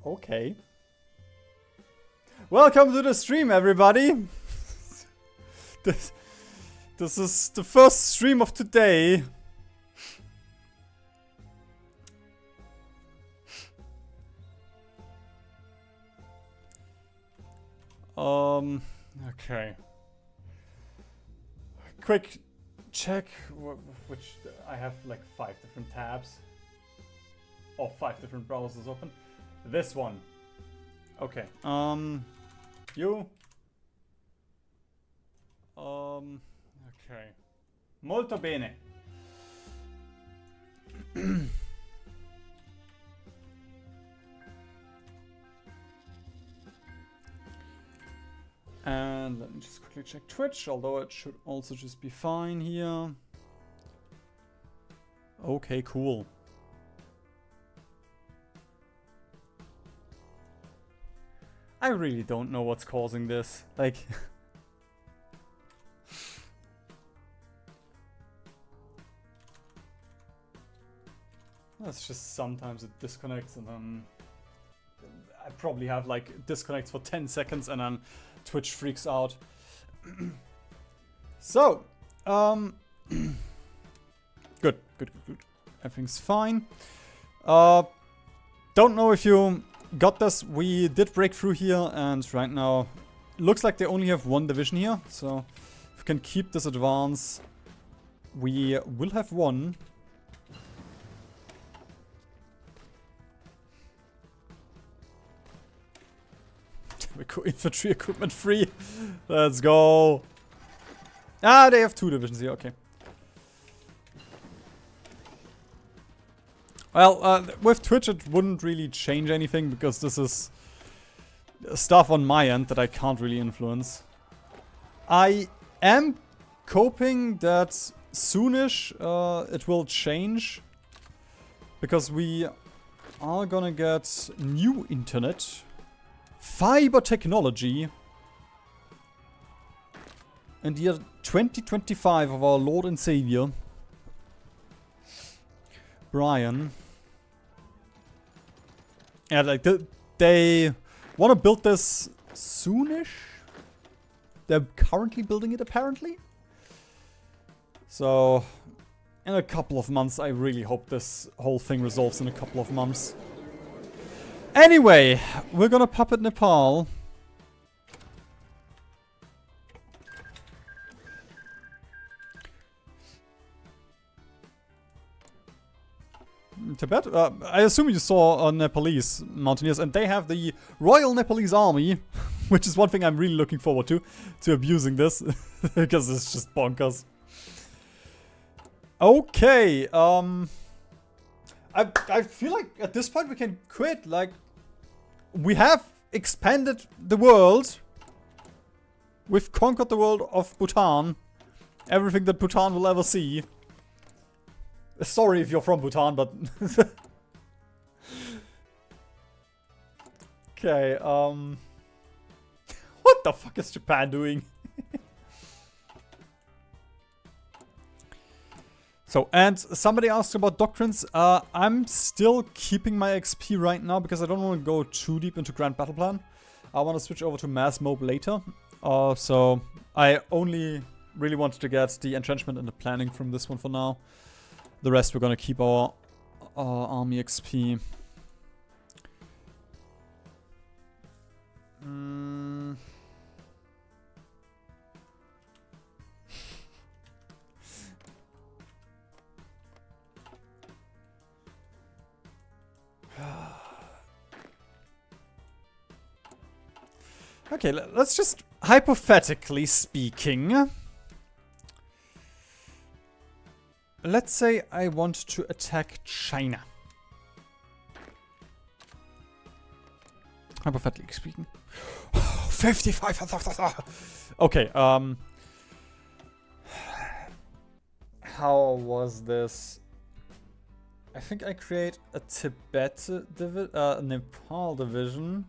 Okay. Welcome to the stream, everybody. This is the first stream of today. Okay. Quick check, which I have like 5 different tabs. Or 5 different browsers open. This one. Okay. You. Okay. Molto bene. And let me just quickly check Twitch, although it should also just be fine here. Okay, cool. I really don't know what's causing this. Like... That's just sometimes it disconnects and then... I probably have like disconnects for 10 seconds and then Twitch freaks out. So, good. Everything's fine. Don't know if you got this. We did break through here, and right now looks like they only have 1 division here. So, if we can keep this advance, we will have 1. We go infantry equipment free. Let's go. Ah, they have 2 divisions here. Okay. Well, with Twitch it wouldn't really change anything because this is stuff on my end that I can't really influence. I am hoping that soonish it will change because we are gonna get new internet. Fiber technology in the year 2025 of our Lord and Savior, Brian. Yeah, like they want to build this soonish. They're currently building it, apparently. So, in a couple of months, I really hope this whole thing resolves in a couple of months. Anyway, we're gonna puppet Nepal. Tibet? I assume you saw Nepalese mountaineers, and they have the Royal Nepalese Army, which is one thing I'm really looking forward to abusing this, because it's just bonkers. Okay, I feel like at this point we can quit. Like, we have expanded the world. We've conquered the world of Bhutan. Everything that Bhutan will ever see. Sorry if you're from Bhutan, but... Okay, what the fuck is Japan doing? So, and somebody asked about doctrines. I'm still keeping my XP right now because I don't want to go too deep into Grand Battle Plan. I want to switch over to Mass Mob later. So, I only really wanted to get the entrenchment and the planning from this one for now. The rest we're going to keep our army XP. Okay, let's just, hypothetically speaking, let's say I want to attack China. Hypothetically speaking. 55. Okay, how was this? I think I create a Nepal division.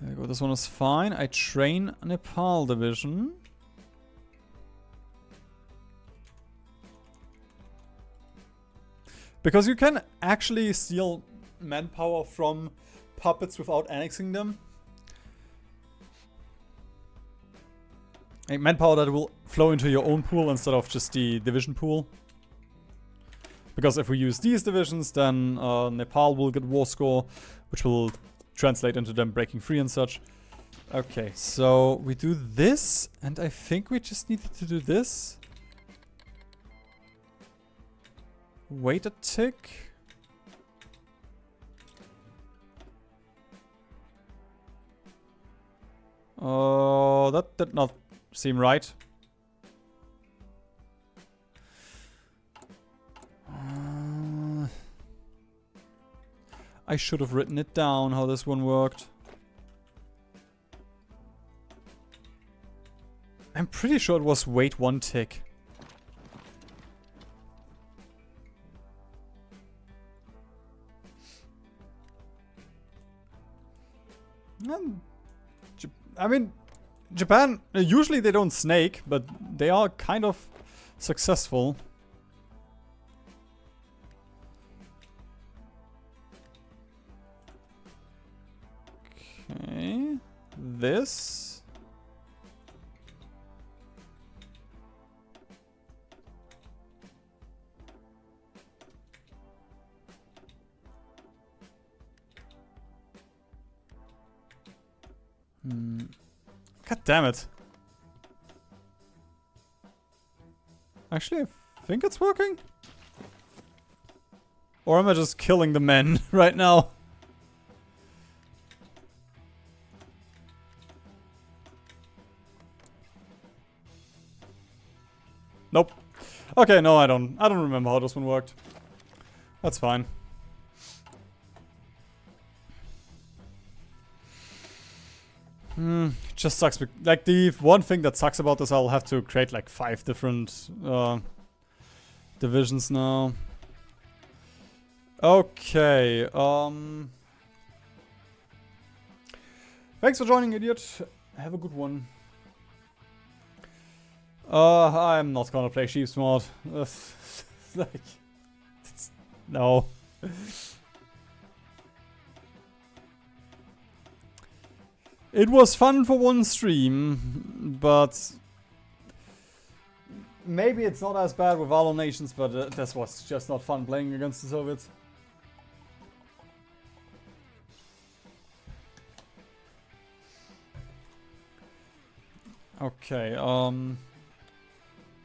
There we go, this one is fine. I train Nepal division. Because you can actually steal manpower from puppets without annexing them. Manpower that will flow into your own pool instead of just the division pool. Because if we use these divisions, then Nepal will get war score, which will translate into them breaking free and such. Okay, so we do this, and I think we just needed to do this. Wait a tick. Oh, that did not seem right. I should have written it down, how this one worked. I'm pretty sure it was wait 1 tick. I mean, Japan, usually they don't snake, but they are kind of successful. Okay, this. God damn it. Actually, I think it's working. Or am I just killing the men right now? Nope. Okay, no, I don't remember how this one worked. That's fine. Just sucks. Like, the one thing that sucks about this, I'll have to create like 5 different divisions now. Okay. Thanks for joining, idiot. Have a good one. I'm not gonna play Sheep Smart. Like, no. It was fun for one stream, but maybe it's not as bad with other nations, but this was just not fun playing against the Soviets. Okay, let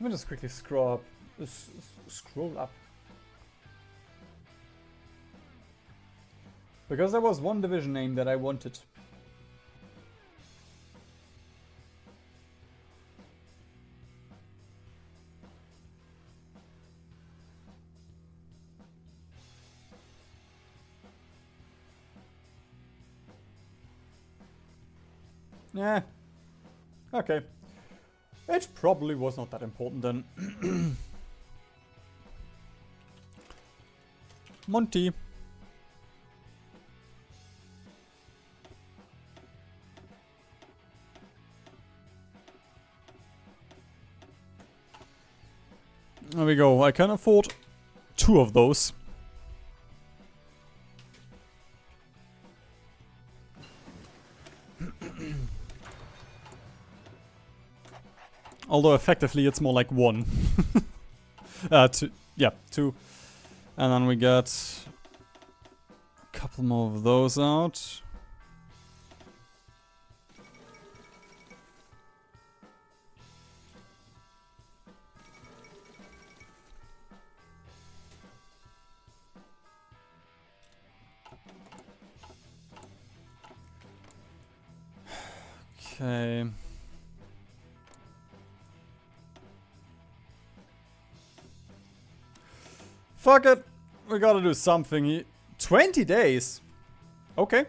me just quickly scroll up. Scroll up. Because there was one division name that I wanted. Yeah. Okay. It probably was not that important then. Monty. There we go. I can afford 2 of those. Although effectively it's more like 1. 2. Yeah, 2. And then we get a couple more of those out. Okay. Fuck it. We gotta do something. 20 days. Okay.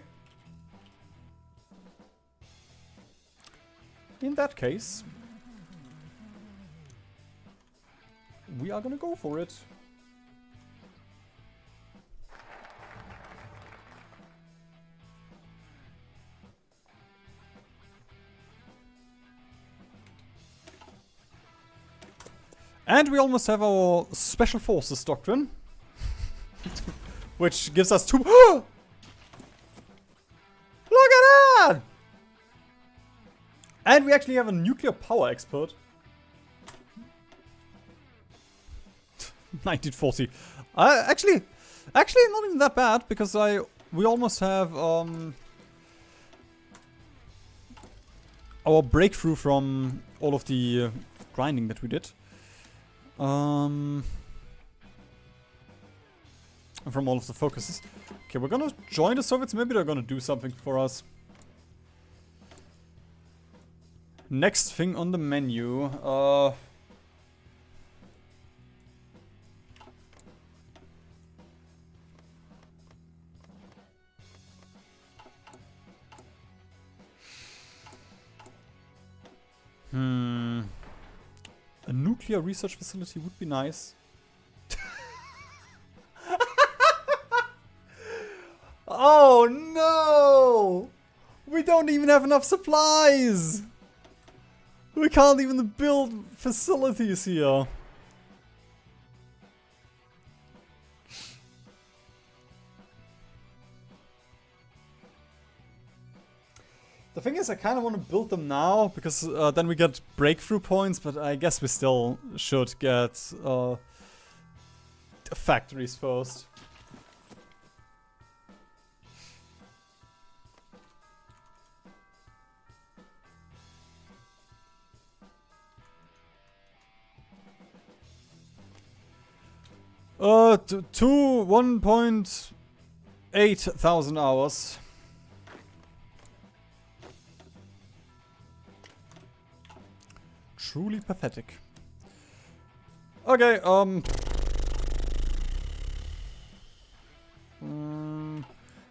In that case, we are gonna go for it. And we almost have our Special Forces doctrine. Which gives us 2... Look at that! And we actually have a nuclear power expert. 1940. Actually, not even that bad, because we almost have our breakthrough from all of the grinding that we did. From all of the focuses. Okay, we're gonna join the Soviets. Maybe they're gonna do something for us. Next thing on the menu. A nuclear research facility would be nice. Oh no! We don't even have enough supplies! We can't even build facilities here. The thing is, I kind of want to build them now, because then we get breakthrough points, but I guess we still should get factories first. To 1.8 thousand hours. Truly pathetic. Okay,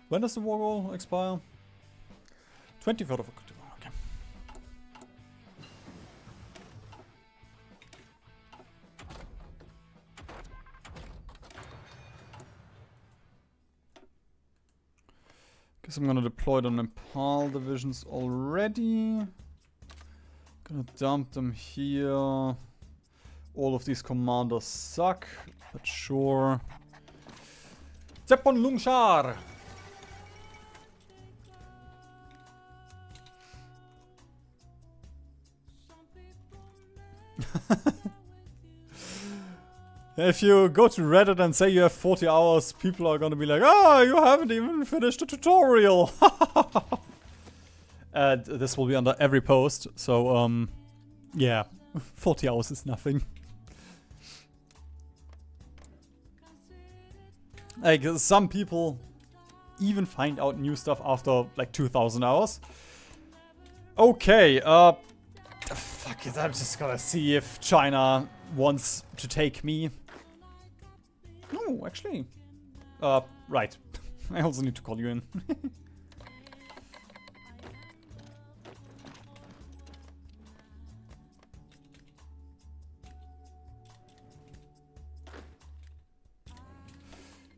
when does the war goal expire? 23rd of October, okay. Guess I'm gonna deploy the Nepal divisions already. Gonna dump them here. All of these commanders suck, but sure. Zepon Lungshar! If you go to Reddit and say you have 40 hours, people are gonna be like, "Ah, you haven't even finished the tutorial!" And this will be under every post, so, yeah. 40 hours is nothing. Like, some people even find out new stuff after, like, 2,000 hours. Okay, fuck it, I'm just gonna see if China wants to take me. No, actually. Right. I also need to call you in.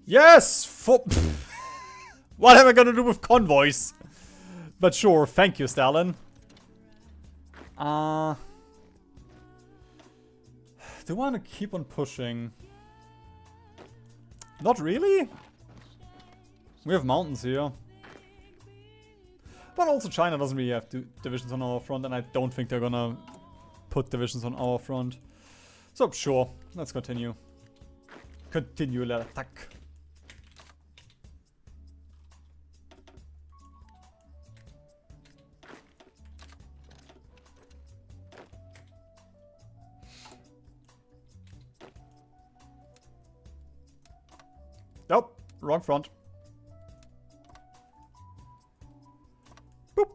Yes! What am I gonna do with convoys? But sure, thank you, Stalin. Do I want to keep on pushing? Not really? We have mountains here. But also China doesn't really have divisions on our front, and I don't think they're gonna put divisions on our front. So sure, let's continue. Continue l'attaque. Nope, wrong front. Boop.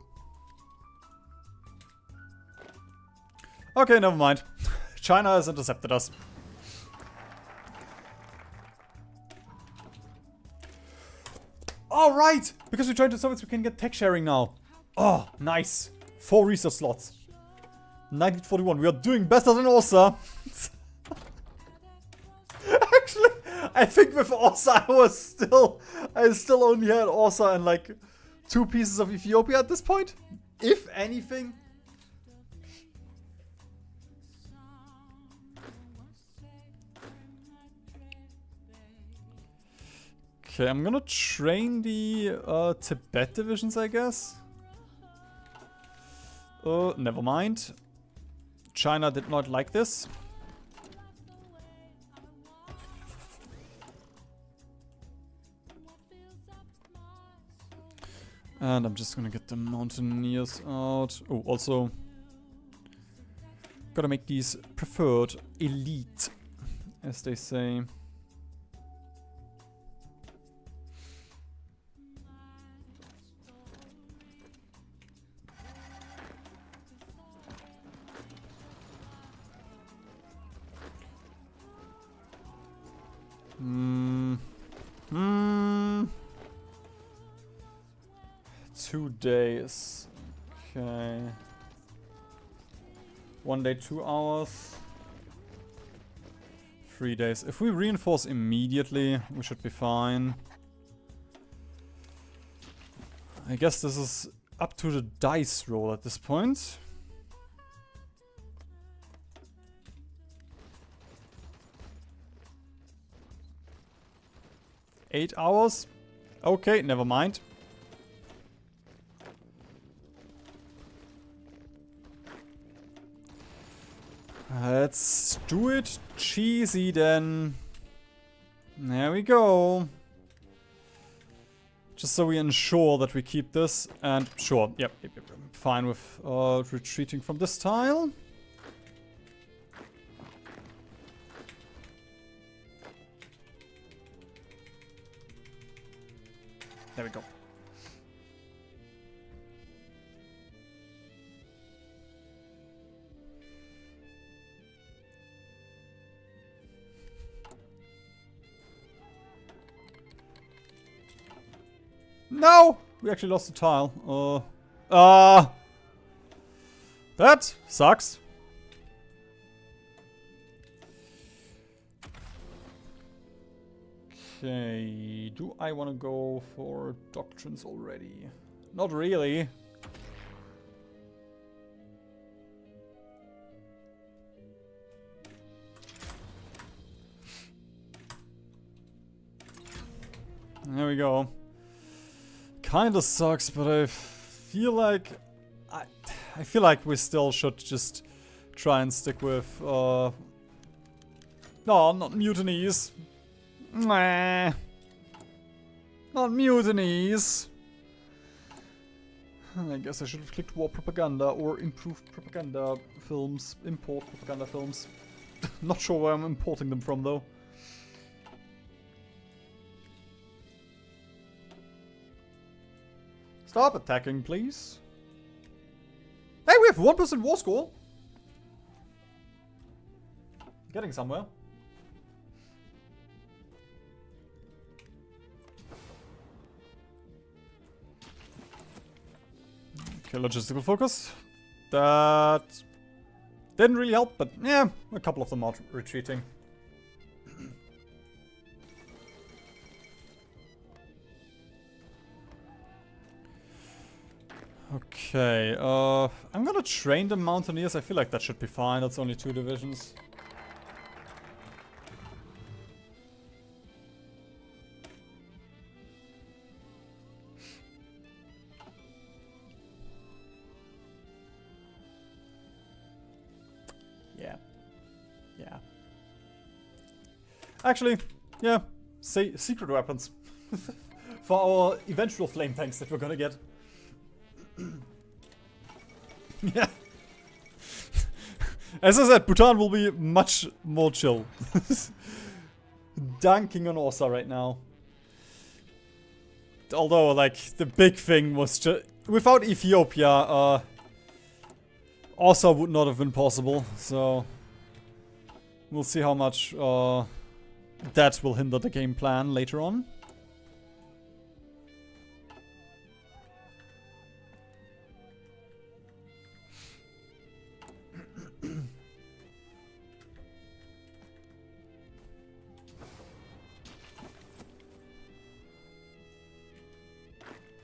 Okay, never mind. China has intercepted us. All right, because we joined the Soviets, we can get tech sharing now. Oh, nice. 4 research slots. 1941. We are doing better than OSA. Actually, I think with OSA I still only had OSA and like 2 pieces of Ethiopia at this point. If anything. Okay, I'm gonna train the Tibet divisions, I guess. Never mind. China did not like this. And I'm just gonna get the mountaineers out. Oh, also gotta make these preferred elite, as they say. Hmm. 2 days. Okay. 1 day, 2 hours. 3 days. If we reinforce immediately, we should be fine. I guess this is up to the dice roll at this point. Eight hours? Okay, never mind. Let's do it cheesy then. There we go. Just so we ensure that we keep this. And sure, yep, I'm fine with retreating from this tile. There we go. No! We actually lost the tile. That sucks. Okay, do I want to go for doctrines already? Not really. There we go. Kinda sucks, but I feel like I feel like we still should just try and stick with no, not mutinies. Nah. Not mutinies. I guess I should have clicked war propaganda or improved propaganda films. Import propaganda films. Not sure where I'm importing them from though. Stop attacking, please. Hey, we have 1% war score. Getting somewhere. Okay, logistical focus. That didn't really help, but yeah, a couple of them are retreating. Okay, I'm gonna train the mountaineers. I feel like that should be fine. That's only 2 divisions. Yeah. Actually, yeah, say secret weapons for our eventual flame tanks that we're gonna get. Yeah. As I said, Bhutan will be much more chill. Dunking on Orsa right now. Although, like, the big thing was just... Without Ethiopia, Orsa would not have been possible, so... We'll see how much that will hinder the game plan later on.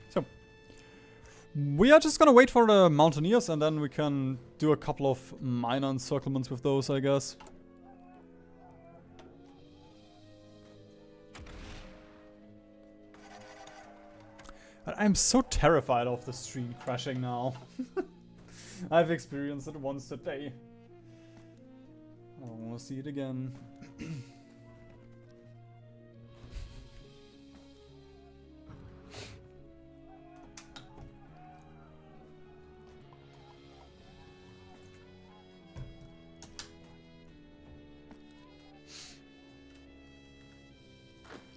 So, we are just gonna wait for the mountaineers and then we can do a couple of minor encirclements with those, I guess. I'm so terrified of the stream crashing now. I've experienced it once today. I don't want to see it again.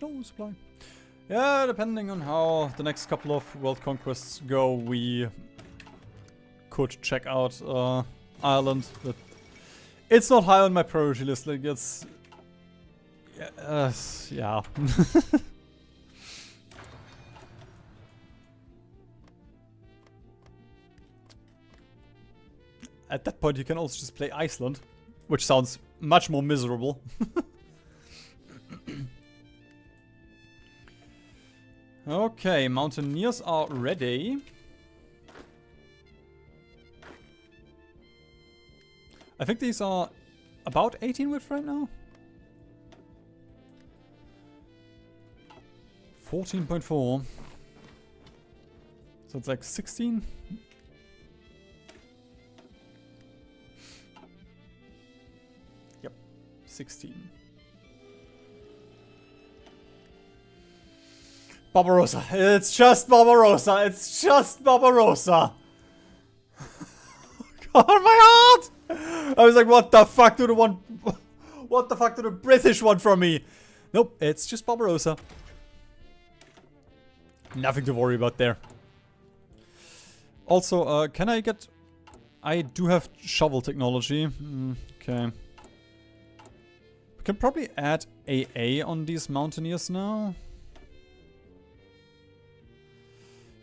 No supply. Yeah, depending on how the next couple of world conquests go, we could check out Ireland, but it's not high on my priority list. Like it's, yeah. At that point, you can also just play Iceland, which sounds much more miserable. Okay, mountaineers are ready. I think these are about 18 width right now. 14.4. So it's like 16. Yep, 16. Barbarossa. It's just Barbarossa. It's just Barbarossa. God, my heart! I was like, what the fuck do what the fuck do the British want from me? Nope, it's just Barbarossa. Nothing to worry about there. Also, can I get... I do have shovel technology. Okay. We can probably add AA on these mountaineers now.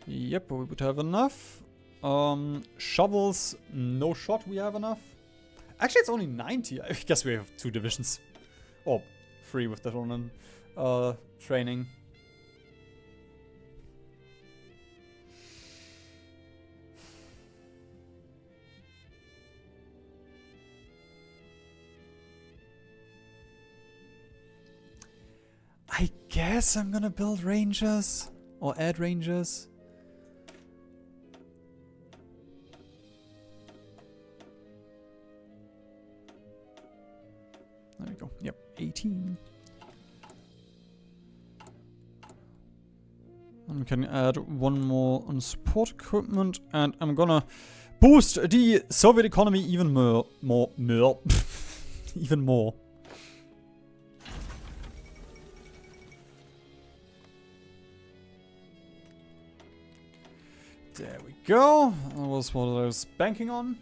Yep, we would have enough. Shovels, no shot, we have enough. Actually, it's only 90. I guess we have 2 divisions. Or 3 with that one and training. I guess I'm gonna build rangers. Or add rangers. There we go. Yep, 18. And we can add one more on support equipment, and I'm gonna boost the Soviet economy even more. Even more. There we go. That was what I was banking on.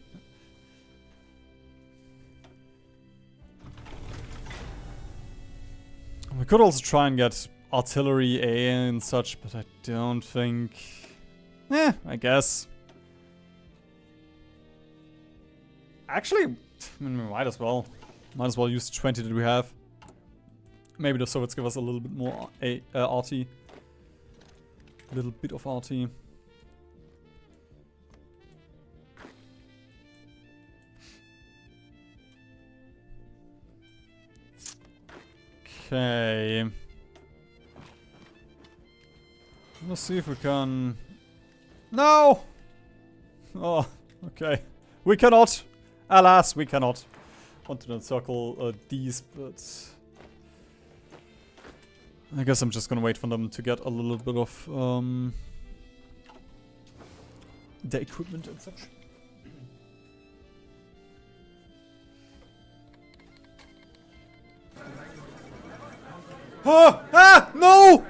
We could also try and get artillery A and such, but I don't think... I guess. Actually, I mean, we might as well. Might as well use the 20 that we have. Maybe the Soviets give us a little bit more RT. A little bit of RT. Okay. Let's see if we can... No! Oh, okay. We cannot! Alas, we cannot. Want to encircle these, but... I guess I'm just gonna wait for them to get a little bit of the equipment and such. Oh! Ah! No!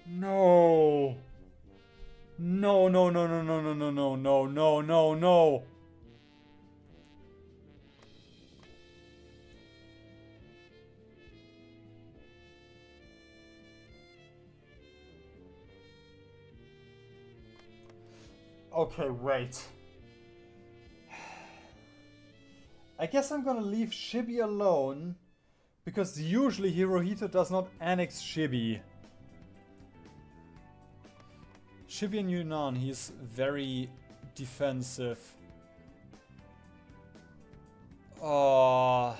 No. No, no, no, no, no, no, no, no, no, no, no, no. Okay, wait. I guess I'm gonna leave Shibi alone, because usually Hirohito does not annex Shibi. Shibi in Yunnan, he's very defensive. Oh.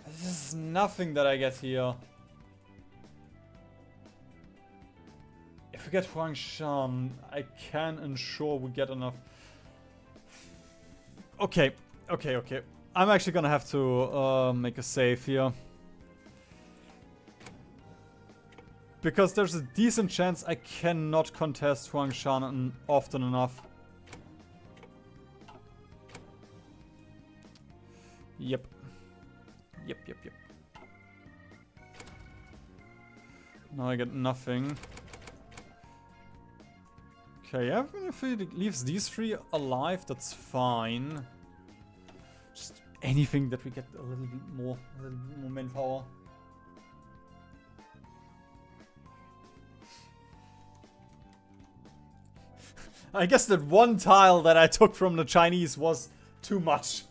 This is nothing that I get here. If we get Huangshan, I can ensure we get enough. Okay, okay, okay. I'm actually gonna have to make a save here. Because there's a decent chance I cannot contest Huangshan often enough. Yep. Yep, yep, yep. Now I get nothing. Okay, yeah, even if it leaves these three alive, that's fine. Just anything that we get a little bit more manpower. I guess that one tile that I took from the Chinese was too much.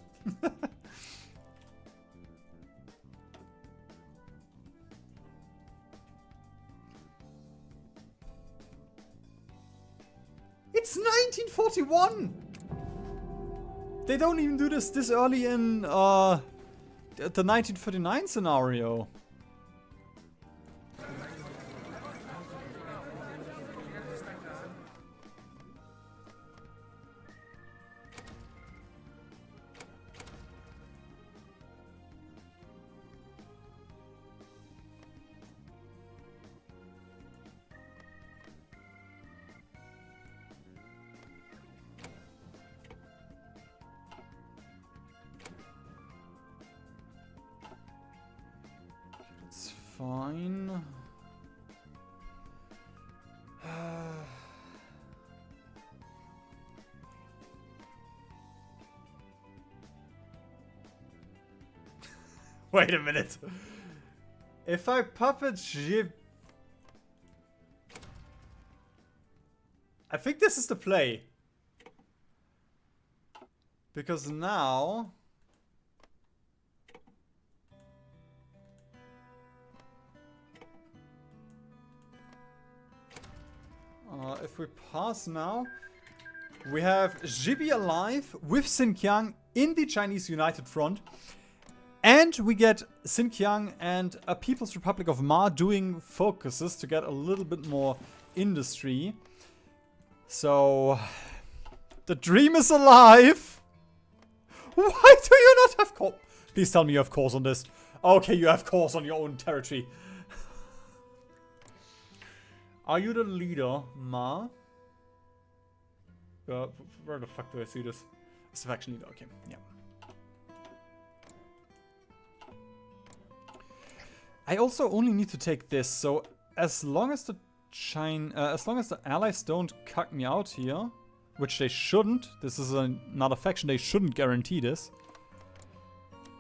It's 1941! They don't even do this early in the 1939 scenario. Fine. Wait a minute. If I puppet Jib... I think this is the play. Because now... if we pass now, we have Jibi alive with Xinjiang in the Chinese United Front. And we get Xinjiang and a People's Republic of Ma doing focuses to get a little bit more industry. So, the dream is alive. Why do you not have cores? Please tell me you have cores on this. Okay, you have cores on your own territory. Are you the leader, Ma? Where the fuck do I see this? It's the faction leader. Okay, yeah. I also only need to take this, so as long as the allies don't cuck me out here, which they shouldn't. This is another faction. They shouldn't guarantee this.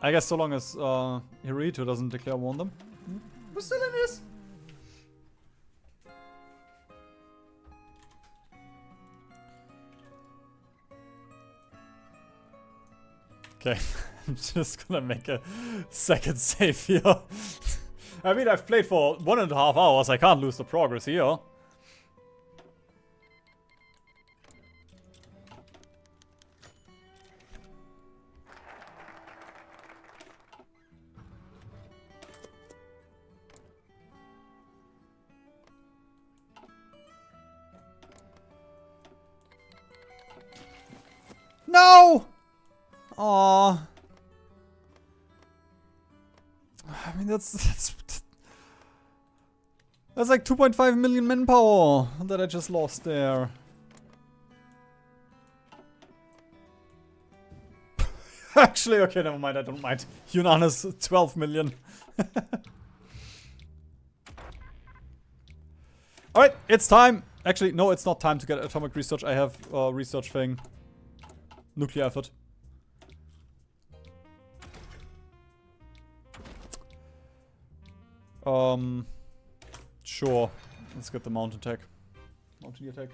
I guess so long as Hirohito doesn't declare war on them. We're still in this. Okay, I'm just gonna make a second save here. I mean, I've played for 1.5 hours. I can't lose the progress here. No! Aww. I mean, that's like 2.5 million manpower that I just lost there. Actually, okay, never mind. I don't mind. Yunnan is 12 million. Alright, it's time. Actually, no, it's not time to get atomic research. I have research thing. Nuclear effort. Sure. Let's get the mountain attack. Mountaineer attack.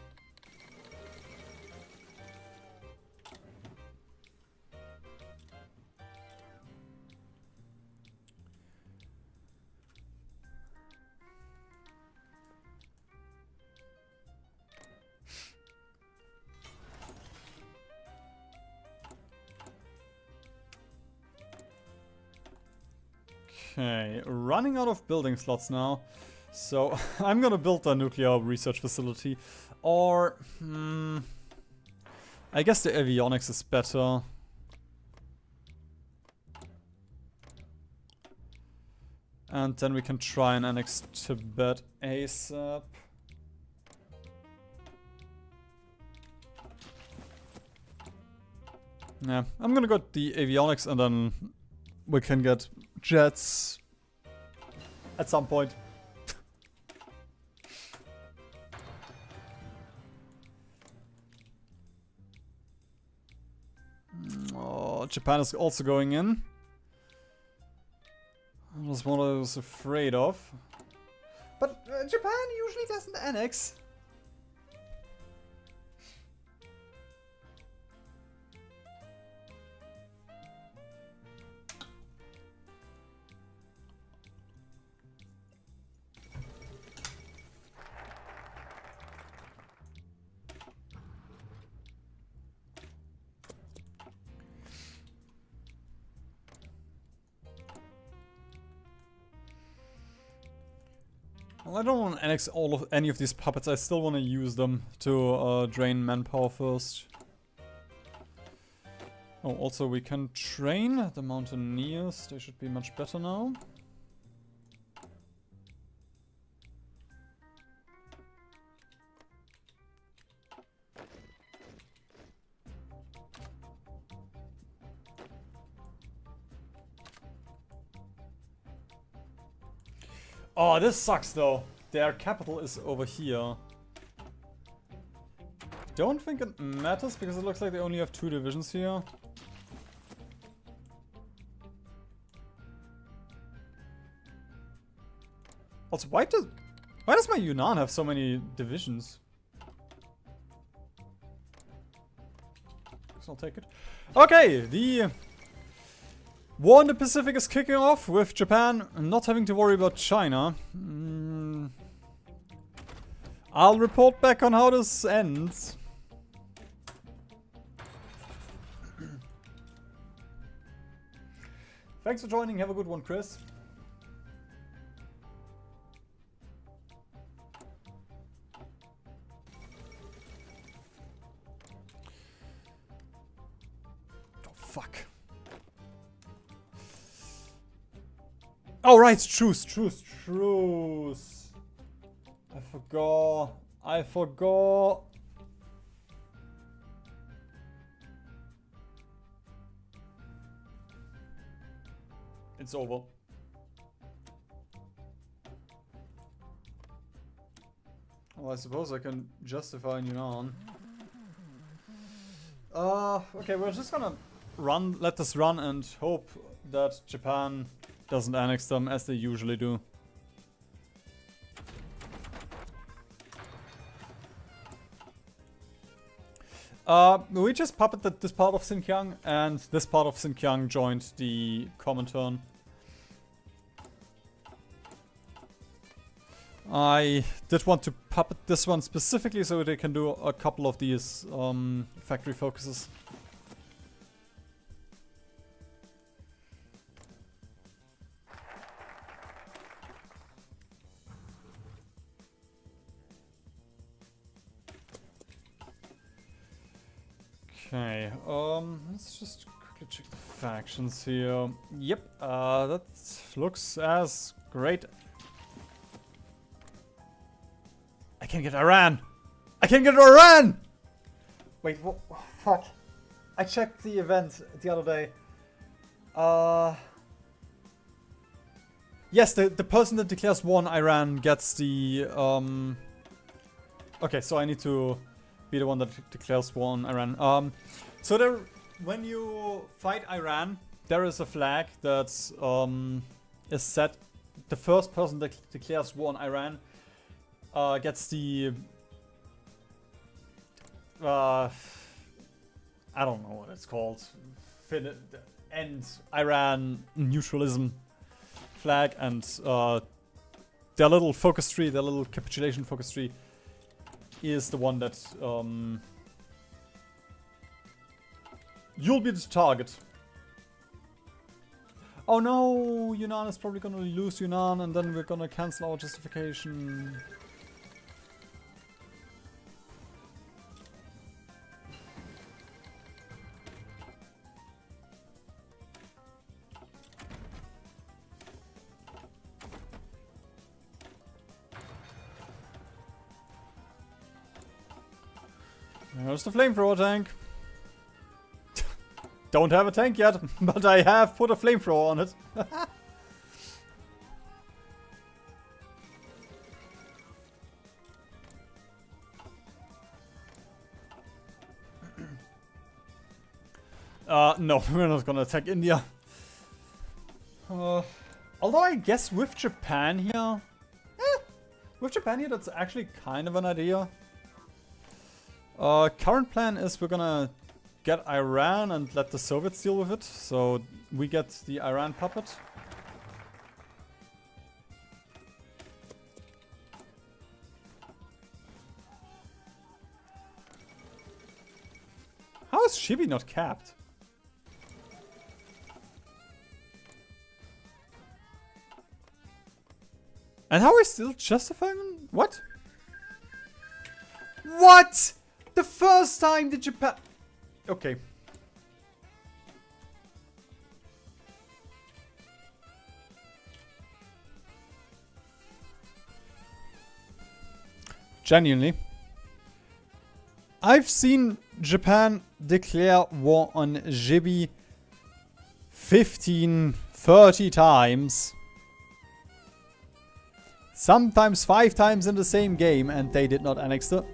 Okay, running out of building slots now. So I'm gonna build a nuclear research facility. Or, I guess the avionics is better. And then we can try and annex Tibet ASAP. Yeah, I'm gonna get the avionics and then we can get jets at some point. Oh, Japan is also going in. That's what I was afraid of. But Japan usually doesn't annex. Well, I don't want to annex any of these puppets. I still want to use them to drain manpower first. Oh, also we can train the mountaineers. They should be much better now. Oh, this sucks though. Their capital is over here. Don't think it matters because it looks like they only have 2 divisions here. Also, why does my Yunnan have so many divisions? Guess I'll take it. Okay, the war in the Pacific is kicking off with Japan not having to worry about China. I'll report back on how this ends. Thanks for joining. Have a good one, Chris. Oh, fuck. Oh, right, truce. I forgot. It's over. Well, I suppose I can justify Yunnan. Okay, we're just gonna let this run and hope that Japan doesn't annex them as they usually do. We just puppeted this part of Xinjiang, and this part of Xinjiang joined the Comintern. I did want to puppet this one specifically so they can do a couple of these factory focuses. Okay, let's just quickly check the factions here. Yep, that looks as great. I can get Iran! I can get Iran! Wait, what? Fuck. I checked the event the other day. Yes, the person that declares war on Iran gets the, Okay, so I need to be the one that declares war on Iran. So there, when you fight Iran, there is a flag that is set. The first person that declares war on Iran gets the I don't know what it's called. End Iran neutralism flag, and their little focus tree, their little capitulation focus tree, is the one that you'll be the target. Oh no, Yunnan is probably gonna lose Yunnan and then we're gonna cancel our justification. There's the flamethrower tank. Don't have a tank yet, but I have put a flamethrower on it. No, we're not gonna attack India. Although I guess with Japan here... with Japan here, that's actually kind of an idea. Current plan is we're gonna get Iran and let the Soviets deal with it. So we get the Iran puppet. How is Shibi not capped? And how are we still justifying? What? What? The first time that Japan... Okay. Genuinely. I've seen Japan declare war on Djibouti 15, 30 times. Sometimes 5 times in the same game and they did not annex it.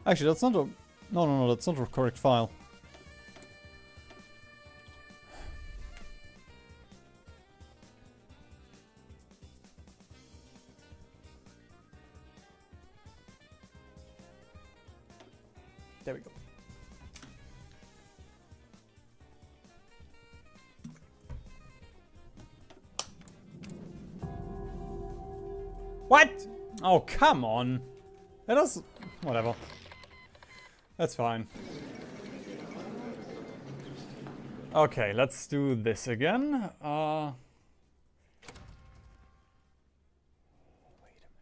Actually, that's not a... No, that's not a correct file. There we go. What? Oh, come on. That is... Whatever. That's fine. Okay, let's do this again. Wait a minute.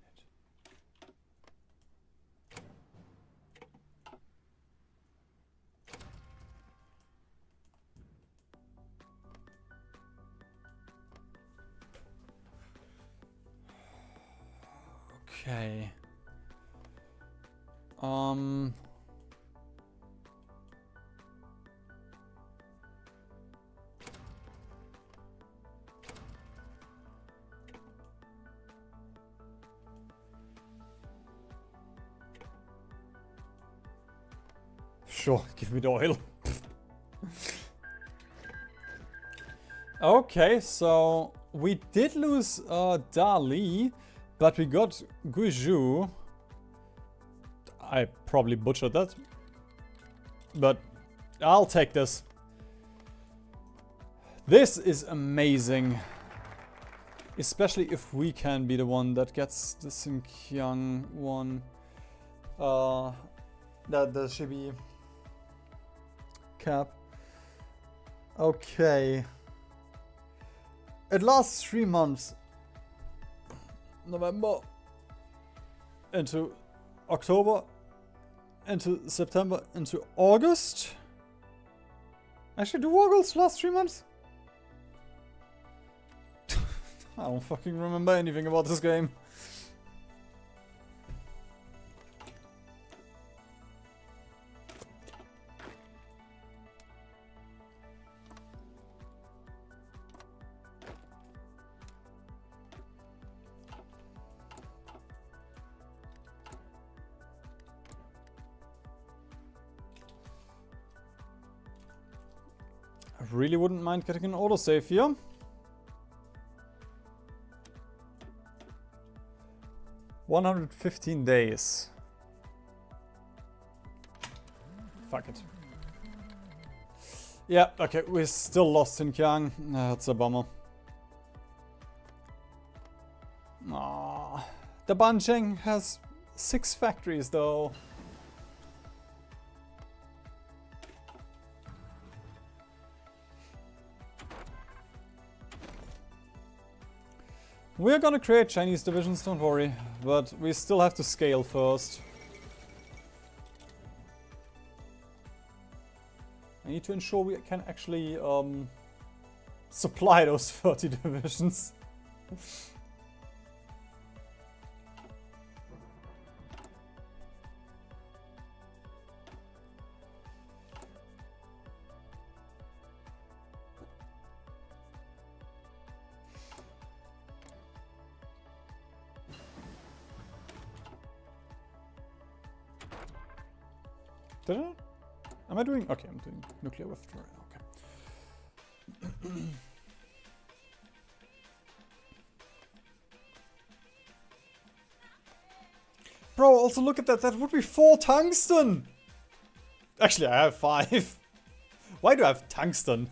Okay. Sure, give me the oil. Okay, so we did lose Dali, but we got Guizhou. I probably butchered that, but I'll take this. This is amazing. Especially if we can be the one that gets the Xinjiang one. The Shibi cap. Okay. It lasts 3 months. November into October into September into August. Actually, do August last 3 months? I don't fucking remember anything about this game. I really wouldn't mind getting an autosave here. $115 days. Fuck it. Yeah, okay, we still lost Xinjiang. That's a bummer. Aww. The Bancheng has 6 factories though. We're gonna create Chinese divisions, don't worry. But we still have to scale first. I need to ensure we can actually supply those 30 divisions. Did I? Am I doing? Okay, I'm doing nuclear withdrawal. Okay. Bro, also look at that. That would be 4 tungsten. Actually, I have 5. Why do I have tungsten?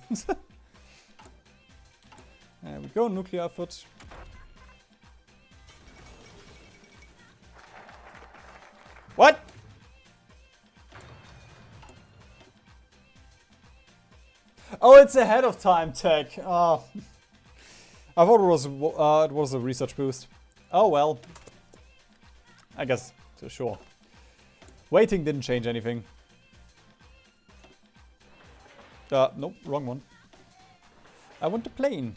There we go. Nuclear effort. What? Oh, it's ahead of time tech. Oh. I thought it was a research boost. Oh well. I guess, sure. Waiting didn't change anything. Nope, wrong one. I want the plane.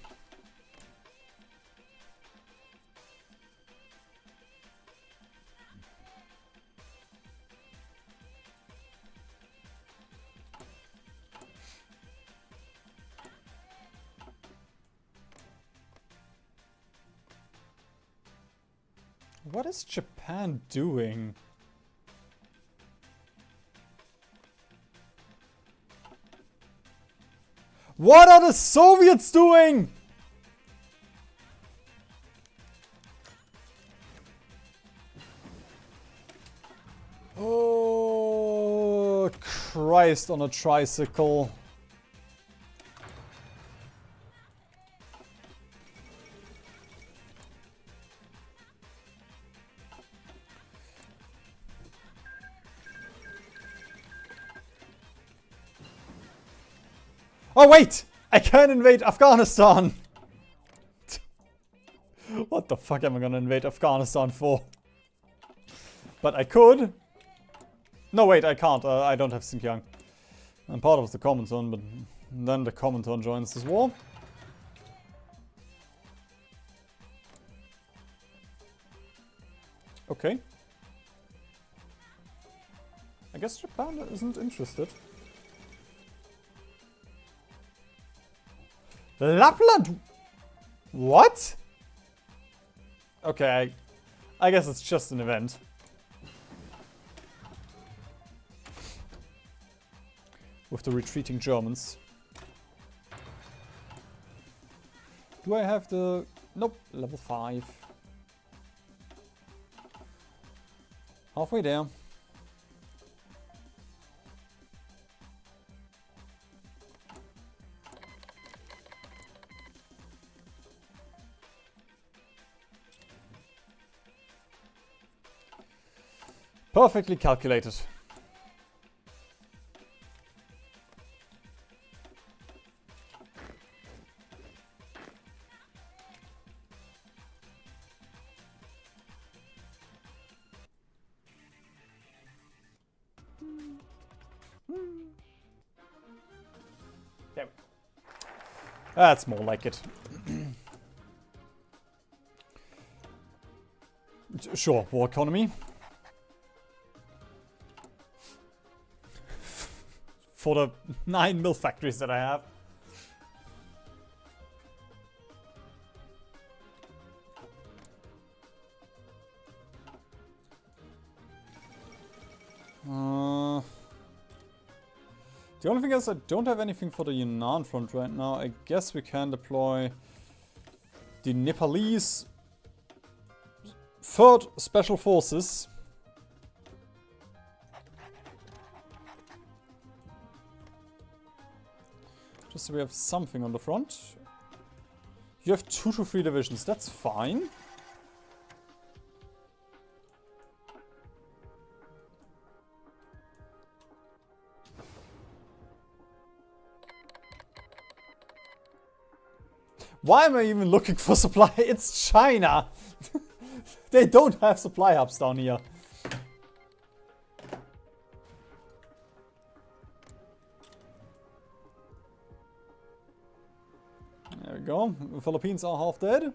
What is Japan doing? What are the Soviets doing? Oh, Christ on a tricycle. Oh wait! I can invade Afghanistan! What the fuck am I gonna invade Afghanistan for? But I could. No wait, I can't. I don't have Xinjiang. I'm part of the Comintern, but then the Comintern joins this war. Okay. I guess Japan isn't interested. Lapland? What? Okay, I guess it's just an event. With the retreating Germans. Do I have the... Nope, level 5. Halfway there. Perfectly calculated. There we go. That's more like it. Sure, war economy. For the 9 mill factories that I have. The only thing is I don't have anything for the Yunnan front right now. I guess we can deploy the Nepalese 3rd Special Forces. Just so we have something on the front. You have 2 to 3 divisions, that's fine. Why am I even looking for supply? It's China. They don't have supply hubs down here. There we go. The Philippines are half dead.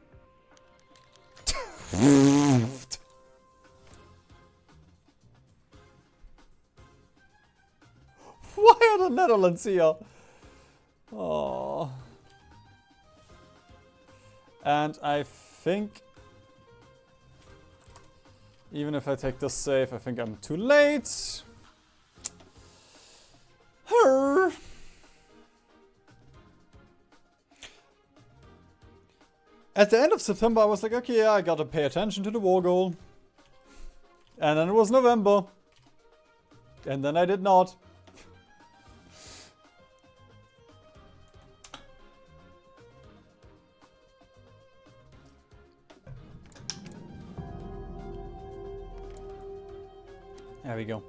Why are the Netherlands here? Oh. And I think, even if I take this save, I think I'm too late. Her. At the end of September, I was like, okay, yeah, I gotta pay attention to the war goal. And then it was November. And then I did not. There we go.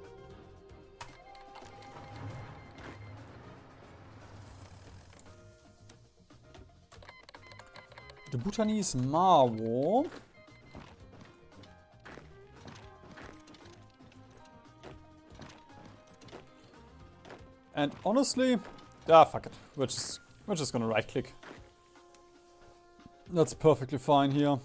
The Bhutanese Ma War. And honestly, fuck it. We're just gonna right click. That's perfectly fine here.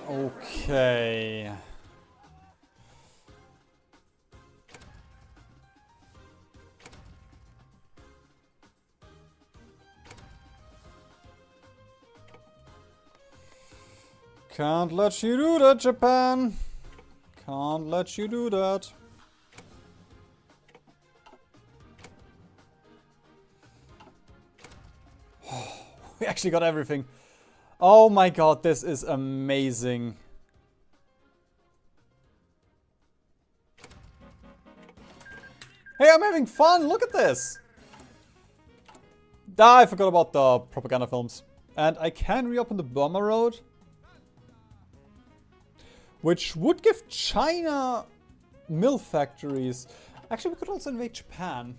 Okay. Can't let you do that, Japan. Can't let you do that. We actually got everything. Oh my god, this is amazing. Hey, I'm having fun! Look at this! Ah, I forgot about the propaganda films. And I can reopen the Burma Road. Which would give China mill factories. Actually, we could also invade Japan.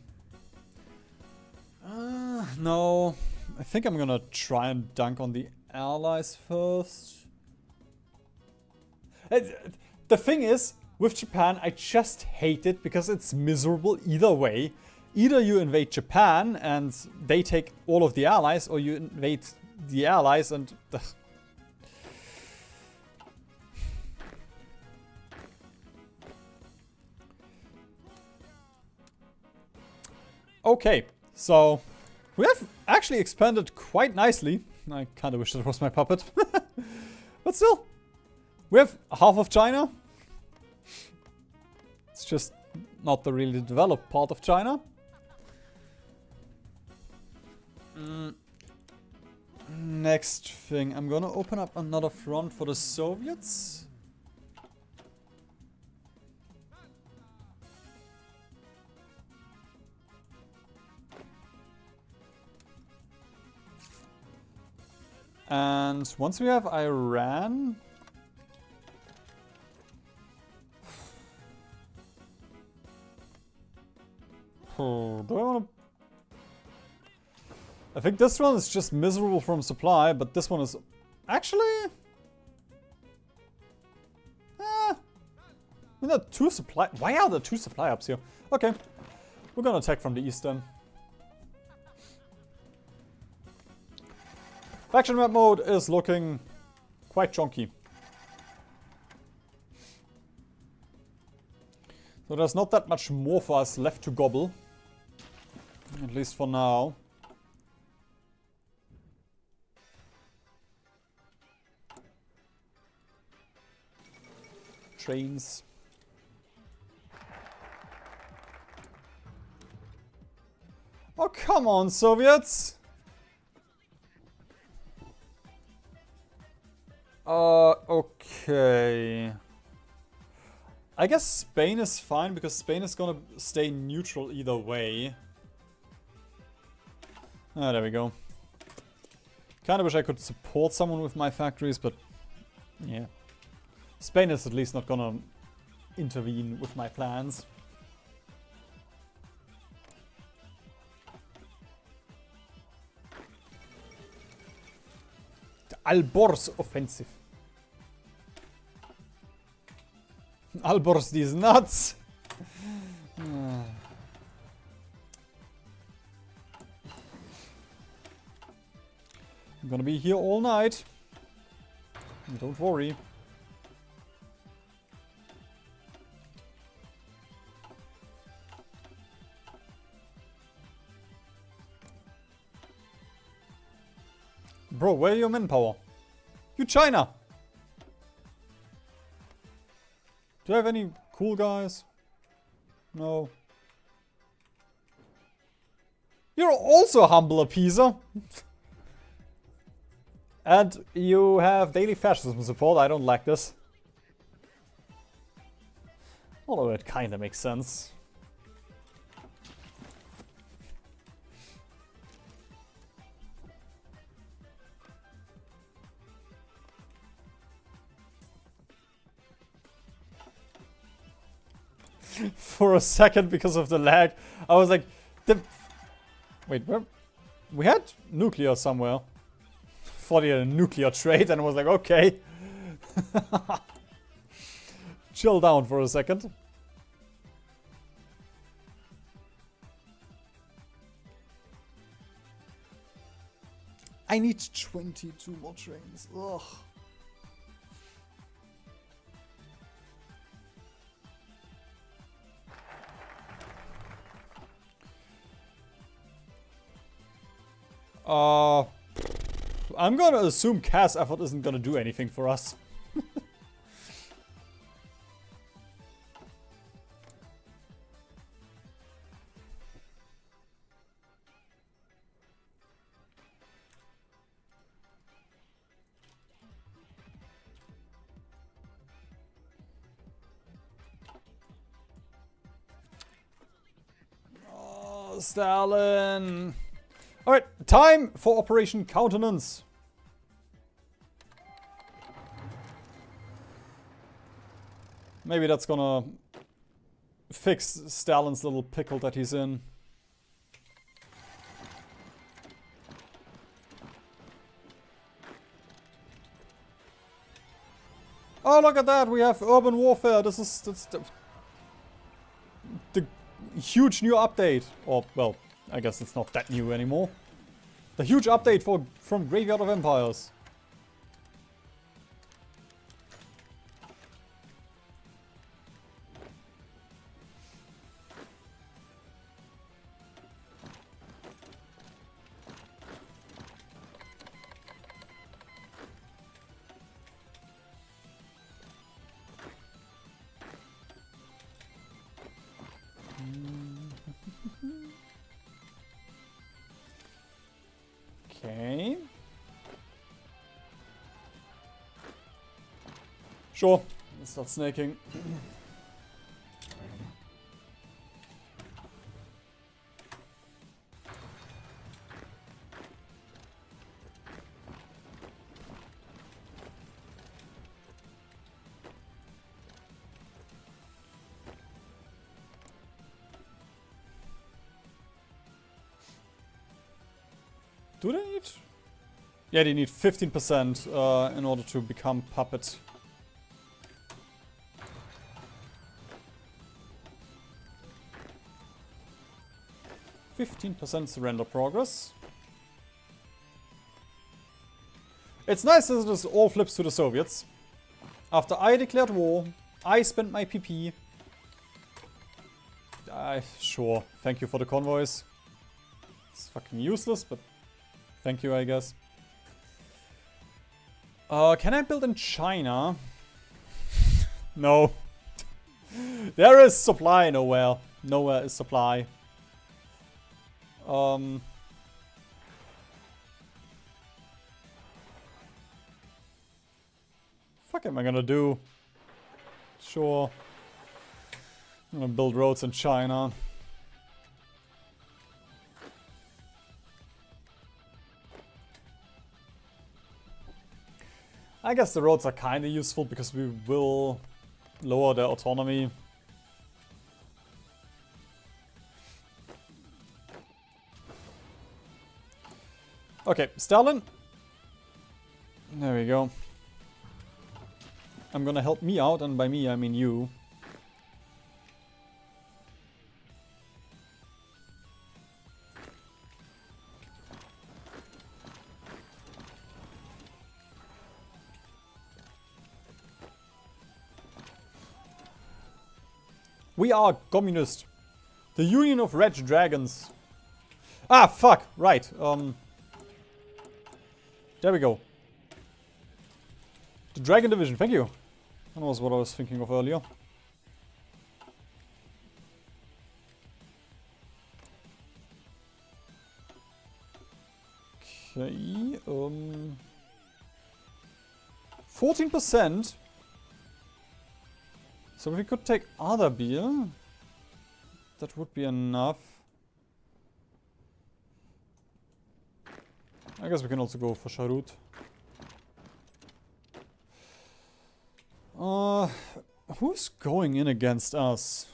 No. I think I'm gonna try and dunk on the Allies first. The thing is, with Japan, I just hate it because it's miserable either way. Either you invade Japan and they take all of the allies, or you invade the allies and... Okay, so we have actually expanded quite nicely. I kind of wish that was my puppet. But still, we have half of China. It's just not the really developed part of China. Next thing, I'm gonna open up another front for the Soviets. And once we have Iran... Oh, do I want to... I think this one is just miserable from supply, but this one is... Actually... there are two supply... Why are there two supply hubs here? Okay. We're gonna attack from the east then. Faction map mode is looking quite chunky. So there's not that much more for us left to gobble. At least for now. Trains. Oh, come on, Soviets! Okay. I guess Spain is fine because Spain is gonna stay neutral either way. Ah, there we go. Kinda wish I could support someone with my factories, but yeah. Spain is at least not gonna intervene with my plans. The Alborz offensive. Alborz these nuts. I'm gonna be here all night. Don't worry. Bro, where are your manpower? You China! Do I have any cool guys? No. You're also a humble appeaser. And you have daily fascism support. I don't like this. Although it kinda makes sense. For a second, because of the lag, I was like, wait, where? We had nuclear somewhere. For the nuclear trade, and I was like, okay. Chill down for a second. I need 22 more trains. Ugh. I'm gonna assume CAS effort isn't gonna do anything for us. Oh, Stalin. Alright, time for Operation Countenance. Maybe that's gonna fix Stalin's little pickle that he's in. Oh, look at that! We have urban warfare. That's the huge new update. Or, well, I guess it's not that new anymore. The huge update from Graveyard of Empires. Okay. Sure. Let's start snaking. Do they need? Yeah, they need 15% in order to become puppet. %15% surrender progress. It's nice that this all flips to the Soviets. After I declared war, I spent my PP. Sure, thank you for the convoys. It's fucking useless, but thank you, I guess. Can I build in China? No. There is supply nowhere. Nowhere is supply. fuck am I gonna do? Sure. I'm gonna build roads in China. I guess the roads are kind of useful because we will lower their autonomy. Okay, Stalin. There we go. I'm gonna help me out, and by me I mean you. We are communist. The Union of Red Dragons. Ah, fuck. Right. There we go. The Dragon Division. Thank you. That was what I was thinking of earlier. Okay. 14%. So if we could take other beer, that would be enough. I guess we can also go for Charut. Who's going in against us?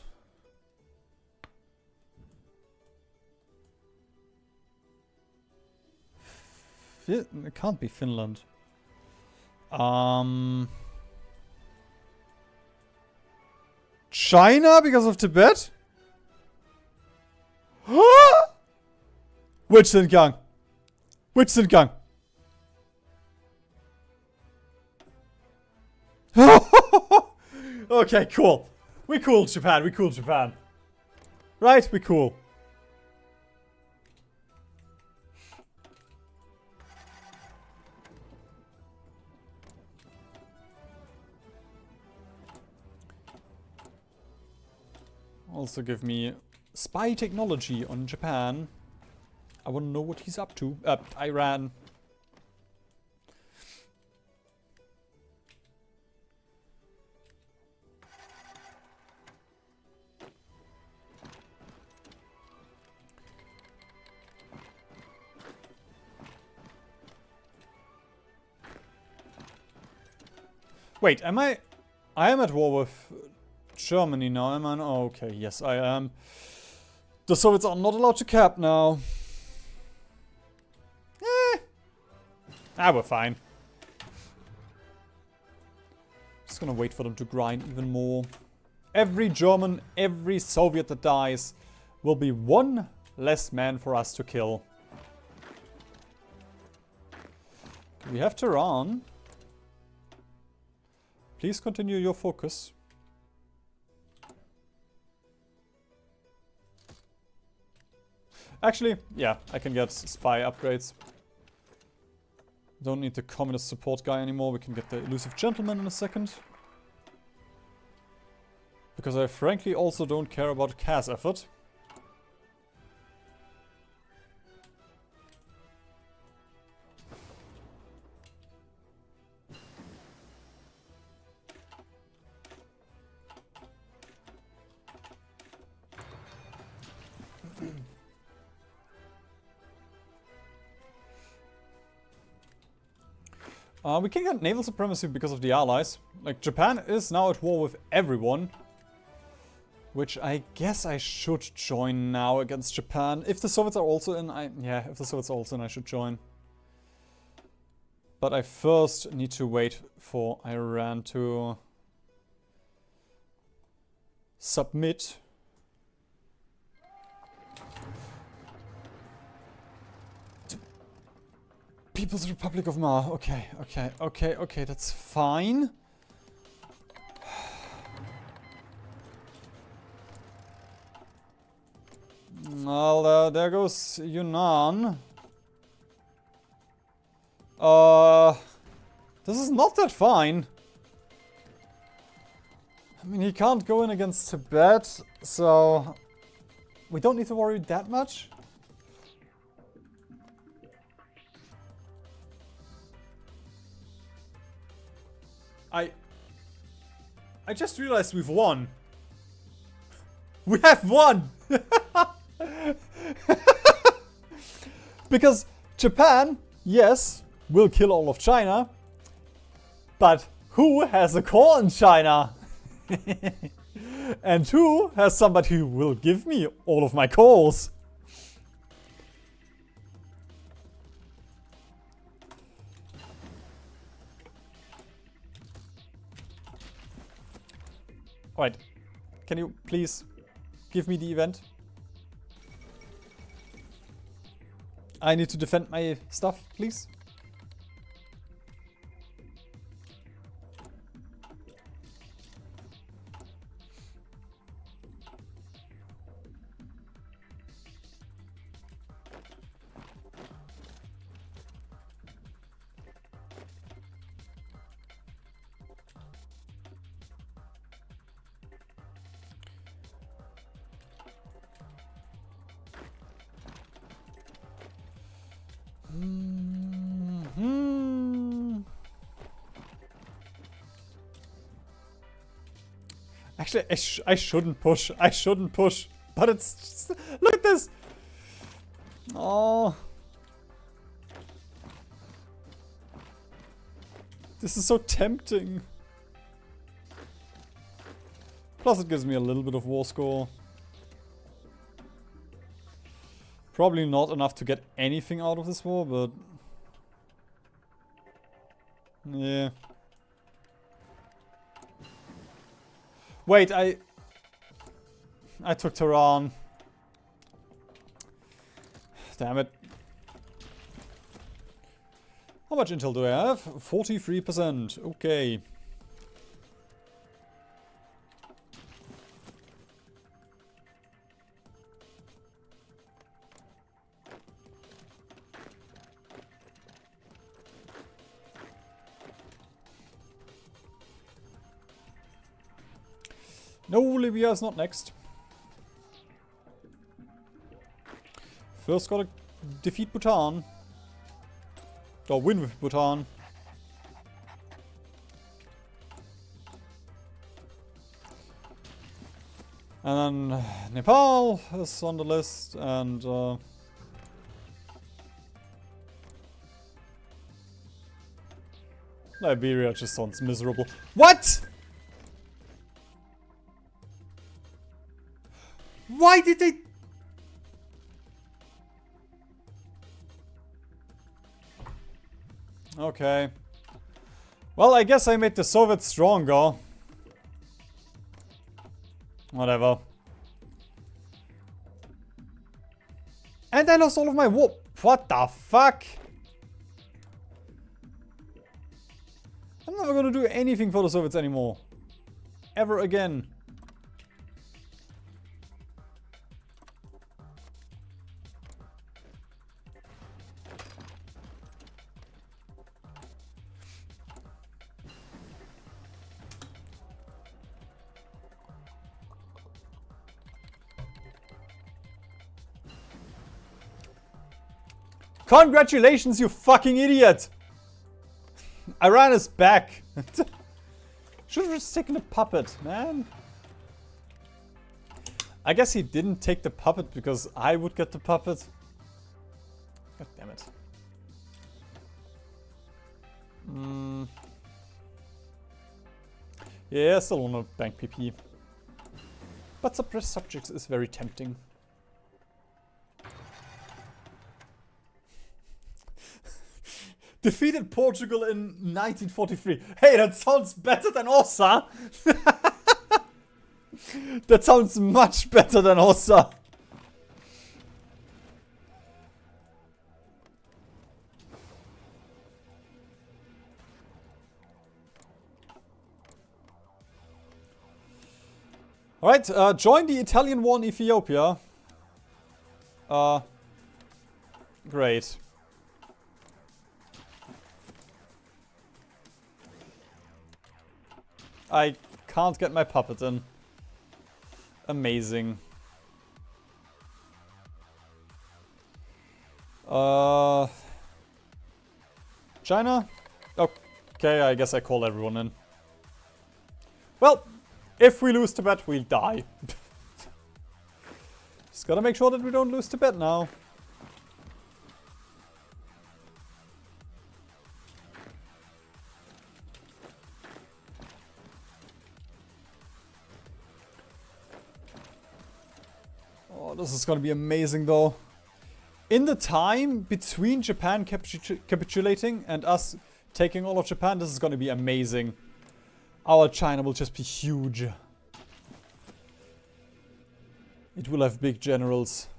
It can't be Finland. China because of Tibet? Which Xinjiang? Which Xinjiang? Okay, cool. We cool, Japan. We cool, Japan. Right? We cool. Also give me spy technology on Japan. I want to know what he's up to. Iran. Wait, am I am at war with Germany now, am I? Oh, okay, yes, I am. The Soviets are not allowed to cap now. We're fine. Just gonna wait for them to grind even more. Every German, every Soviet that dies will be one less man for us to kill. We have Tehran. Please continue your focus. Actually, yeah, I can get spy upgrades. Don't need the communist support guy anymore. We can get the elusive gentleman in a second. Because I frankly also don't care about CAS effort. We can get naval supremacy because of the allies. Like, Japan is now at war with everyone. Which I guess I should join now against Japan. If the Soviets are also in, yeah, if the Soviets are also in, I should join. But I first need to wait for Iran to submit. People's Republic of Mali. Okay, that's fine. Well, there goes Yunnan. This is not that fine. I mean, he can't go in against Tibet, so we don't need to worry that much. I just realized we've won. We have won! Because Japan, yes, will kill all of China. But who has a core in China? And who has somebody who will give me all of my cores? Alright, can you please give me the event? I need to defend my stuff, please. Actually, I shouldn't push. I shouldn't push. But it's just, look at this. Oh. This is so tempting. Plus it gives me a little bit of war score. Probably not enough to get anything out of this war, but... yeah. Wait, I took Tehran. Damn it. How much intel do I have? 43%. Okay. No, Libya is not next. First gotta defeat Bhutan. Or win with Bhutan. And then Nepal is on the list, and Liberia just sounds miserable. What?! Why did they... Okay. Well, I guess I made the Soviets stronger. Whatever. And I lost all of my war... What the fuck? I'm never gonna do anything for the Soviets anymore. Ever again. Congratulations, you fucking idiot! Iran is back. Should have just taken the puppet, man. I guess he didn't take the puppet because I would get the puppet. God damn it. Yeah, I still want to bank PP. But suppress subjects is very tempting. Defeated Portugal in 1943. Hey, that sounds better than Ossa. That sounds much better than Ossa. Alright, join the Italian war in Ethiopia. Great. I can't get my puppet in. Amazing. China? Okay, I guess I call everyone in. Well, if we lose Tibet, we'll die. Just gotta make sure that we don't lose Tibet now. Oh, this is gonna be amazing though. In the time between Japan capitulating and us taking all of Japan, this is gonna be amazing. Our China will just be huge. It will have big generals.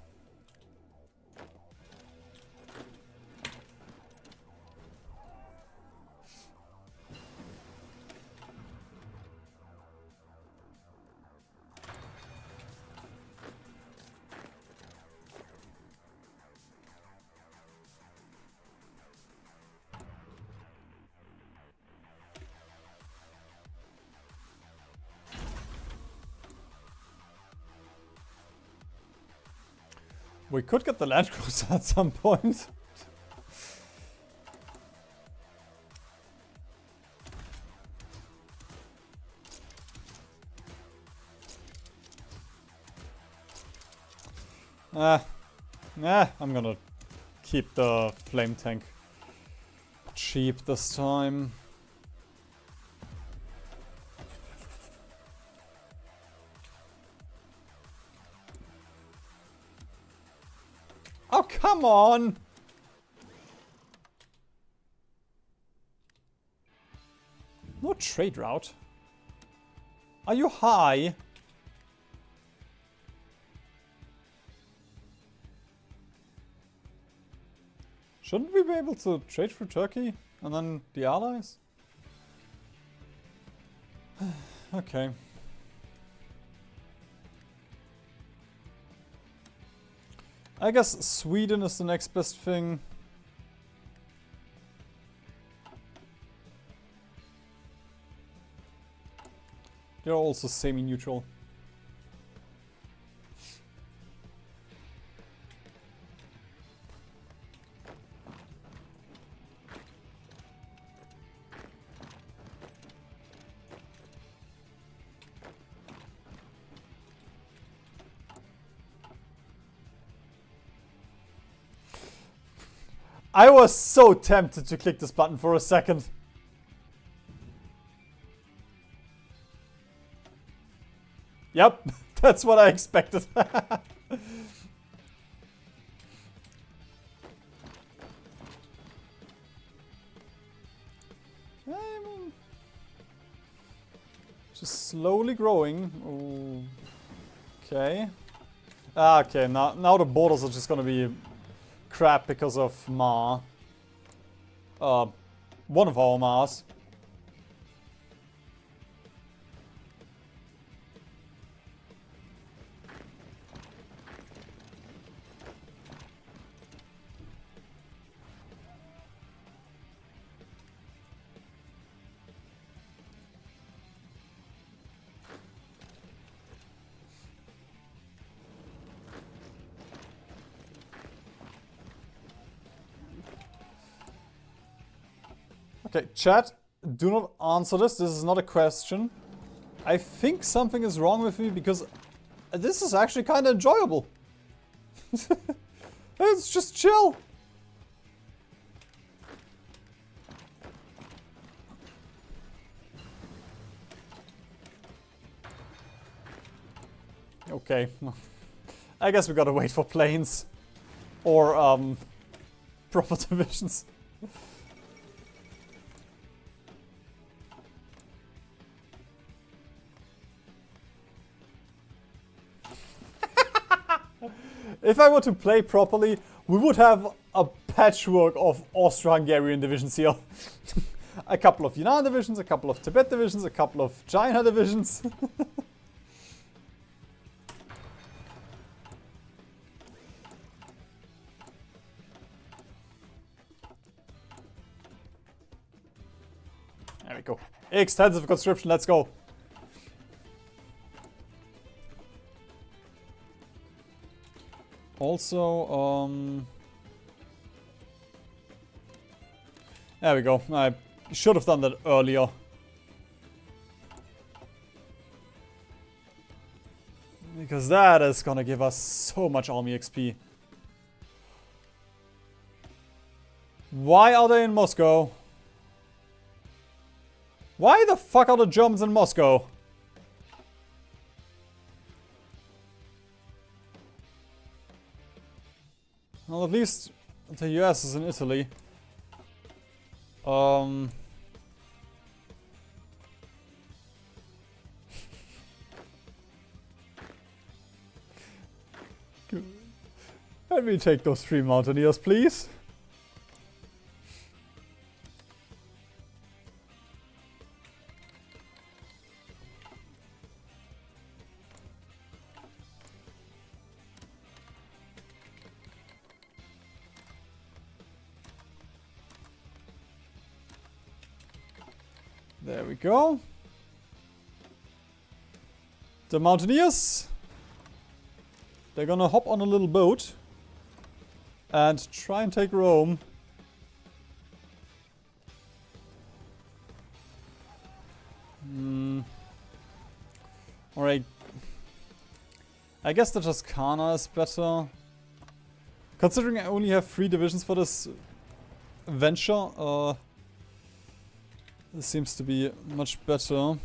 We could get the land cruiser at some point. I'm gonna keep the flame tank cheap this time. Oh, come on! No trade route. Are you high? Shouldn't we be able to trade through Turkey and then the allies? Okay. I guess Sweden is the next best thing. They're also semi-neutral. I was so tempted to click this button for a second. Yep, that's what I expected. Just slowly growing. Okay. Okay, now the borders are just gonna be crap because of Ma. One of our Mars. Okay, chat, do not answer this. This is not a question. I think something is wrong with me because this is actually kind of enjoyable. It's just chill. Okay. I guess we gotta wait for planes. Or, proper divisions. If I were to play properly, we would have a patchwork of Austro-Hungarian divisions here. A couple of Yunnan divisions, a couple of Tibet divisions, a couple of China divisions. There we go. Extensive conscription, let's go. Also, there we go. I should have done that earlier. Because that is gonna give us so much army XP. Why are they in Moscow? Why the fuck are the Germans in Moscow? Well, at least the US is in Italy. Let me take those 3 mountaineers, please. There we go. The mountaineers. They're gonna hop on a little boat and try and take Rome. Alright. I guess the Toscana is better. Considering I only have 3 divisions for this venture, this seems to be much better.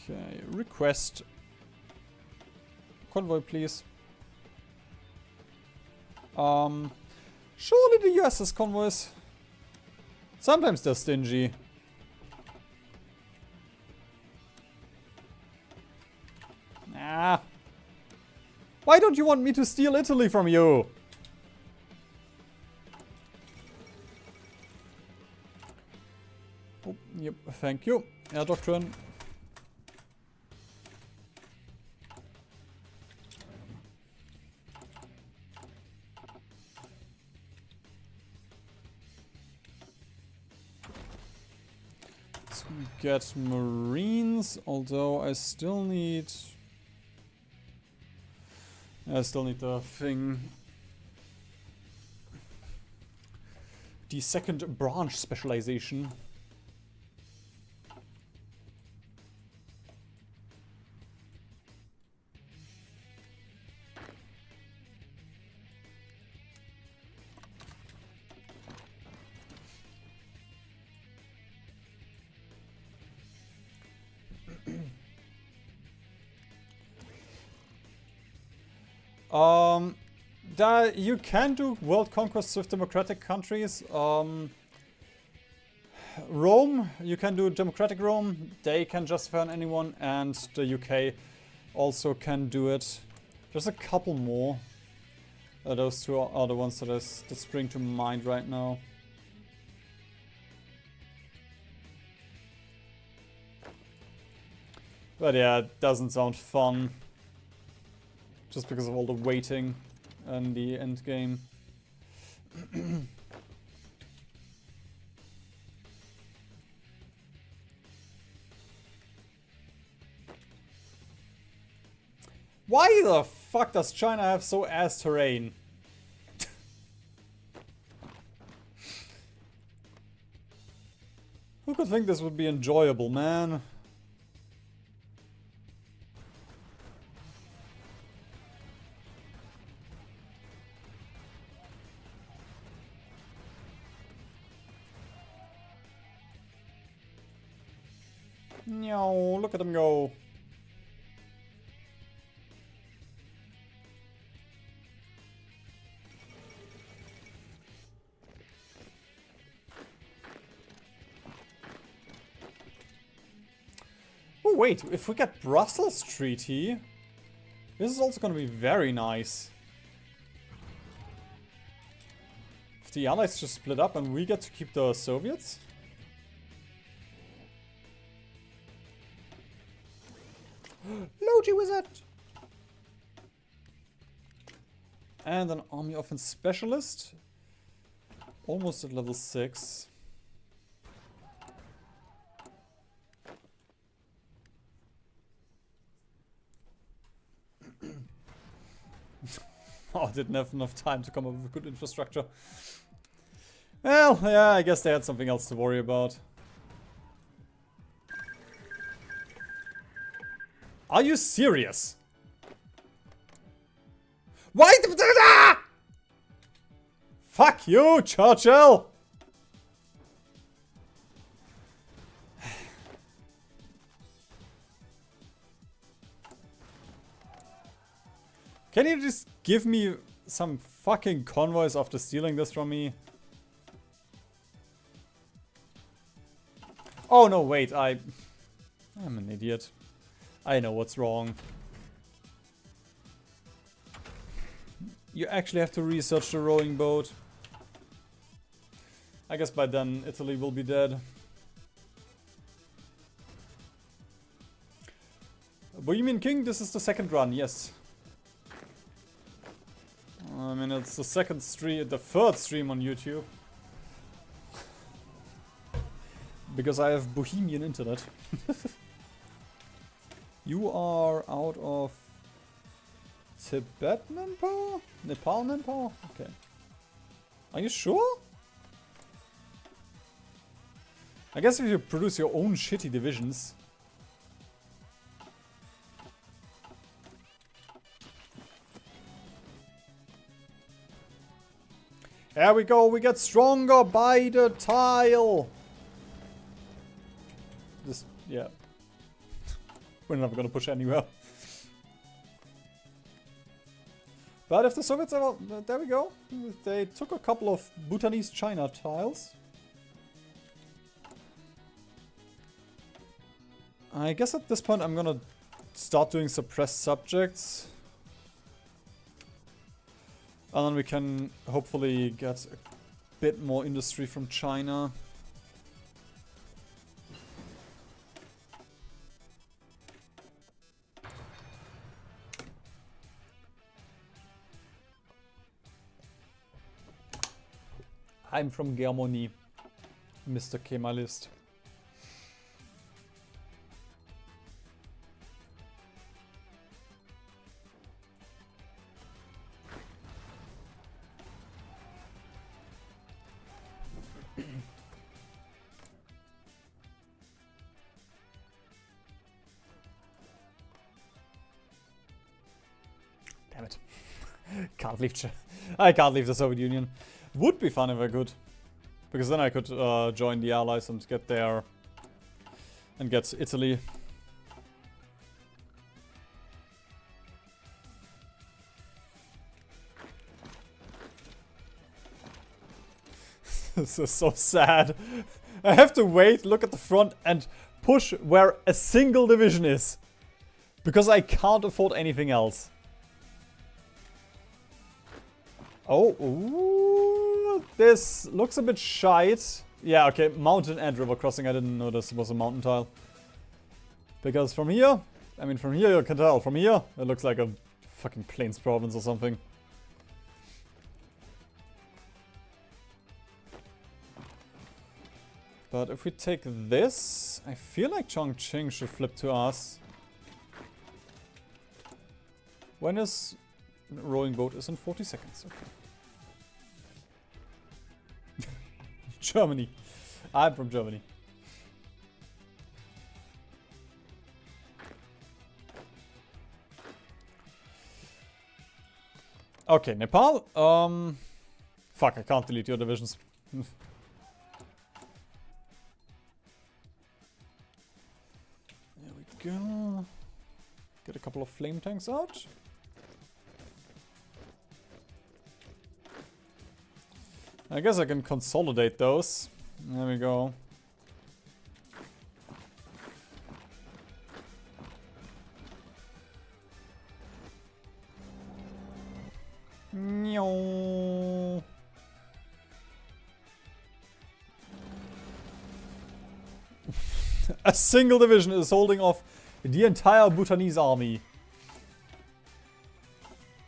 Okay, request convoy, please. Surely the US has convoys. Sometimes they're stingy. Nah. Why don't you want me to steal Italy from you? Oh, yep, thank you. Air Doctrine. Get Marines, although I still need the thing. The second branch specialization. You can do world conquests with democratic countries. Rome, you can do democratic Rome. They can justify on anyone, and the UK also can do it. There's a couple more. Those 2 are the ones that spring to mind right now. But yeah, it doesn't sound fun. Just because of all the waiting and the end game. Why the fuck does China have so ass terrain? Who could think this would be enjoyable, man? No, look at them go. Oh wait, if we get Brussels Treaty, this is also going to be very nice. If the Allies just split up and we get to keep the Soviets. Logi Wizard! And an Army Offense Specialist. Almost at level 6. Oh, I didn't have enough time to come up with good infrastructure. Well, yeah, I guess they had something else to worry about. Are you serious? Why? Fuck you, Churchill! Can you just give me some fucking convoys after stealing this from me? Oh no, wait, I'm an idiot. I know what's wrong. You actually have to research the rowing boat. I guess by then Italy will be dead. Bohemian King, this is the second run, yes. I mean, it's the third stream on YouTube. Because I have Bohemian internet. You are out of Tibet manpower? Nepal manpower? Okay. Are you sure? I guess if you produce your own shitty divisions. There we go, we get stronger by the tile. This, yeah. We're never gonna push anywhere. But if the Soviets are... There we go. They took a couple of Bhutanese China tiles. I guess at this point I'm gonna start doing suppressed subjects. And then we can hopefully get a bit more industry from China. I'm from Germany, Mr. Kemalist. Damn it. Can't leave. I can't leave the Soviet Union. Would be fun if I could. Because then I could join the Allies and get there. And get Italy. This is so sad. I have to wait, look at the front and push where a single division is. Because I can't afford anything else. Oh, ooh, this looks a bit shite. Yeah, okay, mountain and river crossing. I didn't know this was a mountain tile. Because from here, I mean from here you can tell. From here, it looks like a fucking plains province or something. But if we take this, I feel like Chongqing should flip to us. When is rowing boat? Is in 40 seconds. Okay. Germany. I'm from Germany. Okay, Nepal. Fuck, I can't delete your divisions. There we go. Get a couple of flame tanks out. I guess I can consolidate those. There we go. No. A single division is holding off the entire Bhutanese army.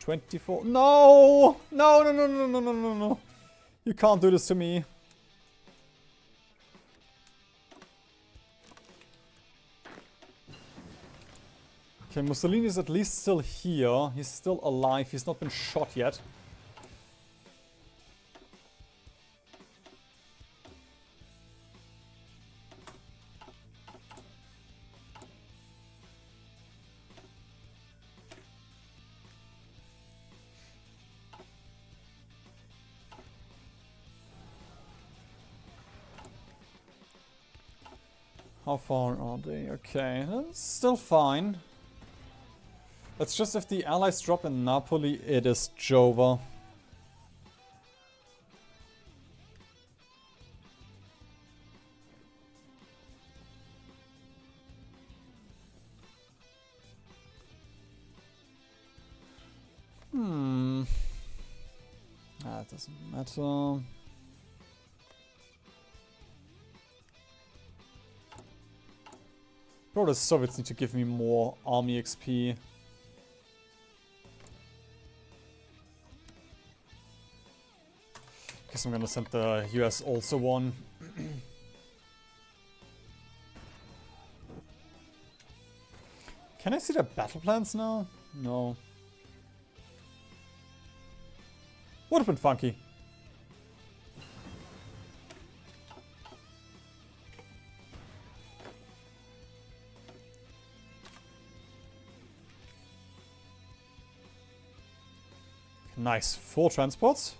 24. No! No, no, no, no, no, no, no, no. You can't do this to me. Okay, Mussolini is at least still here. He's still alive. He's not been shot yet. How far are they? Okay, that's still fine. It's just if the allies drop in Napoli, it is Jova. That doesn't matter. Bro, the Soviets need to give me more army XP. Guess I'm gonna send the US also one. Can I see their battle plans now? No. Would have been funky. Nice. 4 transports.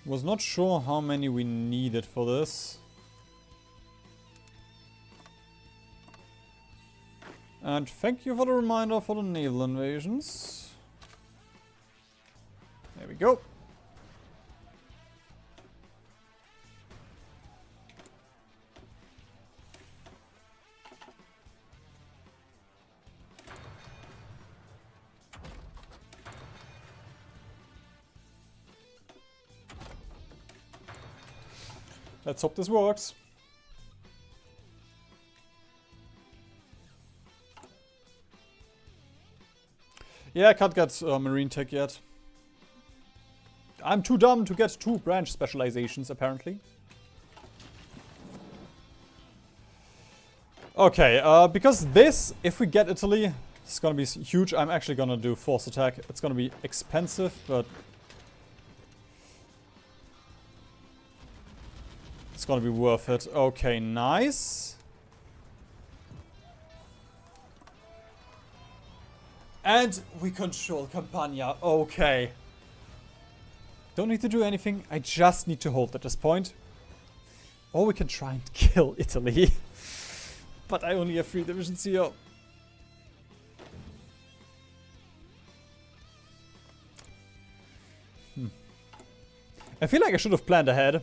Was not sure how many we needed for this. And thank you for the reminder for the naval invasions. There we go. Let's hope this works. Yeah, I can't get marine tech yet. I'm too dumb to get 2 branch specializations, apparently. Okay, because this, if we get Italy, it's gonna be huge. I'm actually gonna do force attack. It's gonna be expensive, but it's gonna be worth it. Okay, nice. And we control Campania. Okay. Don't need to do anything. I just need to hold at this point. Or we can try and kill Italy. But I only have 3 divisions here. I feel like I should have planned ahead.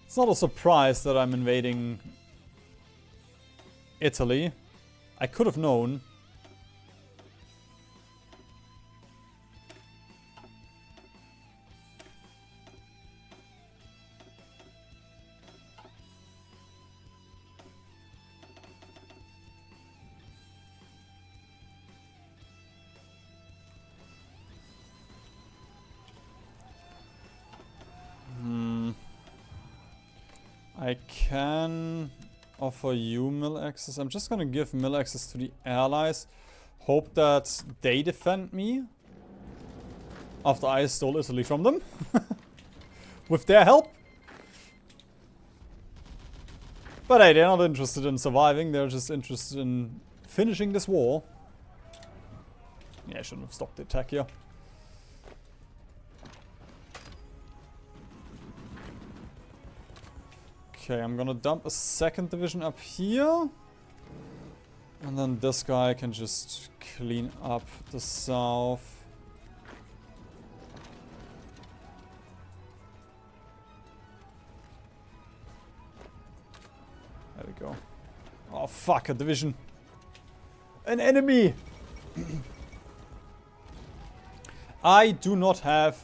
It's not a surprise that I'm invading Italy. I could have known. I can offer you mill access. I'm just gonna give mill access to the allies. Hope that they defend me. After I stole Italy from them. With their help. But hey, they're not interested in surviving. They're just interested in finishing this war. Yeah, I shouldn't have stopped the attack here. Okay, I'm gonna dump a 2nd division up here. And then this guy can just clean up the south. There we go. Oh fuck, a division. An enemy! I do not have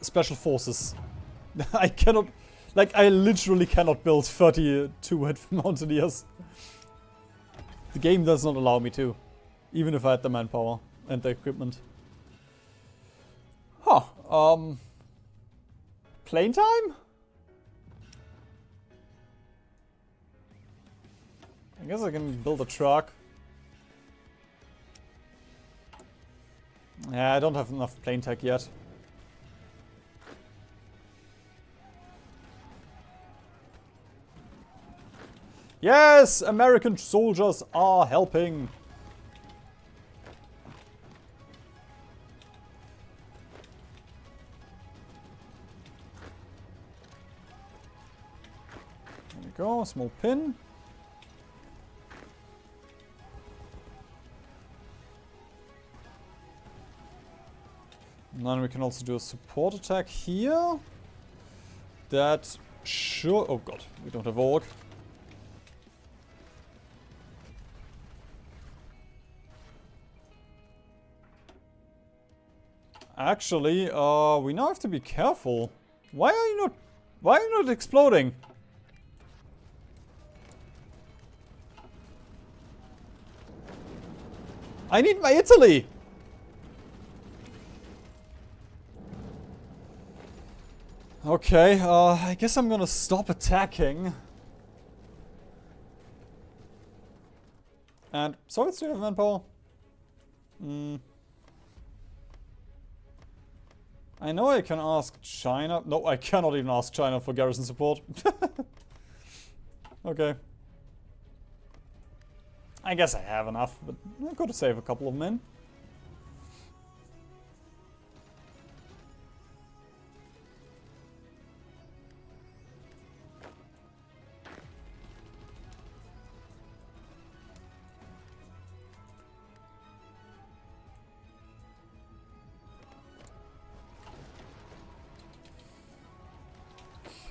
special forces. I cannot... Like, I literally cannot build 32 Mountaineers. The game does not allow me to. Even if I had the manpower and the equipment. Huh. Plane time? I guess I can build a truck. Yeah, I don't have enough plane tech yet. Yes! American soldiers are helping! go, small pin. And then we can also do a support attack here. That sure. Oh god, we don't have orc. Actually, we now have to be careful. Why are you not exploding? I need my Italy! Okay, I guess I'm gonna stop attacking. And Soviets, do you have manpower? I know I can ask China. No, I cannot even ask China for garrison support. Okay. I guess I have enough, but I've got to save a couple of men.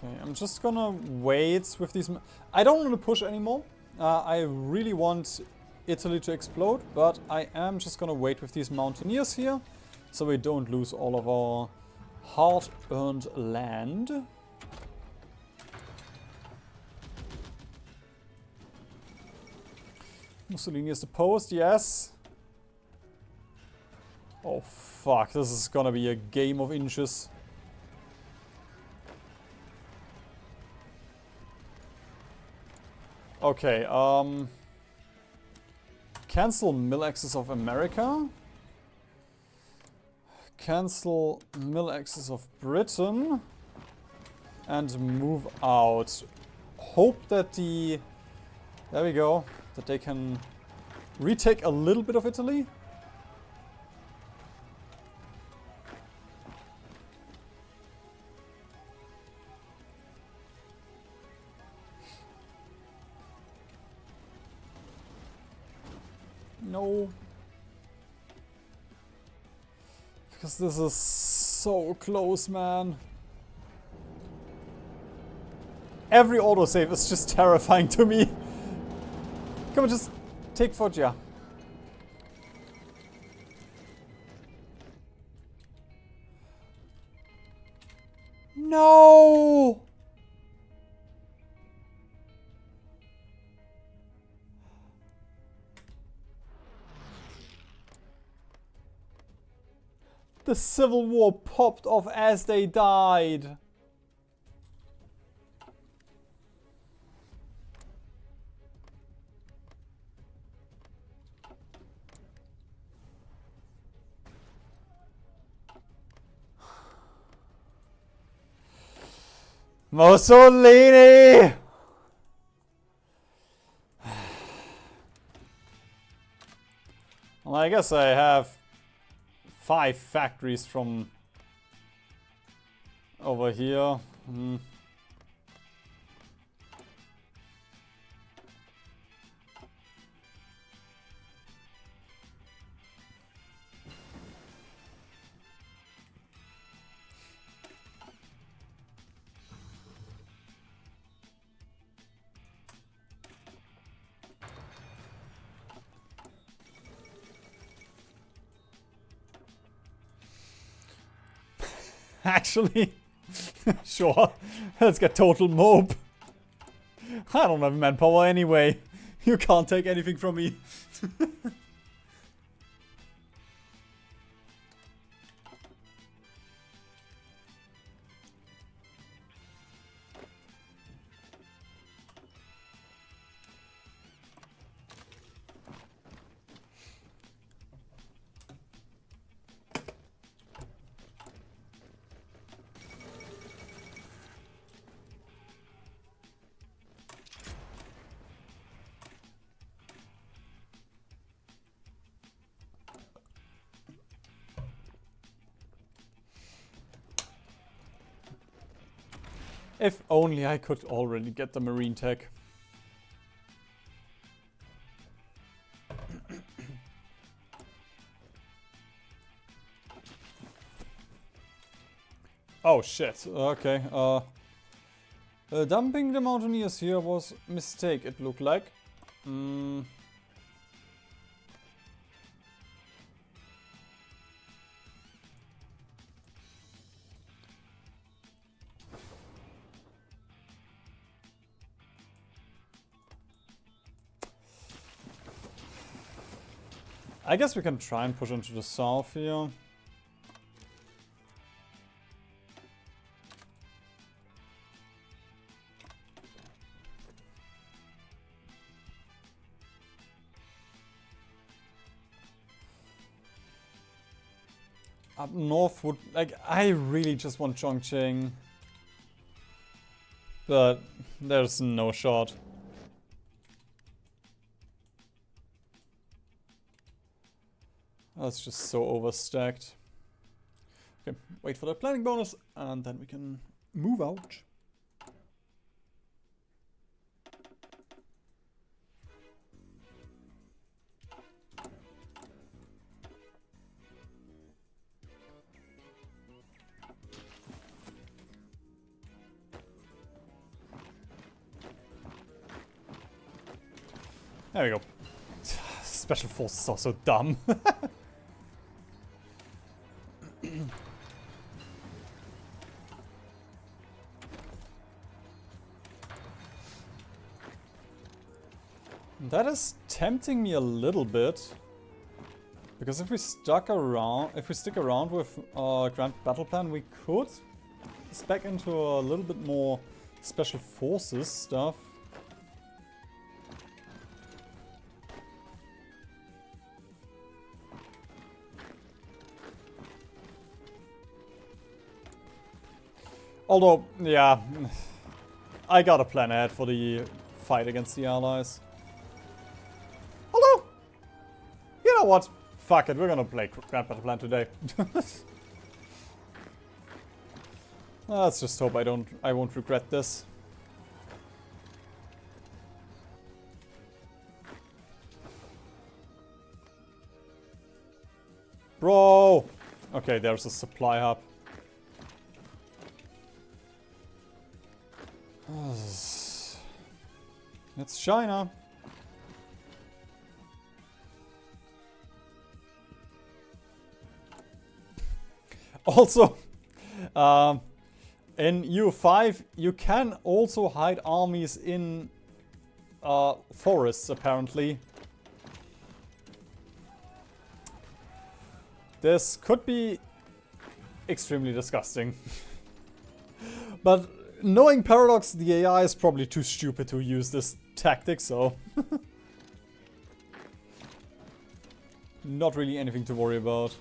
Okay, I'm just gonna wait with these. I don't want to push anymore. I really want Italy to explode, but I am just gonna wait with these mountaineers here, so we don't lose all of our hard-earned land. Mussolini is deposed, yes. Oh fuck, this is gonna be a game of inches. Okay, cancel mill access of America. Cancel mill access of Britain. And move out. Hope that the... There we go. That they can retake a little bit of Italy. No. Because this is so close, man. Every autosave is just terrifying to me. Come on, just take Foggia. No! The Civil War popped off as they died. Mussolini! Well, I guess I have 5 factories from over here. Actually, sure, let's get total mob. I don't have manpower anyway. You can't take anything from me. If only I could already get the marine tech. Oh shit, okay. Dumping the mountaineers here was a mistake, it looked like. I guess we can try and push into the south here. Up north would... like, I really just want Chongqing. But there's no shot. That's just so overstacked. Okay, wait for the planning bonus and then we can move out. There we go. Special forces are so dumb. That is tempting me a little bit. Because if we stick around with our Grand Battle Plan, we could spec into a little bit more special forces stuff. Although, yeah, I got a plan ahead for the fight against the Allies. Although, you know what? Fuck it, we're gonna play Grand Battle Plan today. Let's just hope I won't regret this. Bro! Okay, there's a supply hub. It's China. Also, in EU5, you can also hide armies in forests, apparently. This could be extremely disgusting. But knowing Paradox, the AI is probably too stupid to use this tactic, so... not really anything to worry about.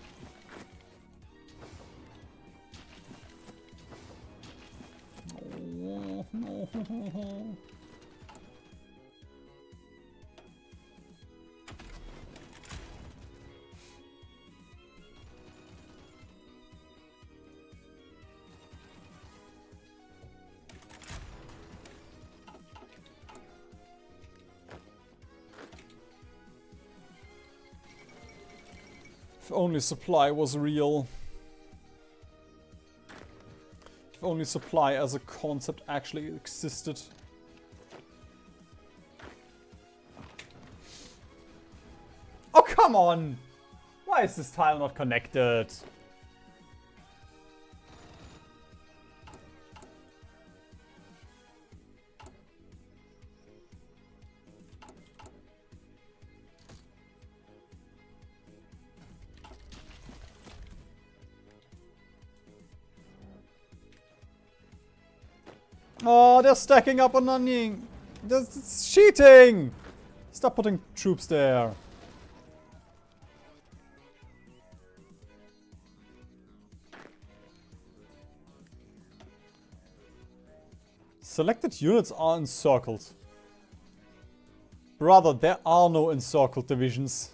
If only supply was real. If only supply as a concept actually existed. Oh, come on! Why is this tile not connected? Oh, they're stacking up on Nanning. That's cheating! Stop putting troops there. Selected units are encircled. Brother, there are no encircled divisions.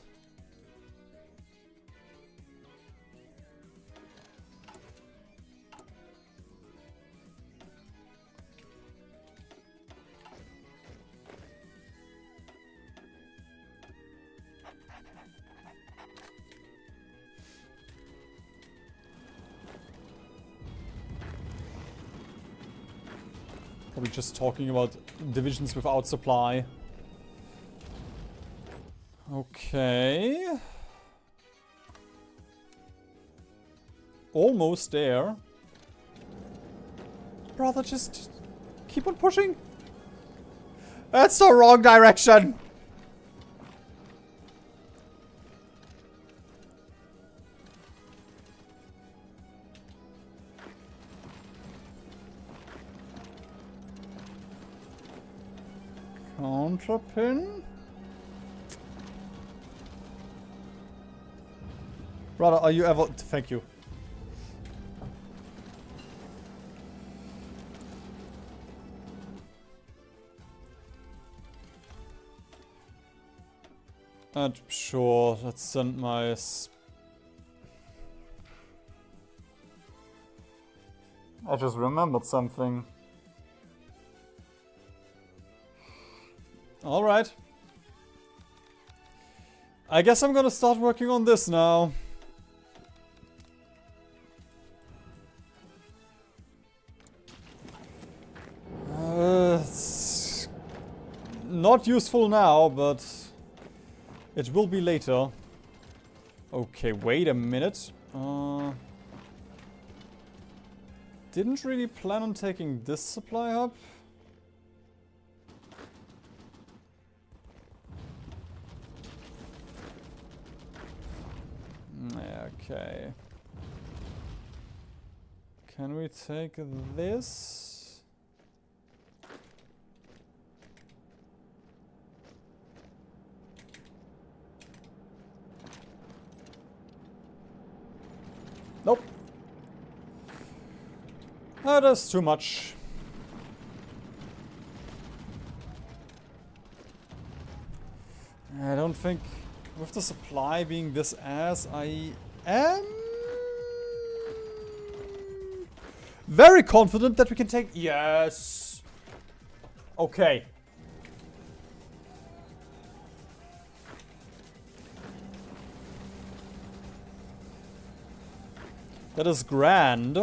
Probably just talking about divisions without supply. Okay. Almost there. Brother, just keep on pushing. That's the wrong direction. Counterpin. Brother, are you ever... Thank you. And sure, let's send my... I just remembered something. Alright. I guess I'm gonna start working on this now. It's not useful now, but it will be later. Okay, wait a minute. Didn't really plan on taking this supply hub. Okay. Can we take this? Nope. That is too much. I don't think... With the supply being this ass, I am very confident that we can take... Yes! Okay. That is grand.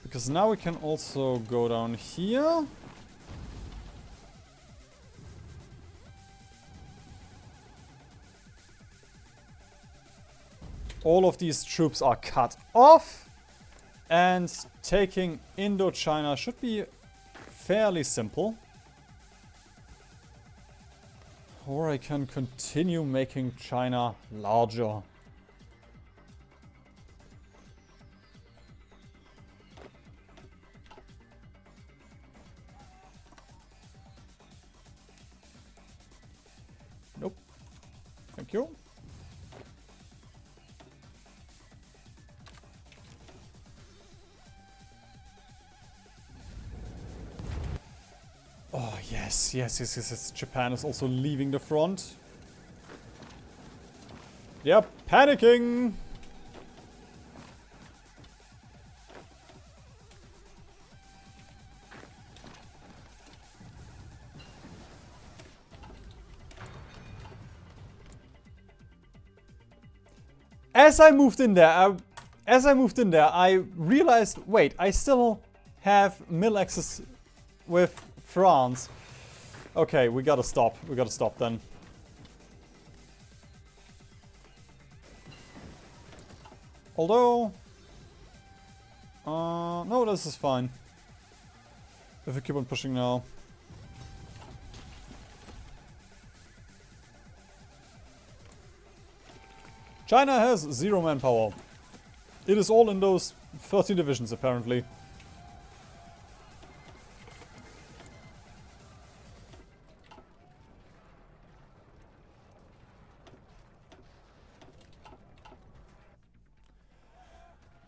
Because now we can also go down here. All of these troops are cut off. And taking Indochina should be fairly simple. Or I can continue making China larger. Nope. Thank you. Oh, yes. Japan is also leaving the front. Yep, panicking. As I moved in there, I realized, wait, I still have mill access with France. Okay, we gotta stop. We gotta stop then. Although... no, this is fine. If we keep on pushing now. China has 0 manpower. It is all in those 13 divisions, apparently.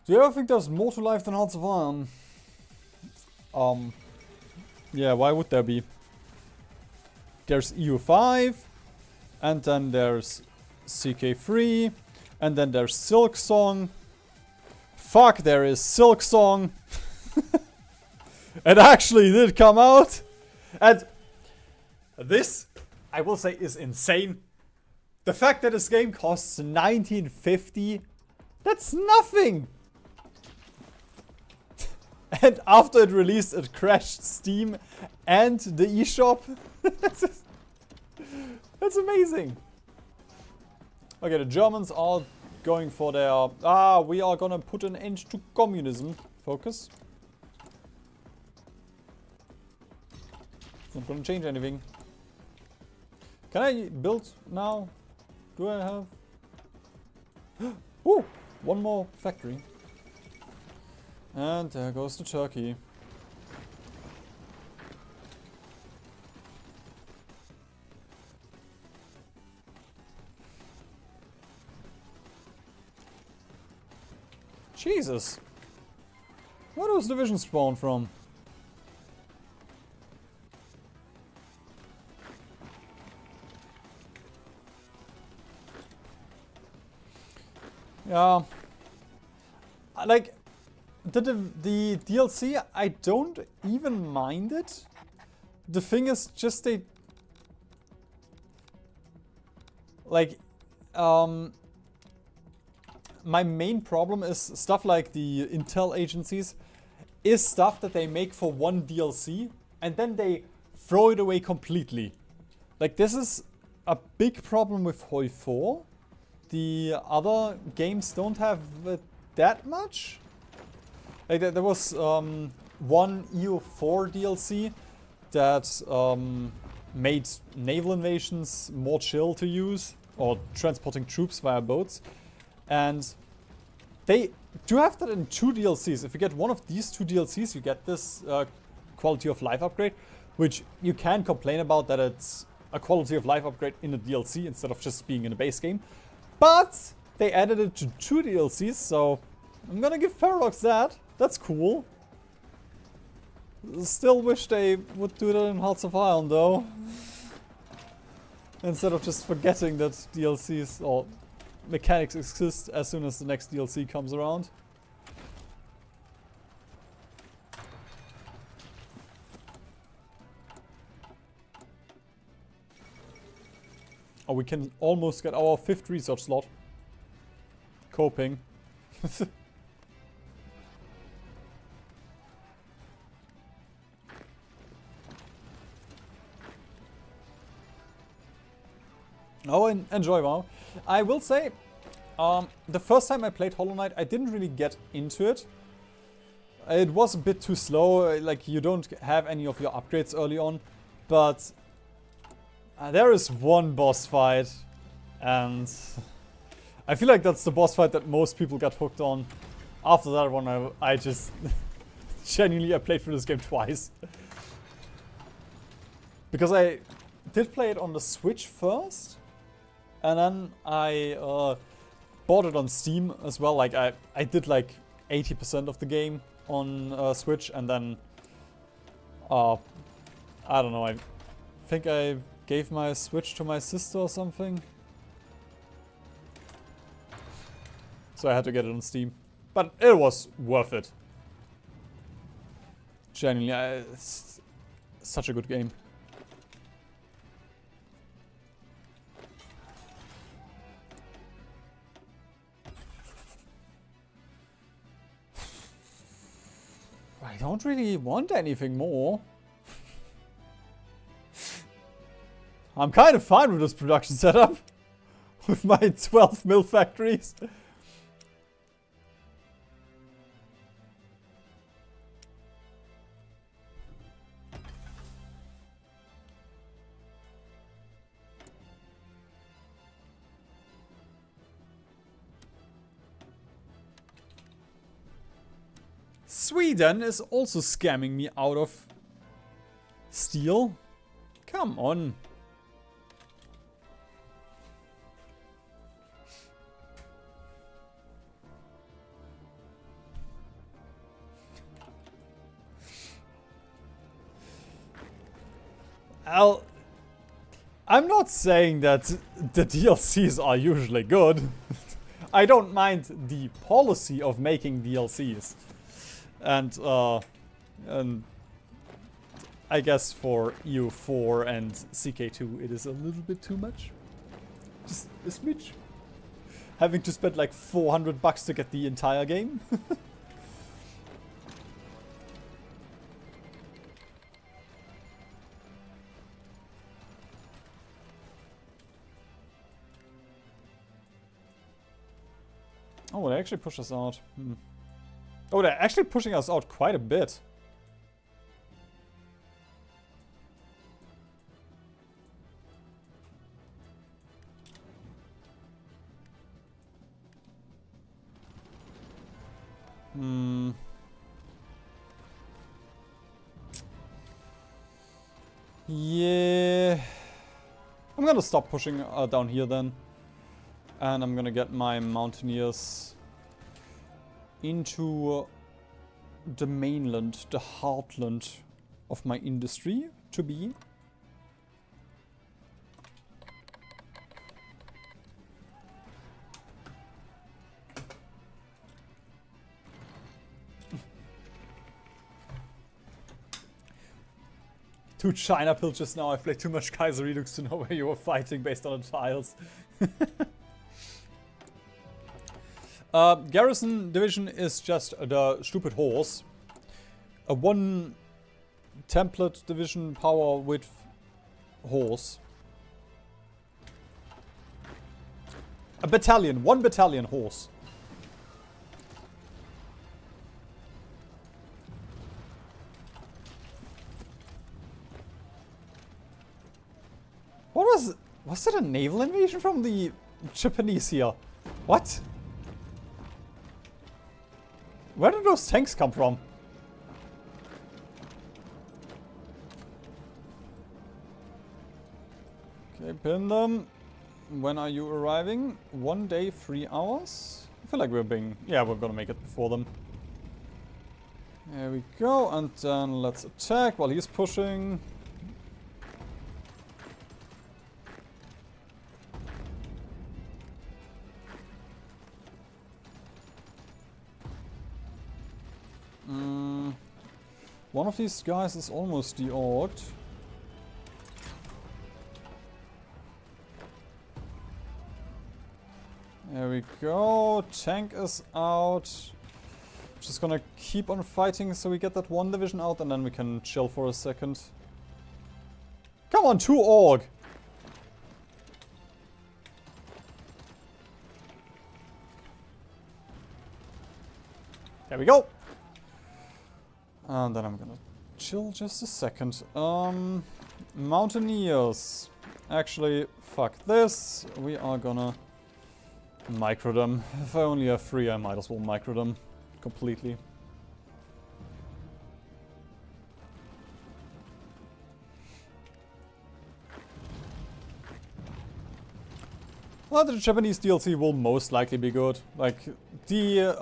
Do you ever think there's more to life than Hearts of Iron? Yeah, why would there be? There's EU5, and then there's CK3, and then there's Silk Song. Fuck, there is Silk Song. It actually did come out. And this, I will say, is insane. The fact that this game costs 1950, that's nothing. And after it released, it crashed Steam and the eShop. That's amazing. Okay, the Germans are going for their... we are gonna put an end to communism. Focus. It's not gonna change anything. Can I build now? Do I have... Ooh! One more factory. And there goes the turkey. Jesus! Where those divisions spawn from? Yeah. Like, the DLC, I don't even mind it. The thing is just they... Like, my main problem is stuff like the intel agencies is stuff that they make for one DLC and then they throw it away completely. Like, this is a big problem with Hoi 4. The other games don't have it that much. Like, there was one EU4 DLC that made naval invasions more chill to use, or transporting troops via boats. And they do have that in 2 DLCs. If you get one of these 2 DLCs, you get this quality of life upgrade, which you can complain about that it's a quality of life upgrade in a DLC instead of just being in a base game. But they added it to 2 DLCs, so I'm gonna give Paradox that. That's cool. Still wish they would do that in Hearts of Iron, though. Instead of just forgetting that DLCs or mechanics exist as soon as the next DLC comes around. Oh, we can almost get our 5th research slot. Coping. Oh, and enjoy WoW. I will say, the first time I played Hollow Knight, I didn't really get into it. It was a bit too slow, like you don't have any of your upgrades early on, but there is one boss fight, and I feel like that's the boss fight that most people got hooked on. After that one, I just genuinely I played through this game twice. Because I did play it on the Switch first, and then I bought it on Steam as well. Like I did like 80% of the game on Switch, and then I don't know, I think I gave my Switch to my sister or something. So I had to get it on Steam. But it was worth it. Genuinely, it's such a good game. I don't really want anything more. I'm kind of fine with this production setup. With my 12 mil factories. Sweden is also scamming me out of steel. Come on. I'm not saying that the DLCs are usually good. I don't mind the policy of making DLCs. And I guess for EU4 and CK2 it is a little bit too much. Just a smidge. Having to spend like $400 to get the entire game. Oh, they actually push us out. Oh, they're actually pushing us out quite a bit. Yeah. I'm gonna stop pushing down here then. And I'm gonna get my mountaineers into the mainland, the heartland of my industry to be. Two China pilgers now. I've played too much Kaiser Redux to know where you were fighting based on the tiles. Garrison division is just the stupid horse. A one template division power with horse. A battalion, one battalion horse. Was it a naval invasion from the Japanese here? What? Where did those tanks come from? Okay, pin them. When are you arriving? 1 day, 3 hours? I feel like we're being... Yeah, we're gonna make it before them. There we go, and then let's attack while he's pushing. One of these guys is almost de-orged. There we go. Tank is out. Just gonna keep on fighting so we get that one division out and then we can chill for a second. Come on, 2 org! There we go! And then I'm gonna chill just a second. Mountaineers. Actually, fuck this. We are gonna micro them. If I only have 3, I might as well micro them completely. Well, the Japanese DLC will most likely be good. Like, the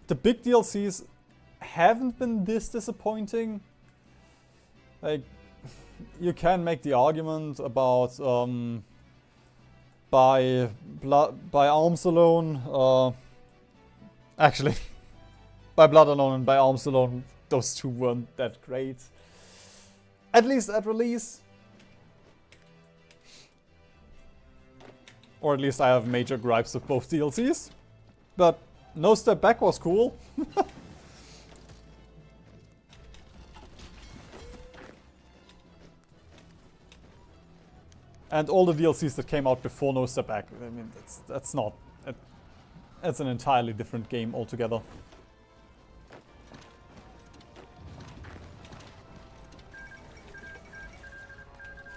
big DLCs haven't been this disappointing. Like, you can make the argument about by arms alone. Actually, by blood alone and by arms alone, those two weren't that great. At least at release. Or at least I have major gripes with both DLCs. But No Step Back was cool. And all the DLCs that came out before No Step Back. I mean, that's not... That's an entirely different game altogether.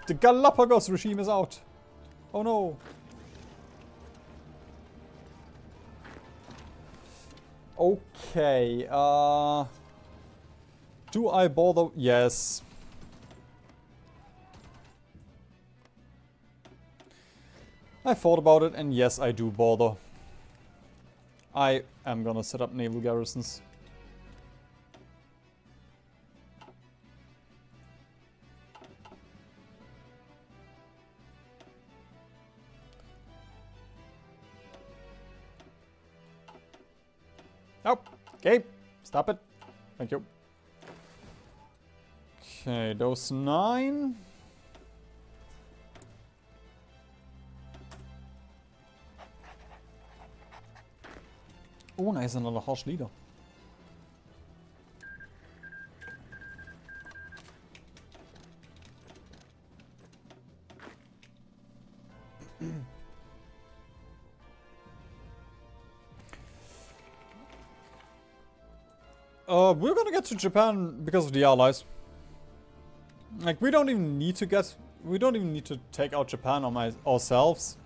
The Galapagos regime is out. Oh no. Okay, do I bother? Yes. I thought about it, and yes, I do bother. I am gonna set up naval garrisons. Oh, okay, stop it. Thank you. Okay, those 9. Oh, nice, another harsh leader. We're gonna get to Japan because of the allies. Like, we don't even need to take out Japan on ourselves.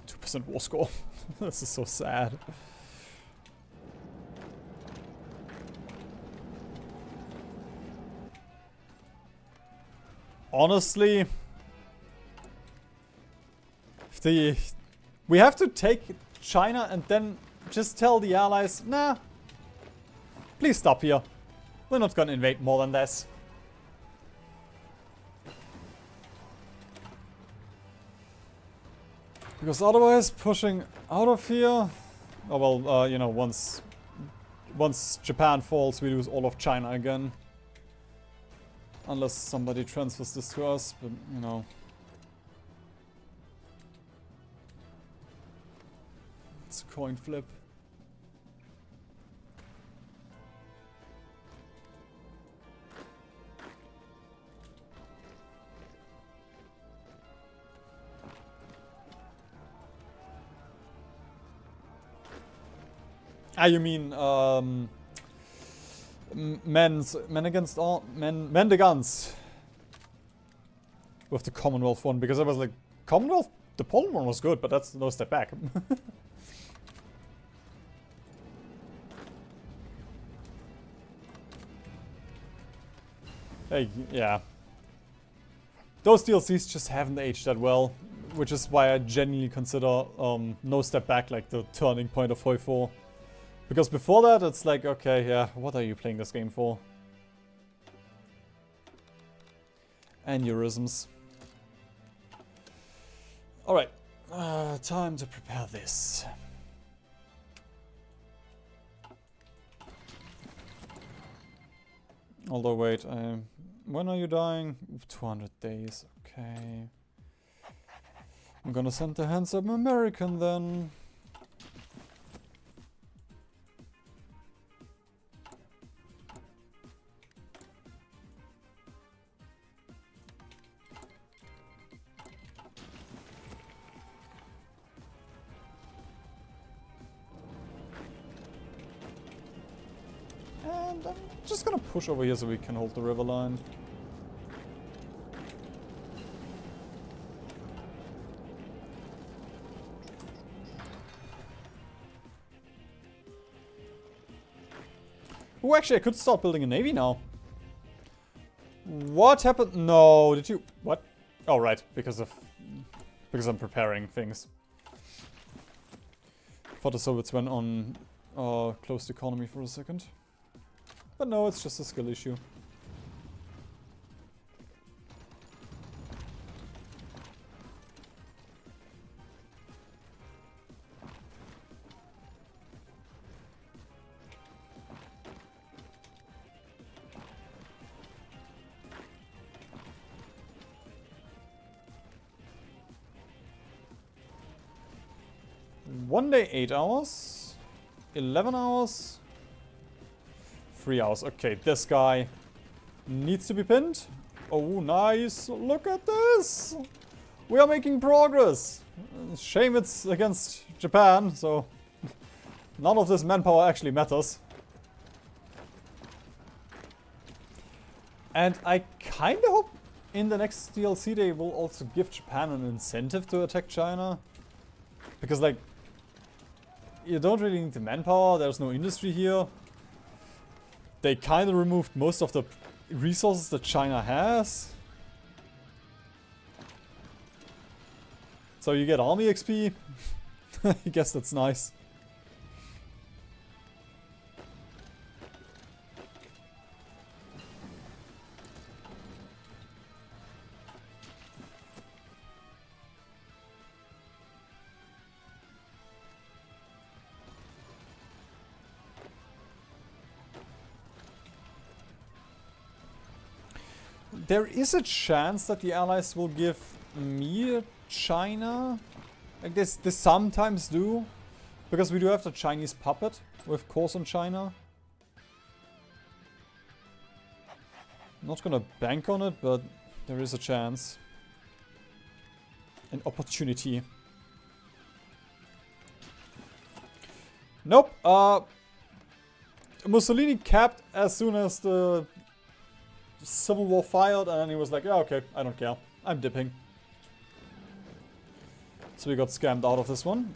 2% war score. This is so sad. Honestly, we have to take China and then just tell the allies, nah, please stop here. We're not gonna invade more than this. Because otherwise, pushing out of here... Oh well, you know, once Japan falls, we lose all of China again. Unless somebody transfers this to us, but, you know... It's a coin flip. Ah, you mean, men the guns. With the Commonwealth one, because I was like, Commonwealth? The Poland one was good, but that's no step back. Hey, yeah. Those DLCs just haven't aged that well, which is why I genuinely consider No Step Back like the turning point of Hoi 4. Because before that, it's like, okay, yeah, what are you playing this game for? Aneurysms. Alright, time to prepare this. Although, wait, when are you dying? 200 days, okay. I'm gonna send the handsome American then. And I'm just gonna push over here so we can hold the river line. Oh, actually, I could start building a navy now. What happened? No, did you... What? Oh, right, because I'm preparing things. Thought the Soviets went on closed economy for a second. But no, it's just a skill issue. One day, 8 hours. 11 hours. 3 hours. Okay, this guy needs to be pinned. Oh, nice. Look at this. We are making progress. Shame it's against Japan, so none of this manpower actually matters. And I kind of hope in the next DLC they will also give Japan an incentive to attack China. Because, like, you don't really need the manpower, there's no industry here. They kind of removed most of the resources that China has. So you get army XP. I guess that's nice. There is a chance that the allies will give me China. Like they sometimes do. Because we do have the Chinese puppet with course on China. Not gonna bank on it, but there is a chance. An opportunity. Nope. Mussolini capped as soon as the Civil War fired, and then he was like, yeah, okay, I don't care. I'm dipping. So we got scammed out of this one.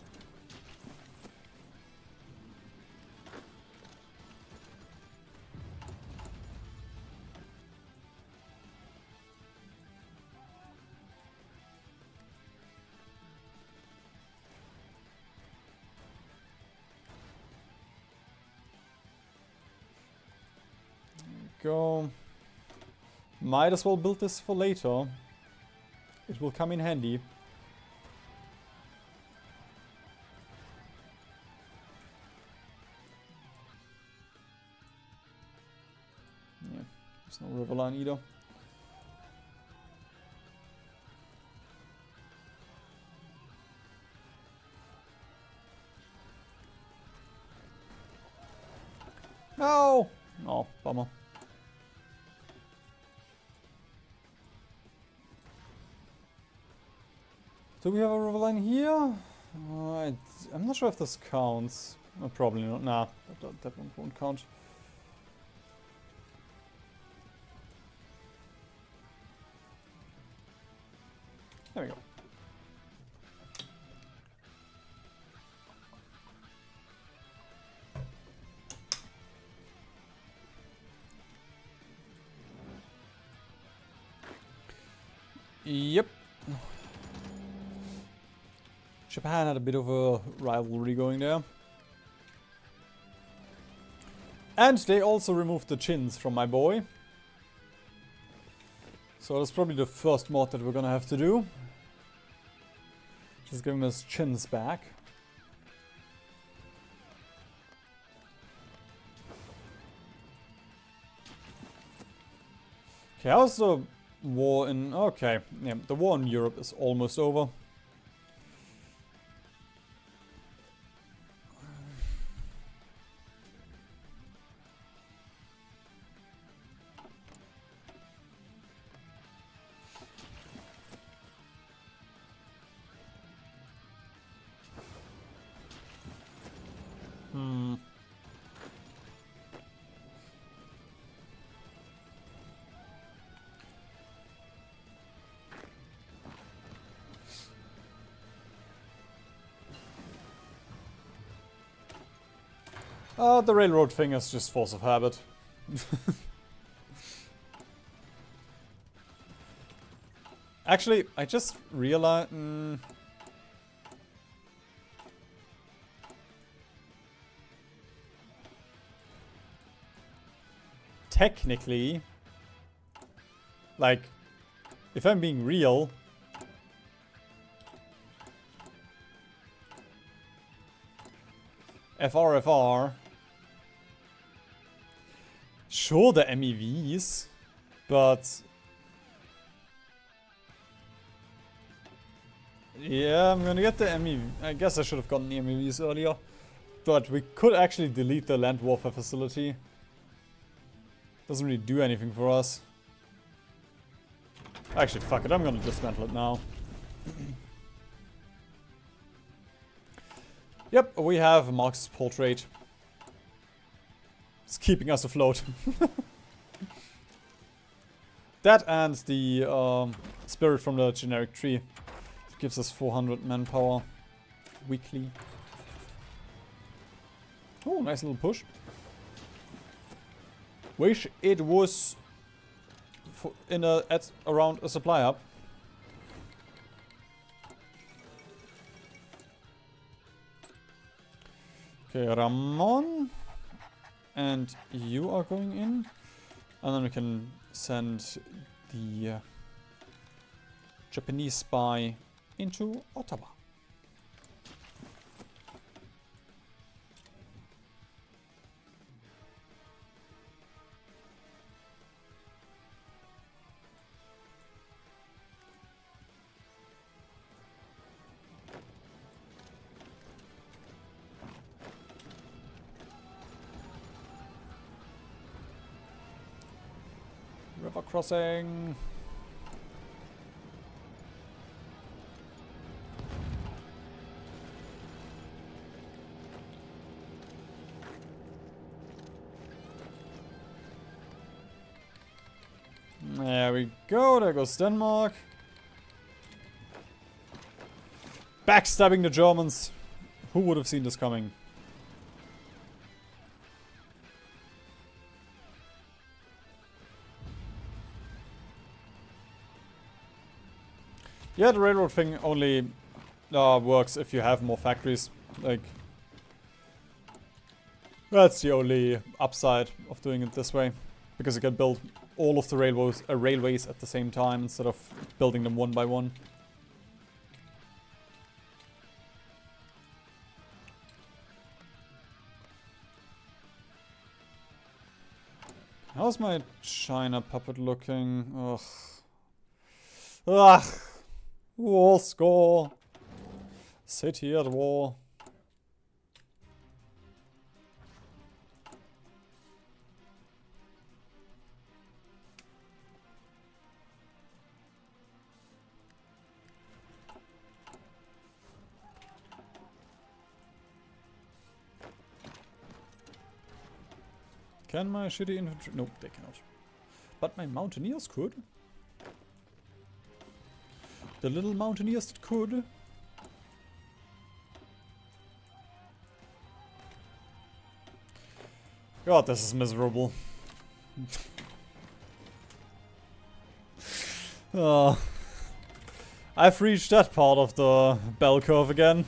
Go. Might as well build this for later. It will come in handy. Yeah, there's no river line either. No! Oh, bummer. Do we have a river line here? I'm not sure if this counts. Probably not. Nah, that one won't count. There we go. Yep. Japan had a bit of a rivalry going there. And they also removed the chins from my boy. So that's probably the first mod that we're gonna have to do. Just give him his chins back. Okay, how's the war in... Okay, yeah, the war in Europe is almost over. The railroad thing is just force of habit. Actually, I just realized... Technically, like, if I'm being real... FR. Sure, the MEVs, but... Yeah, I'm gonna get the MEV. I guess I should have gotten the MEVs earlier. But we could actually delete the land warfare facility. Doesn't really do anything for us. Actually, fuck it, I'm gonna dismantle it now. Yep, we have Marx's portrait. It's keeping us afloat. That and the spirit from the generic tree. It gives us 400 manpower weekly. Oh, nice little push. Wish it was at around a supply hub. Okay, Ramon. And you are going in. And then we can send the Japanese spy into Ottawa. River crossing. There we go. There goes Denmark. Backstabbing the Germans. Who would have seen this coming? Yeah, the railroad thing only works if you have more factories. Like, that's the only upside of doing it this way. Because you can build all of the railways at the same time instead of building them one by one. How's my China puppet looking? Ugh. Ugh. War score. City at war. Can my shitty infantry... Nope, they cannot. But my mountaineers could. The little mountaineers that could. God, this is miserable. Oh, I've reached that part of the bell curve again.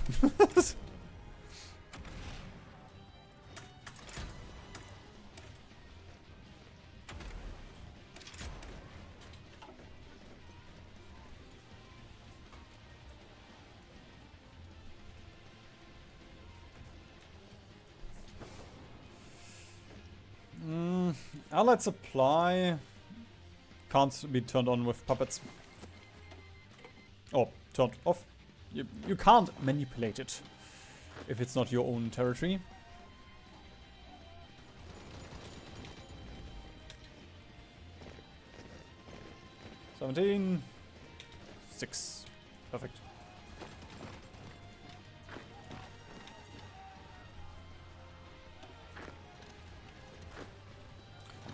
Allied supply can't be turned on with puppets. Or turned off. You can't manipulate it if it's not your own territory. $17.6. Perfect.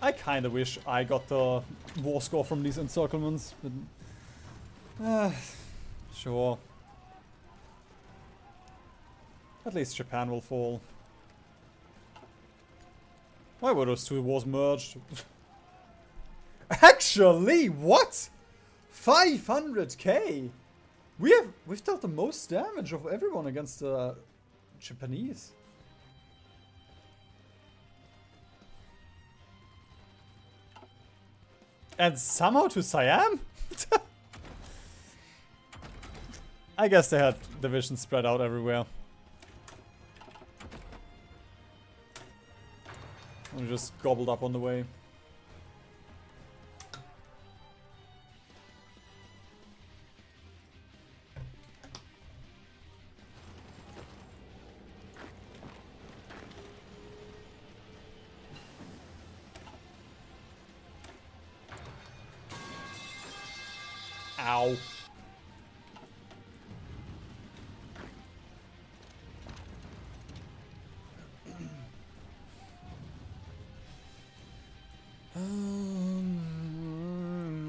I kinda wish I got the war score from these encirclements, but sure. At least Japan will fall. Why were those two wars merged? Actually, what? 500k? We've dealt the most damage of everyone against the Japanese. And somehow to Siam? I guess they had divisions spread out everywhere. And just gobbled up on the way. Ow.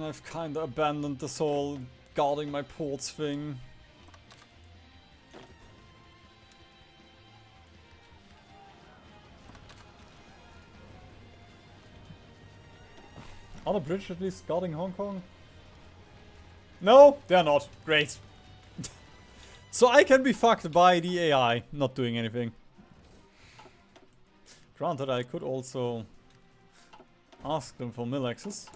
I've kinda abandoned this whole guarding my ports thing. Are the British at least guarding Hong Kong? No, they're not. Great. So I can be fucked by the AI not doing anything. Granted, I could also ask them for mill access.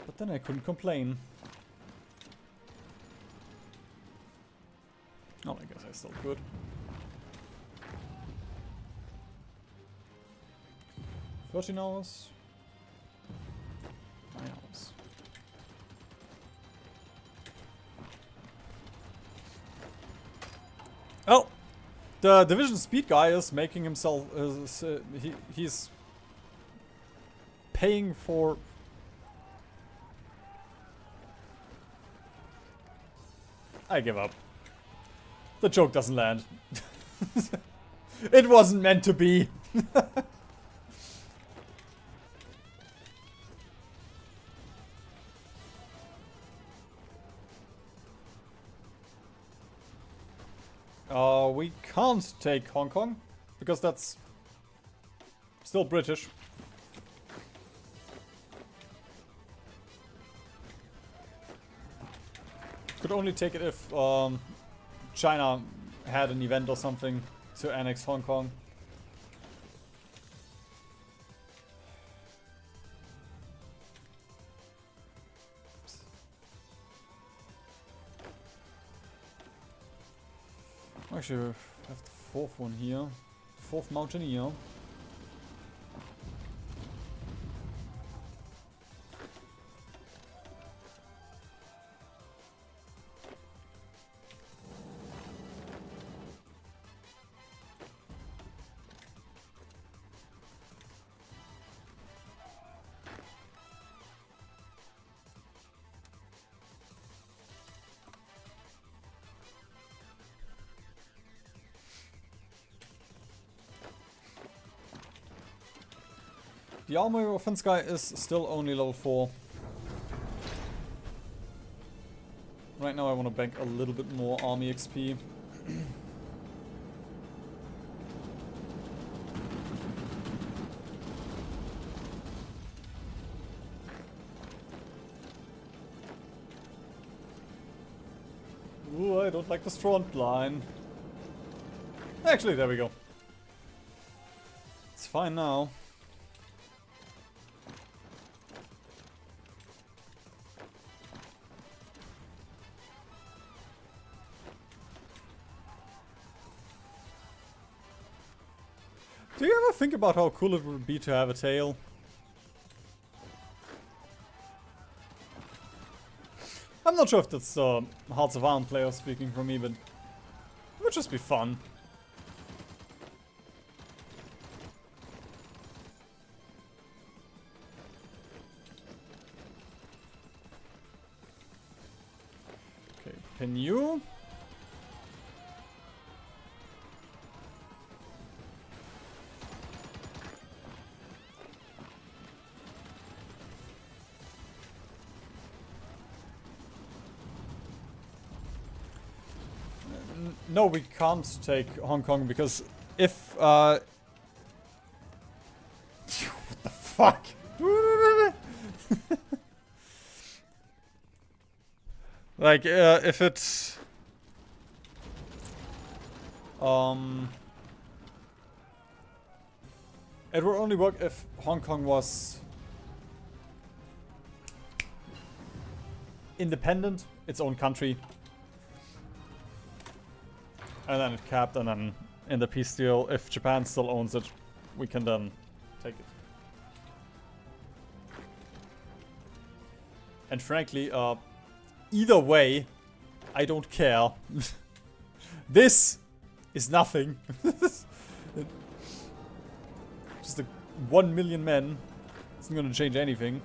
But then I couldn't complain. Oh, I guess I still could. $13 hours. 9 hours. Oh! The division speed guy is making himself... he's paying for... I give up. The joke doesn't land. It wasn't meant to be. we can't take Hong Kong, because that's still British. Could only take it if China had an event or something to annex Hong Kong. Actually, we have the fourth one here. Fourth mountaineer. The armor offense guy is still only level 4. Right now I want to bank a little bit more army XP. Ooh, I don't like this front line. Actually, there we go. It's fine now. Do you ever think about how cool it would be to have a tail? I'm not sure if that's Hearts of Iron player speaking for me, but it would just be fun. Okay, pin you. No, we can't take Hong Kong because if what the fuck? Like if it it would only work if Hong Kong was independent, its own country. And then it capped, and then in the peace deal, if Japan still owns it, we can then take it. And frankly, either way, I don't care. This is nothing. Just 1 million men isn't gonna change anything.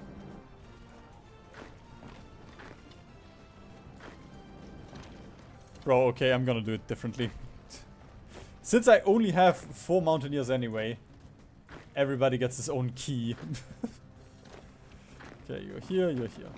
Bro, okay, I'm gonna do it differently. Since I only have 4 mountaineers anyway, everybody gets his own key. Okay, you're here, you're here.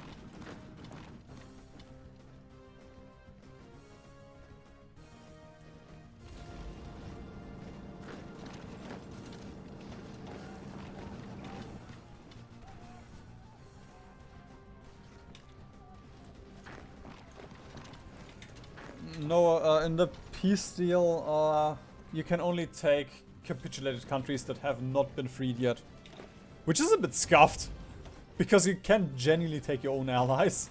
No, in the peace deal, you can only take capitulated countries that have not been freed yet. Which is a bit scuffed, because you can genuinely take your own allies.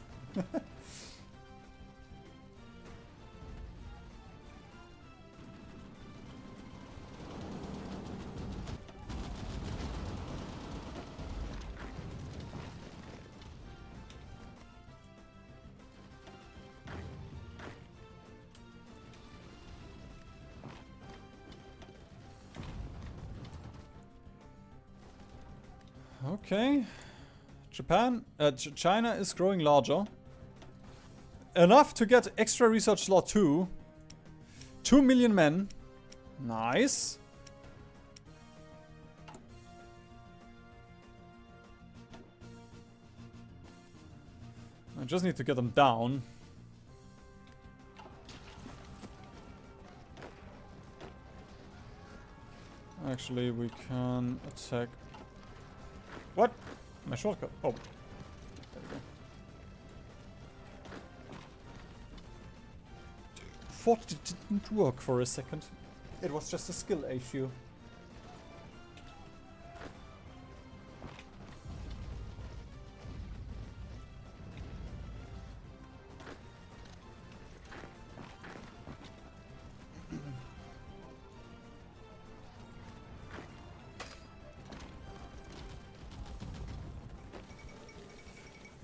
Okay. Japan, China is growing larger. Enough to get extra research slot 2. 2 million men. Nice. I just need to get them down. Actually, we can attack. What? My shortcut. Oh. There we go. Thought it didn't work for a second. It was just a skill issue.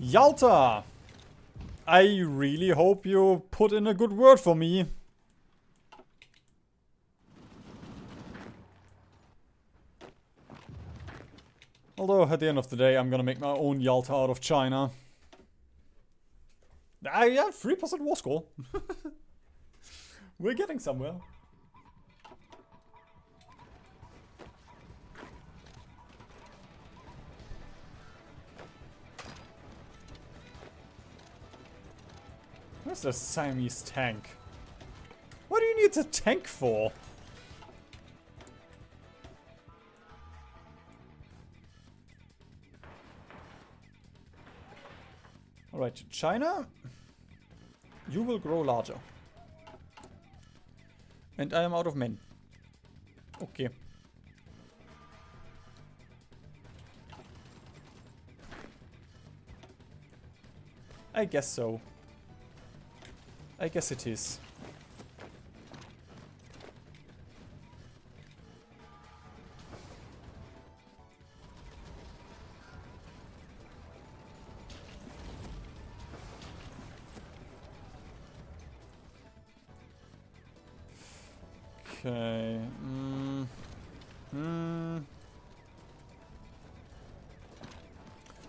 Yalta! I really hope you put in a good word for me. Although, at the end of the day, I'm gonna make my own Yalta out of China. I have 3% war score. We're getting somewhere. Where's the Siamese tank? What do you need the tank for? Alright, China, you will grow larger. And I am out of men. Okay. I guess so. I guess it is. Okay. I'm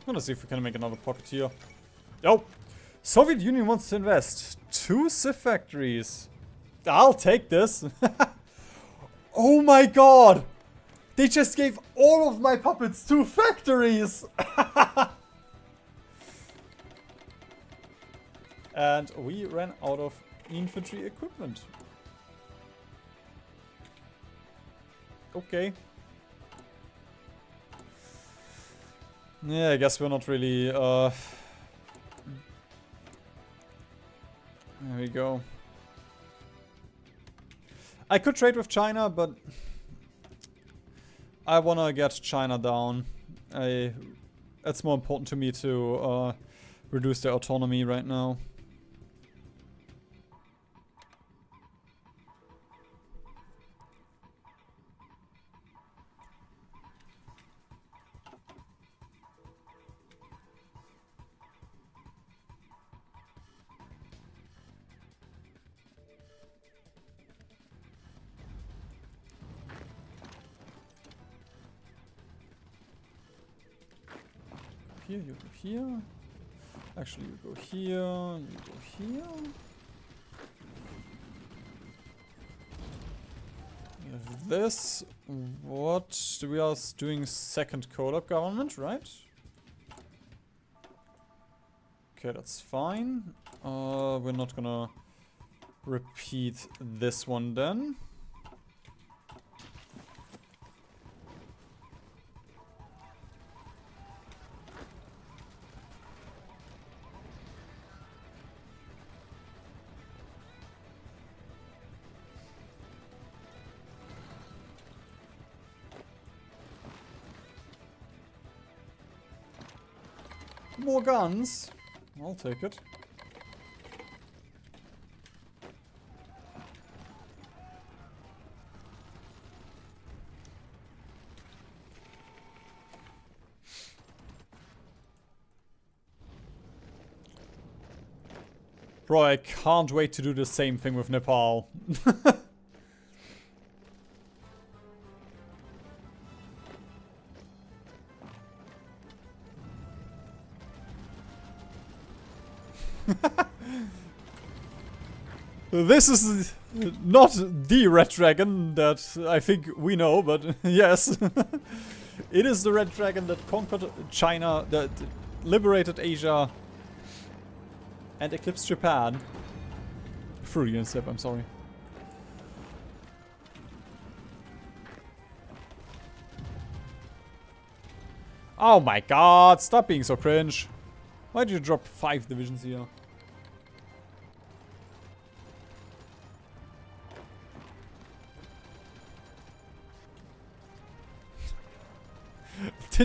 gonna see if we can make another pocket here. Oh! Soviet Union wants to invest 2 Civ factories. I'll take this. Oh my god! They just gave all of my puppets 2 factories! And we ran out of infantry equipment. Okay. Yeah, I guess we're not really, there we go. I could trade with China, but I wanna get China down. It's more important to me to reduce their autonomy right now. Here, you go here. Actually, you go here, you go here. We have this. What? We are doing second collab government, right? Okay, that's fine. We're not gonna repeat this one then. More guns. I'll take it. Bro, I can't wait to do the same thing with Nepal. This is not the Red Dragon that I think we know, but yes. It is the Red Dragon that conquered China, that liberated Asia, and eclipsed Japan. Freudian slip, I'm sorry. Oh my god, stop being so cringe. Why did you drop 5 divisions here?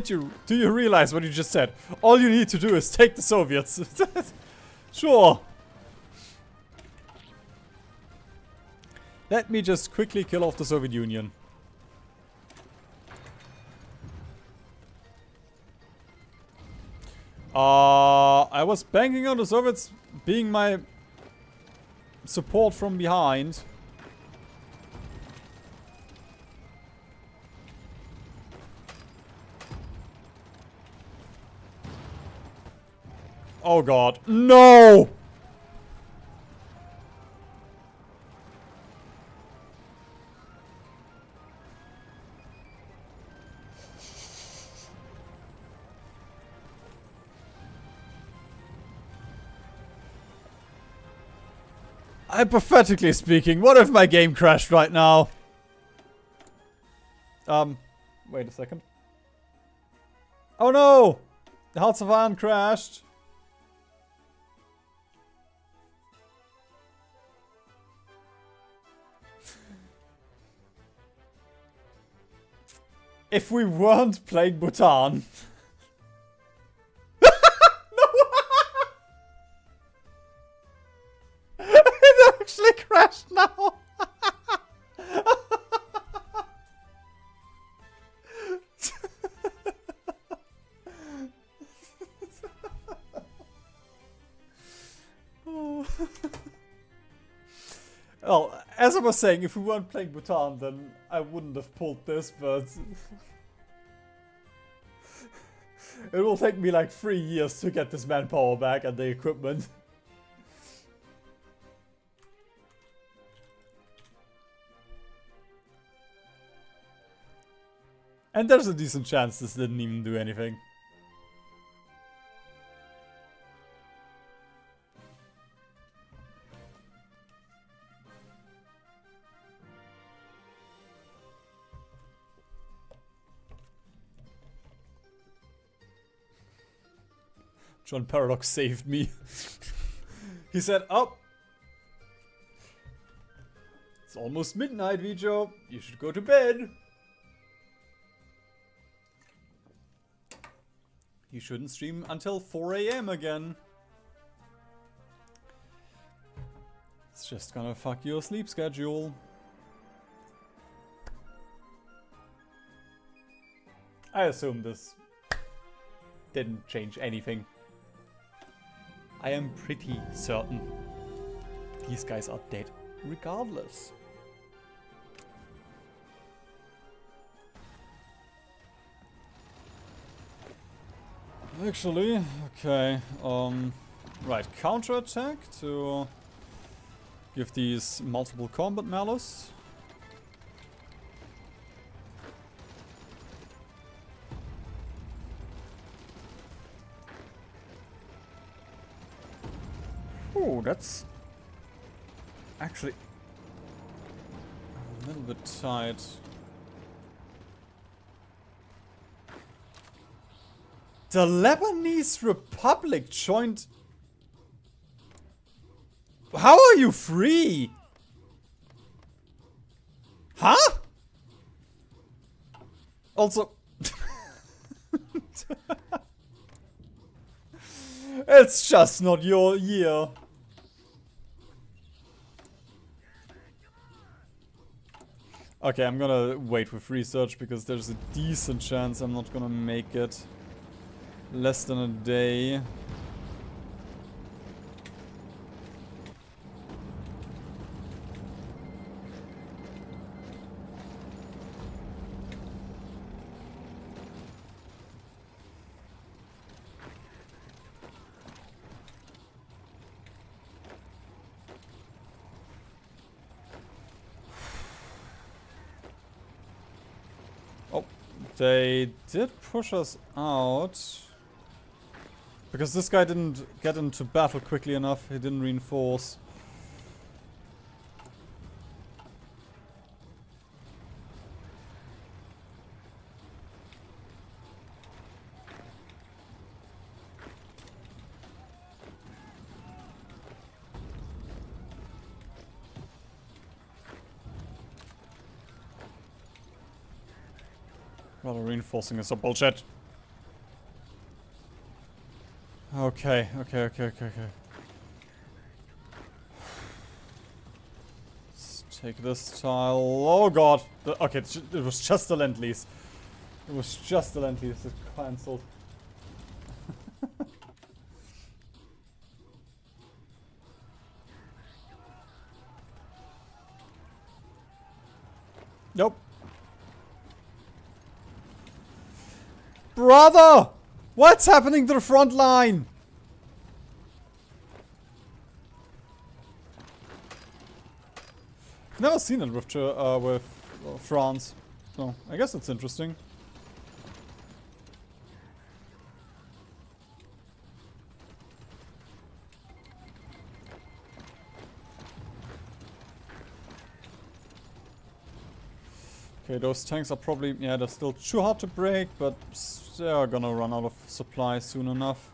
Do you realize what you just said? All you need to do is take the Soviets. Sure. Let me just quickly kill off the Soviet Union. I was banking on the Soviets being my support from behind. Oh god. No! Hypothetically speaking, what if my game crashed right now? Wait a second. Oh no! The Hearts of Iron crashed. If we weren't playing Bhutan. It actually crashed now. Well, as I was saying, if we weren't playing Bhutan, then I wouldn't have pulled this, but it will take me like 3 years to get this manpower back and the equipment. And there's a decent chance this didn't even do anything. John Paradox saved me. He said, oh, it's almost midnight, Vijo. You should go to bed. You shouldn't stream until 4 AM again. It's just gonna fuck your sleep schedule. I assume this didn't change anything. I am pretty certain these guys are dead regardless. Actually, okay, right, counterattack to give these multiple combat malice. Ooh, that's actually a little bit tight. The Lebanese Republic joined. How are you free? Huh? Also, it's just not your year. Okay, I'm gonna wait with research because there's a decent chance I'm not gonna make it. Less than a day. Oh, they did push us out. Because this guy didn't get into battle quickly enough, he didn't reinforce. Rather reinforcing is a bullshit. Okay. Let's take this tile. Oh god. Okay, it was just the Lend-Lease. It was just the Lend-Lease that cancelled. Nope. Brother! What's happening to the front line? I've never seen it with France. So, I guess it's interesting. Okay, those tanks are probably, yeah, they're still too hard to break, but they're gonna run out of supply soon enough.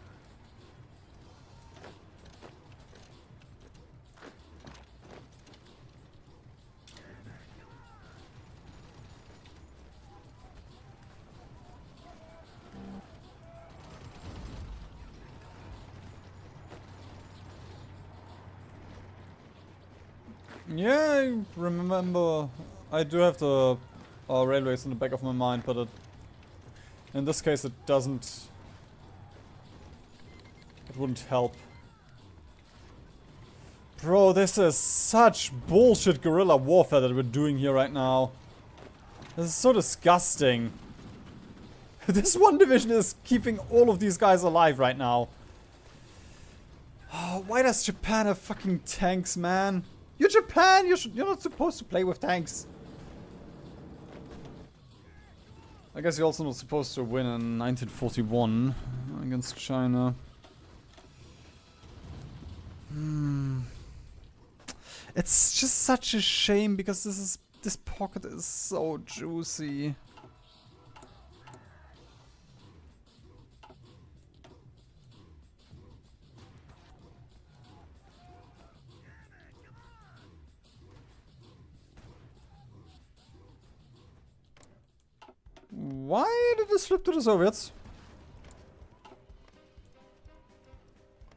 Yeah, I remember. I do have the railways in the back of my mind, but in this case it doesn't. It wouldn't help. Bro, this is such bullshit guerrilla warfare that we're doing here right now. This is so disgusting. This one division is keeping all of these guys alive right now. Oh, why does Japan have fucking tanks, man? You're Japan! You're not supposed to play with tanks. I guess you're also not supposed to win in 1941 against China. It's just such a shame because this pocket is so juicy. Why did this flip to the Soviets?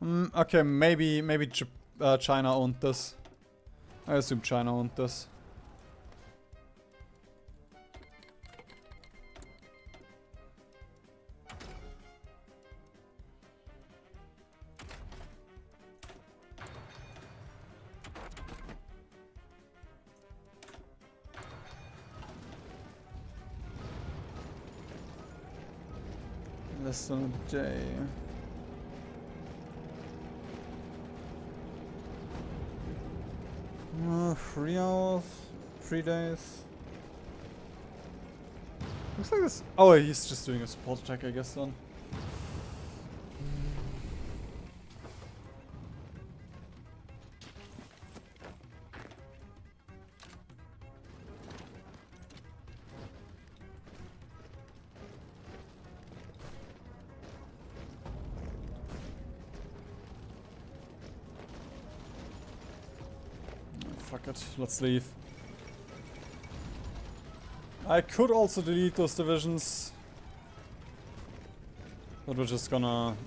Okay, maybe China owned this. I assume China owned this. Less than a day. 3 hours? 3 days? Looks like this. Oh, he's just doing a support attack, I guess, then. Fuck it, let's leave. I could also delete those divisions, but we're just gonna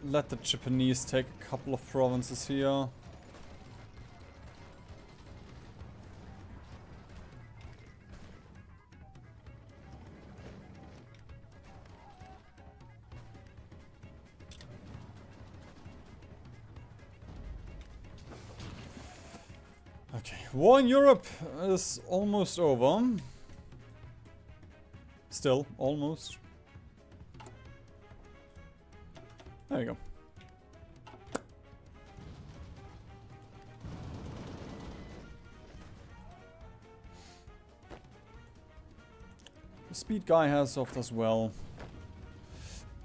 let the Japanese take a couple of provinces here. Okay, war in Europe is almost over. Still, almost. There you go. The speed guy has soft as well.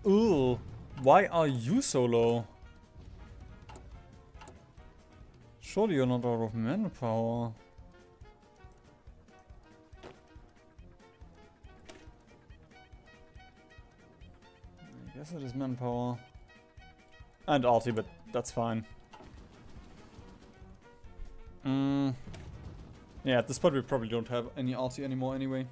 Ooh, why are you so low? Surely you're not out of manpower. I guess it is manpower. And ulti, but that's fine. Yeah, at this point we probably don't have any ulti anymore anyway.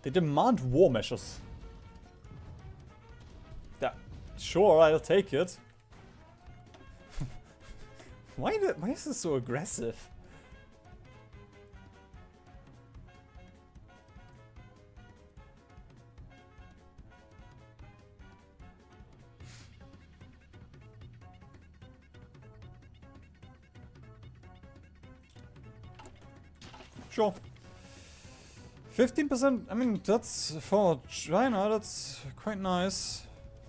They demand war measures. Yeah, sure, I'll take it. Why is this so aggressive? Sure. 15%, I mean, that's for China, that's quite nice.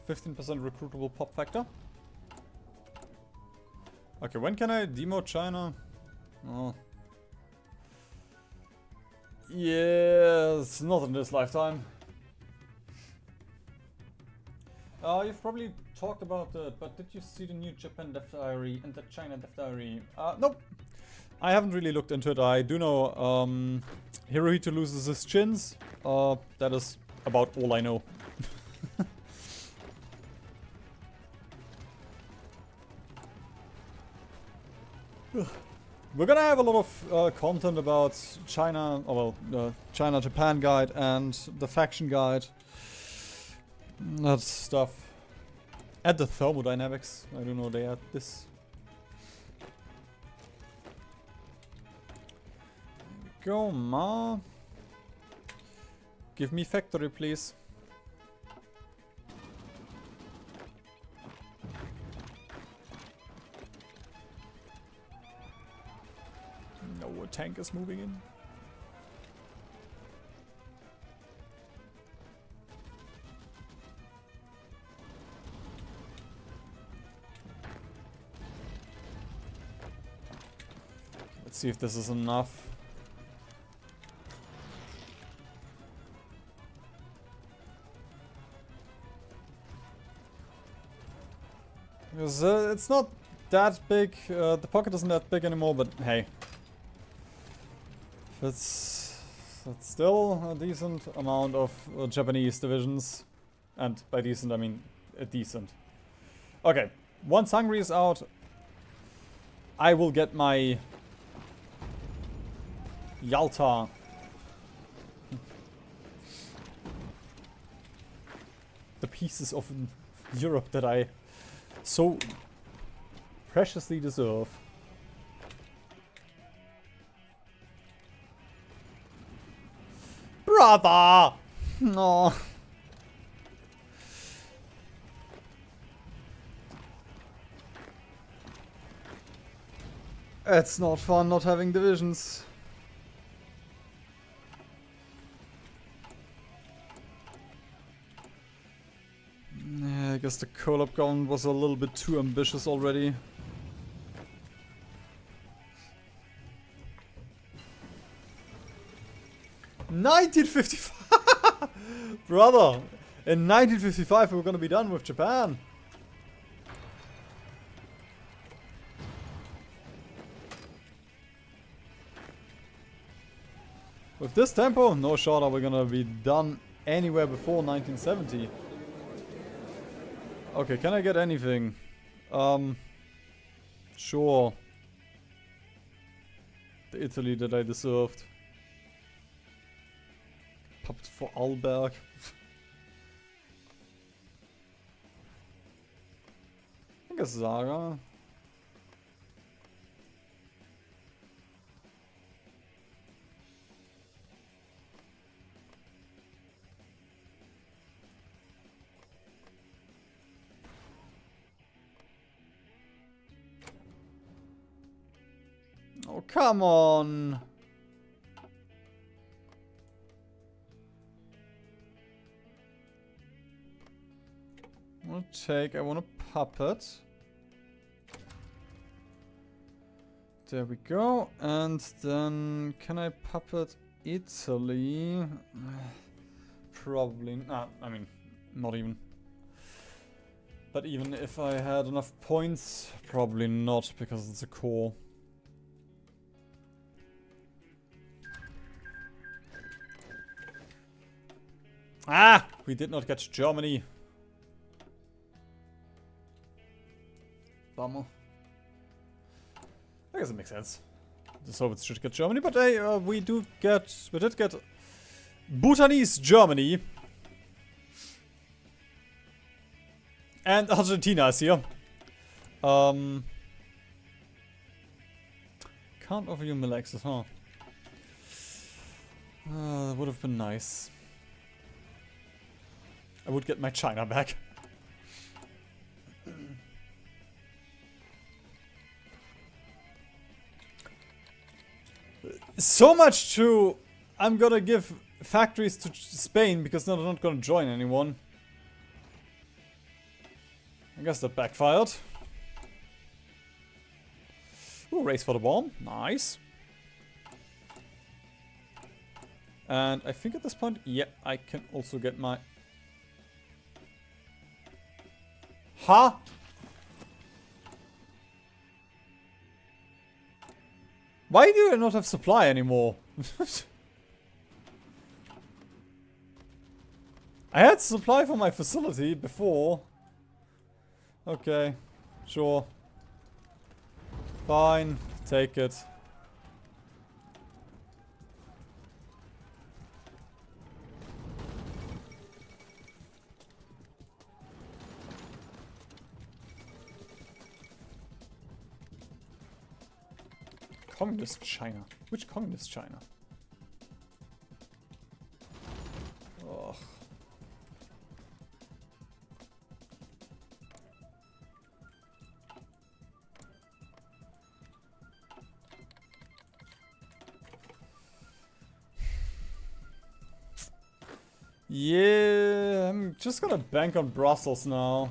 15% recruitable pop factor. Okay, when can I demote China? Oh. Yes, not in this lifetime. You've probably talked about it, but did you see the new Japan Death Diary and the China Death Diary? Nope. I haven't really looked into it. I do know Hirohito loses his chins. That is about all I know. We're gonna have a lot of content about China, or well, China-Japan guide and the faction guide. That stuff. Add the thermodynamics. I don't know they add this. Go, Ma. Give me factory, please. No, a tank is moving in. Let's see if this is enough. Because it's not that big, the pocket isn't that big anymore, but hey. That's still a decent amount of Japanese divisions. And by decent, I mean a decent. Okay, once Hungary is out, I will get my Yalta. The pieces of Europe that I so preciously deserve. Brother! No. It's not fun not having divisions. Yeah, I guess the collab count was a little bit too ambitious already. (1955) Brother! In 1955 we're gonna be done with Japan. With this tempo, no shot are we gonna be done anywhere before 1970. Okay, can I get anything? Sure. The Italy that I deserved. Puppet for Alberg. I guess Saga. Oh, come on. I want a puppet. There we go. And then can I puppet Italy? Probably not. I mean, not even. But even if I had enough points, probably not, because it's a core. Ah! We did not get Germany. Bummer. I guess it makes sense. The Soviets should get Germany, but hey, we did get Bhutanese Germany. And Argentina is here. Can't offer you mill access, huh? That would have been nice. I would get my China back. So much to... I'm gonna give factories to Spain because they're not gonna join anyone. I guess that backfired. Ooh, race for the bomb. Nice. And I think at this point, yeah, I can also get my... Huh? Why do I not have supply anymore? I had supply for my facility before. Okay, sure. Fine, take it. Communist China. Which communist China? Ugh. Yeah, I'm just gonna bank on Brussels now.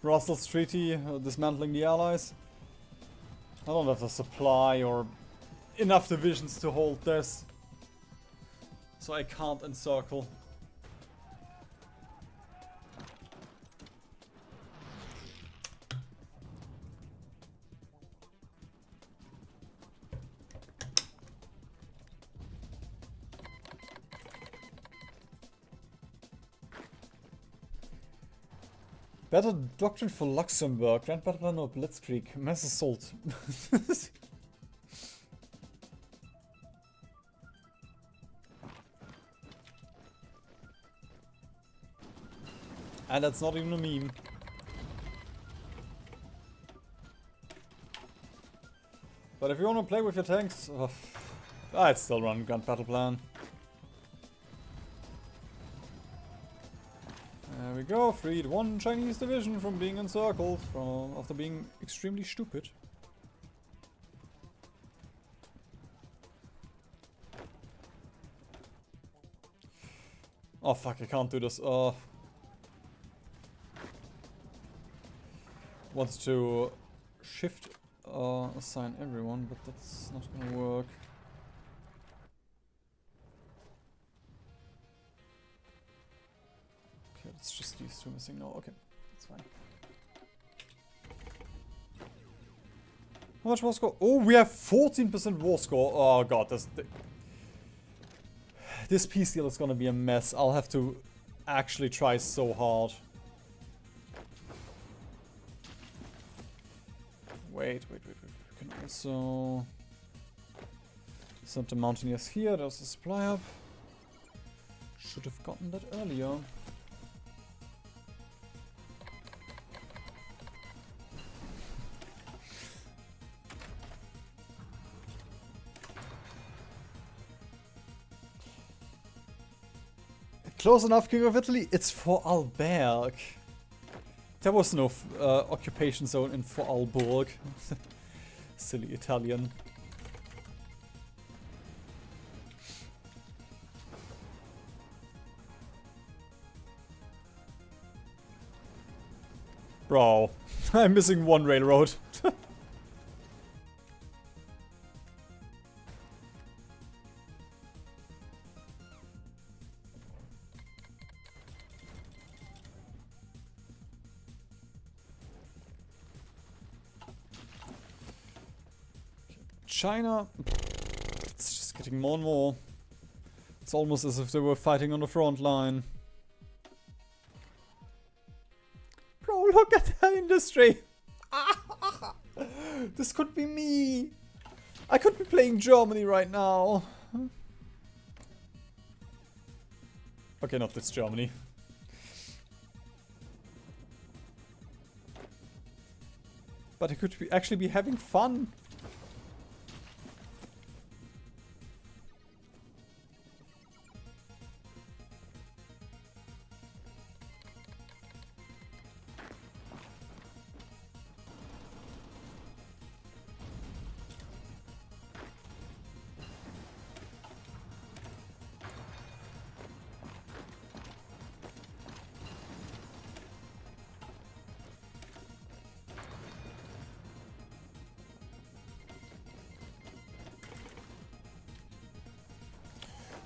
Brussels Treaty, dismantling the Allies. I don't have the supply or enough divisions to hold this. So I can't encircle. Better doctrine for Luxembourg. Grand Battle Plan or Blitzkrieg. Mass assault. And that's not even a meme. But if you want to play with your tanks, I'd still run Grand Battle Plan. There we go, freed one Chinese division from being encircled after being extremely stupid. Oh fuck, I can't do this. Wants to shift assign everyone, but that's not gonna work. Okay, it's just these two missing. No, okay, that's fine. How much war score? Oh, we have 14% war score. Oh god, this peace deal is gonna be a mess. I'll have to actually try so hard. Wait. We can also send the mountaineers here. There's a supply hub. Should have gotten that earlier. Close enough, King of Italy. It's for Alberg. There was no occupation zone in Vorarlberg. Silly Italian. Bro, I'm missing one railroad. China, it's just getting more and more. It's almost as if they were fighting on the front line. Bro, look at that industry! This could be me! I could be playing Germany right now. Okay, not this Germany. But it could be actually be having fun.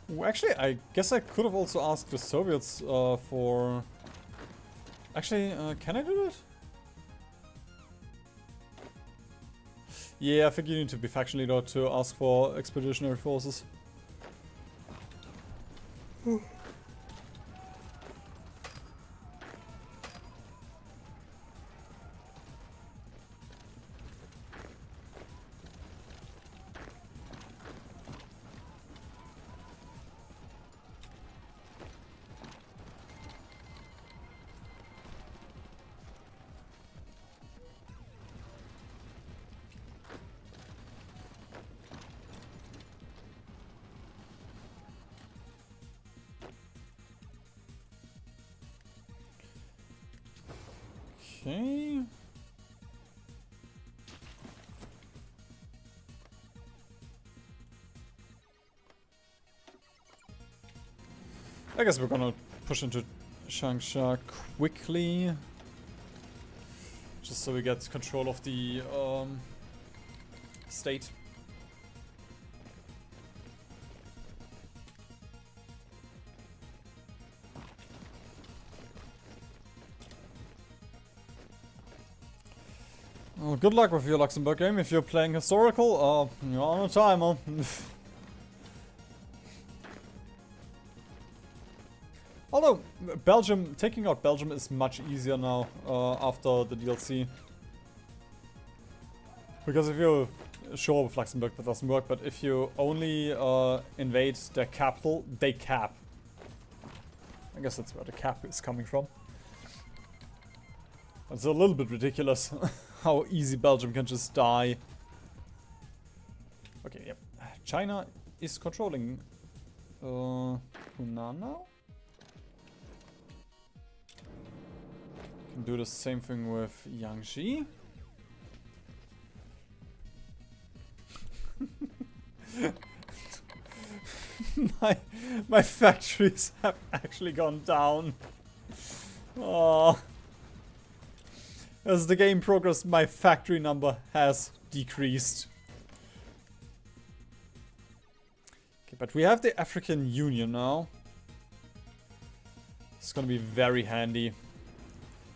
Well, actually, I guess I could have also asked the Soviets for... Actually, can I do that? Yeah, I think you need to be faction leader to ask for expeditionary forces. Okay. I guess we're gonna push into Changsha quickly. Just so we get control of the state. Well, good luck with your Luxembourg game. If you're playing historical, you're on a timer. Although, Belgium, taking out Belgium is much easier now after the DLC. Because if you... Sure, with Luxembourg that doesn't work, but if you only invade their capital, they cap. I guess that's where the cap is coming from. It's a little bit ridiculous how easy Belgium can just die. Okay, yep. China is controlling Hunan now. Can do the same thing with Yangtze. my factories have actually gone down. Oh. As the game progressed, my factory number has decreased. Okay, but we have the African Union now. It's gonna be very handy.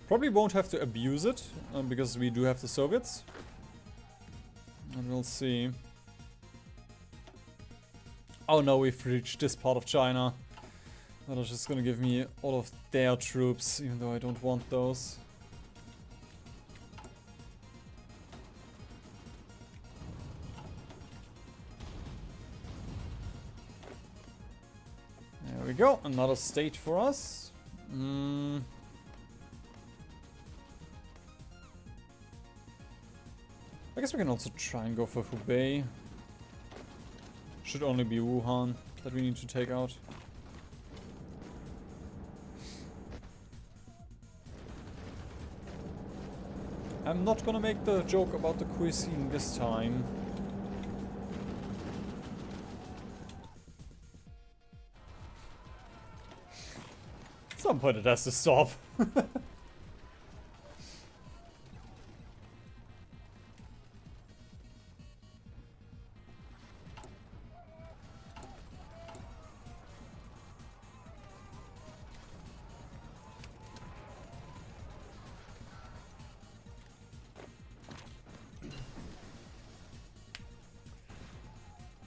Probably won't have to abuse it, because we do have the Soviets. And we'll see. Oh no, we've reached this part of China. That is just gonna give me all of their troops, even though I don't want those. There we go, another state for us. I guess we can also try and go for Hubei. Should only be Wuhan that we need to take out. I'm not gonna make the joke about the cuisine this time. At some point it has to stop.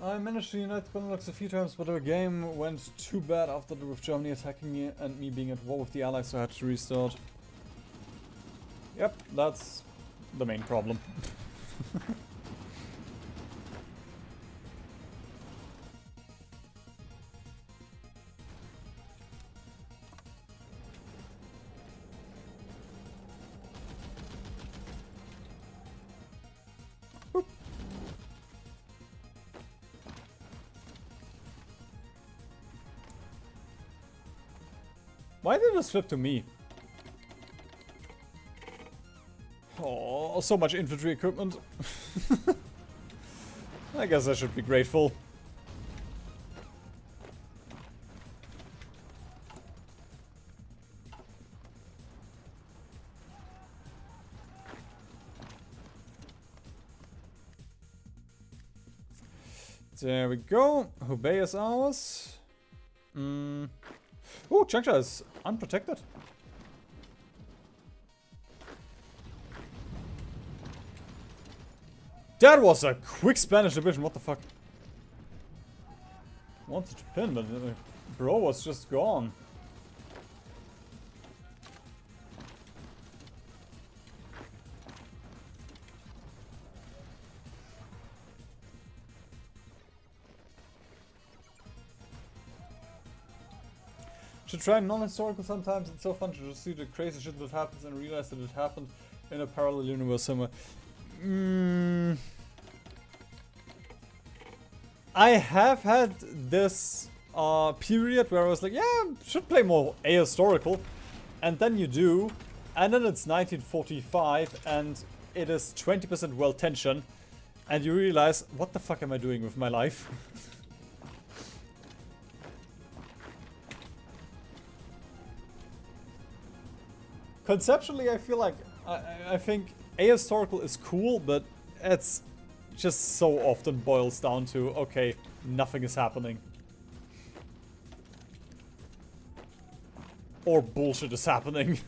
I managed to unite Benelux a few times, but the game went too bad after with Germany attacking me and me being at war with the Allies, so I had to restart. Yep, that's the main problem. Why did this flip to me? Oh, so much infantry equipment. I guess I should be grateful. There we go. Hubei is ours. Oh, Changsha is unprotected. That was a quick Spanish division, what the fuck? Wanted to pin, but bro was just gone. Should try non-historical sometimes, it's so fun to just see the crazy shit that happens and realize that it happened in a parallel universe somewhere. I have had this period where I was like, yeah, should play more ahistorical. And then you do, and then it's 1945 and it is 20% world tension. And you realize, what the fuck am I doing with my life? Conceptually, I feel like, I think ahistorical is cool, but it's just so often boils down to, okay, nothing is happening. Or bullshit is happening.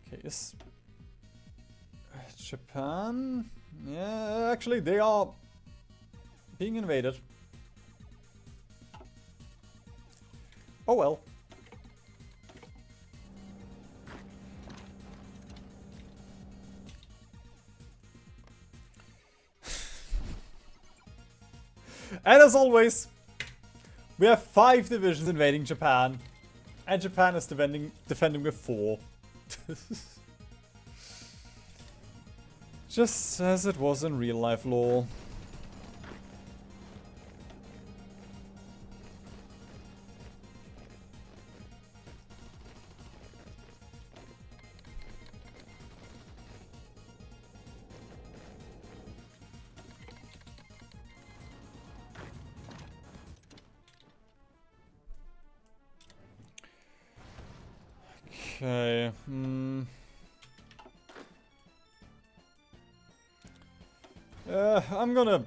Okay, is Japan? Yeah, actually they are being invaded. Oh well. And as always, we have 5 divisions invading Japan. And Japan is defending with 4. Just as it was in real life lore. Okay, I'm gonna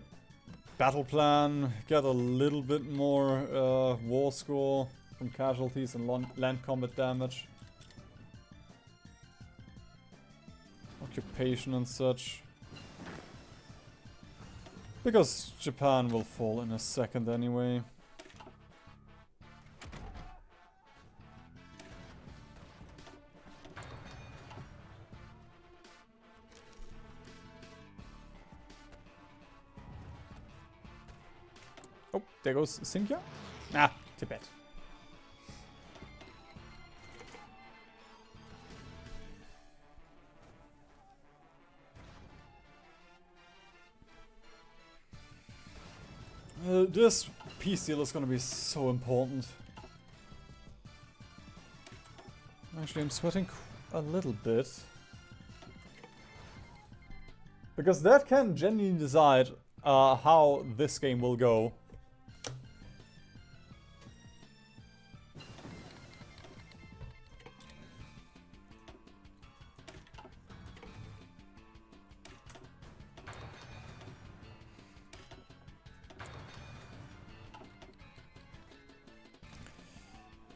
battle plan, get a little bit more war score from casualties and land combat damage. Occupation and such. Because Japan will fall in a second anyway. Oh, there goes Xinjiang. Ah, Tibet. This peace deal is gonna be so important. Actually, I'm sweating a little bit. Because that can genuinely decide how this game will go.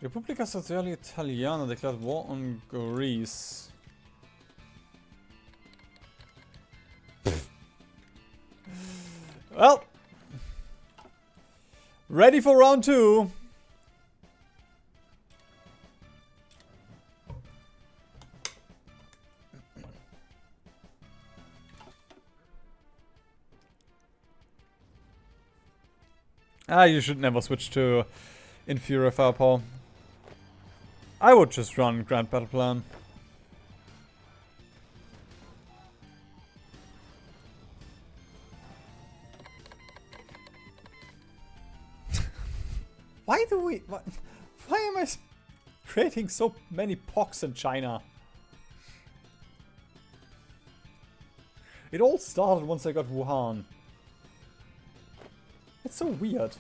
Repubblica Sociale Italiana declared war on Greece. Well, ready for round 2. You should never switch to inferior firepower. I would just run Grand Battle Plan. Why do we... Why am I creating so many pox in China? It all started once I got Wuhan. It's so weird.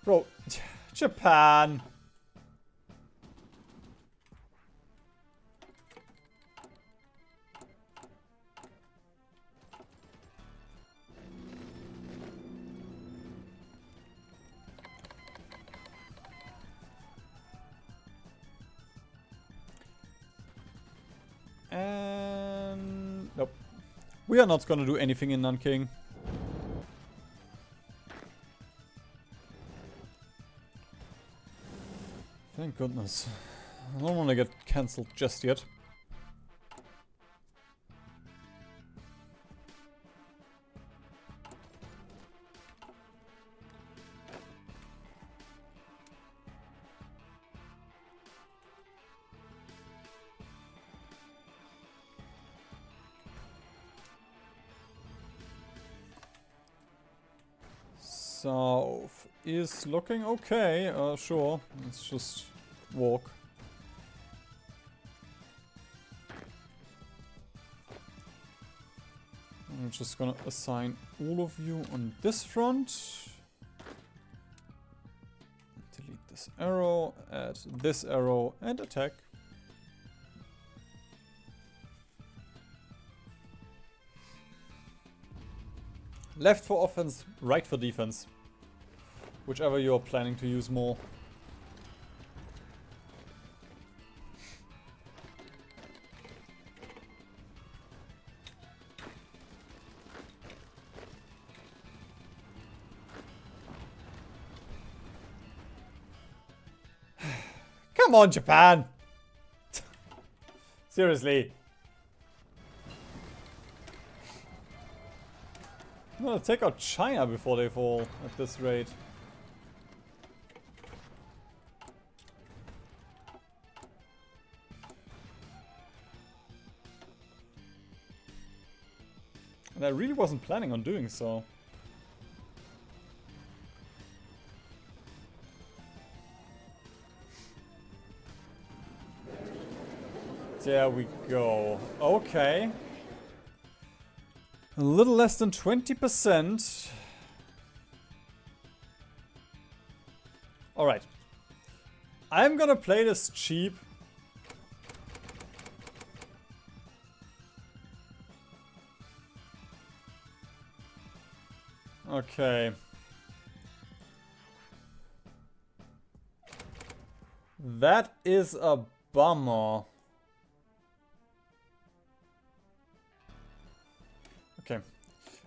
Bro, Japan. And nope. We are not gonna do anything in Nanking. Thank goodness. I don't want to get cancelled just yet. South is looking okay. Sure. Let's just walk. I'm just gonna assign all of you on this front. Delete this arrow, add this arrow, and attack. Left for offense, right for defense. Whichever you're planning to use more. Come on, Japan! Seriously. I'm gonna take out China before they fall at this rate. And I really wasn't planning on doing so. There we go. Okay. A little less than 20%. Alright. I'm gonna play this cheap. Okay. That is a bummer. Okay.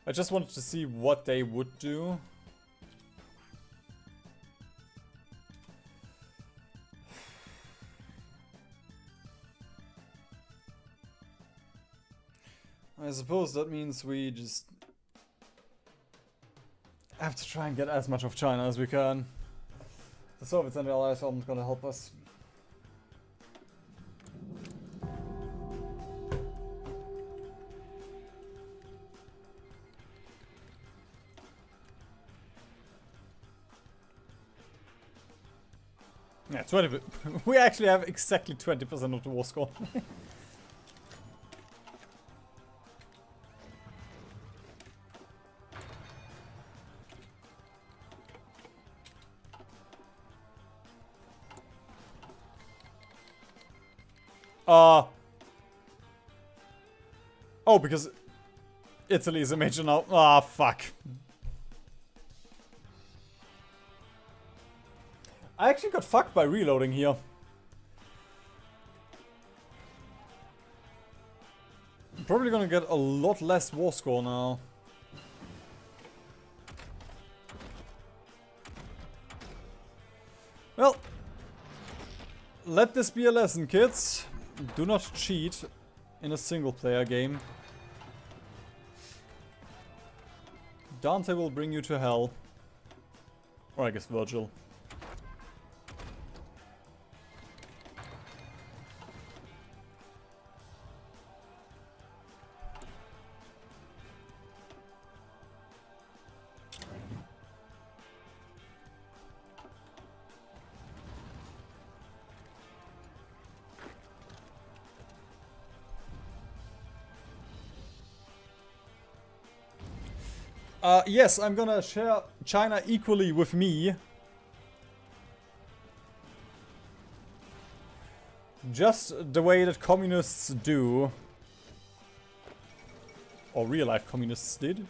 I just wanted to see what they would do. I suppose that means we just have to try and get as much of China as we can. The Soviets and the Allies aren't gonna help us. Yeah, 20. We actually have exactly 20% of the war score. Oh, because Italy is a major now. Ah, fuck. I actually got fucked by reloading here. I'm probably gonna get a lot less war score now. Well, let this be a lesson, kids. Do not cheat in a single player game. Dante will bring you to hell. Or I guess Virgil. Yes, I'm gonna share China equally with me. Just the way that communists do. Or real life communists did.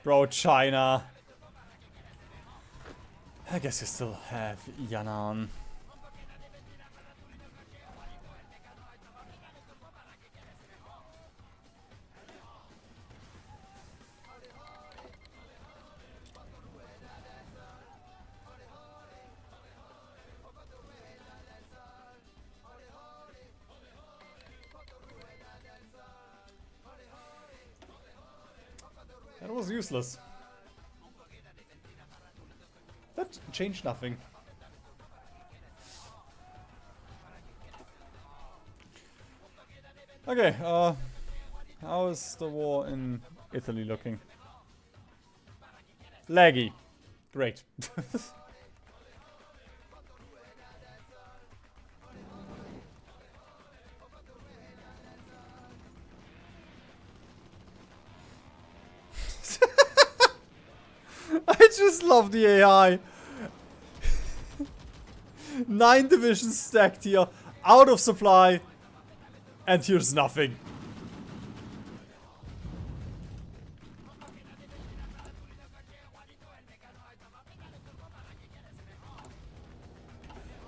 Bro, China. I guess you still have Yan'an. That was useless. That changed nothing. Okay, how is the war in Italy looking? Laggy. Great. I just love the AI. 9 divisions stacked here, out of supply, and here's nothing.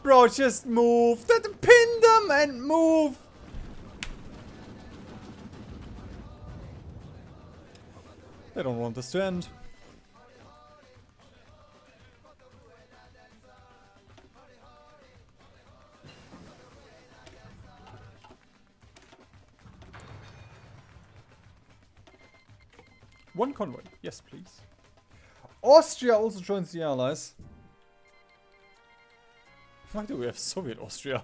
Bro, just move. Pin them and move. They don't want this to end. One convoy. Yes, please. Austria also joins the Allies. Why do we have Soviet Austria?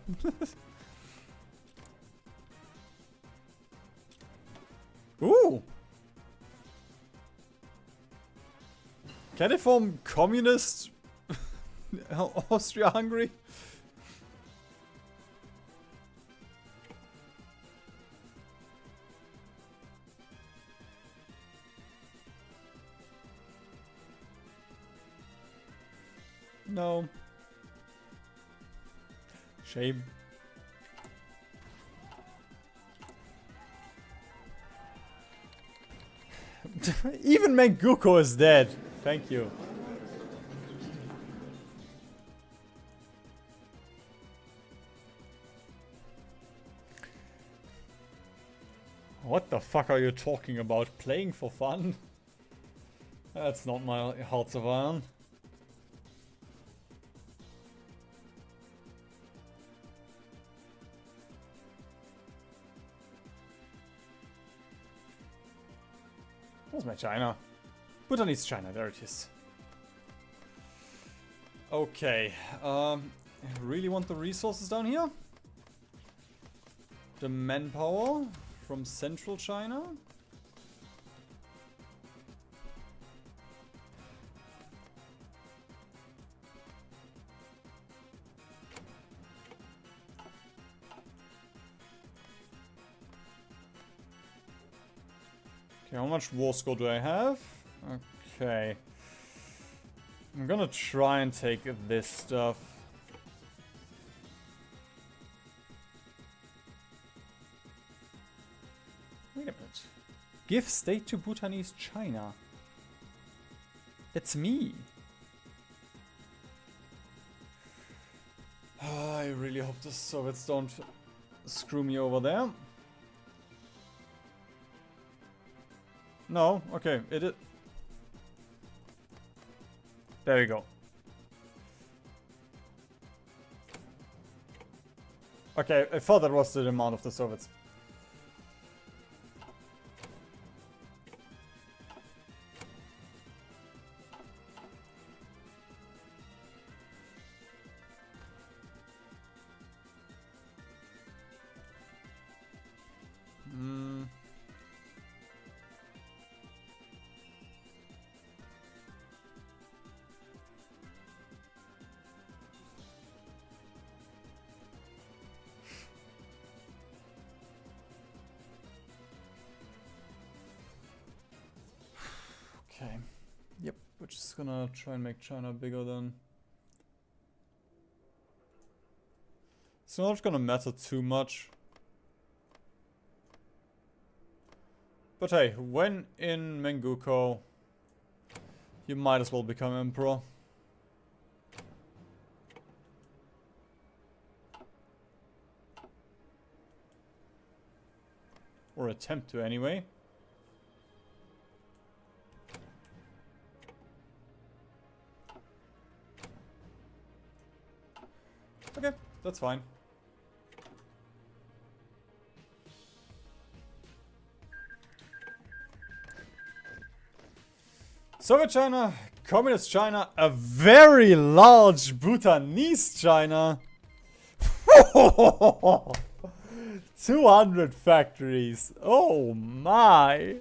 Ooh! Can they form communist Austria-Hungary? No. Shame. Even Menguko is dead. Thank you. What the fuck are you talking about? Playing for fun? That's not my Hearts of Iron. Where's my China? Bhutanese China, there it is. Okay, I really want the resources down here. The manpower from central China. Okay, how much war score do I have? Okay. I'm gonna try and take this stuff. Wait a minute. Give state to Bhutanese China. That's me. I really hope the Soviets don't screw me over there. No, okay, it is. There we go. Okay, I thought that was the demand of the Soviets. Okay. Yep, we're just gonna try and make China bigger then. It's not gonna matter too much. But hey, when in Menguko, you might as well become emperor. Or attempt to anyway. Okay, that's fine. Soviet China, Communist China, a very large Bhutanese China. 200 factories. Oh my.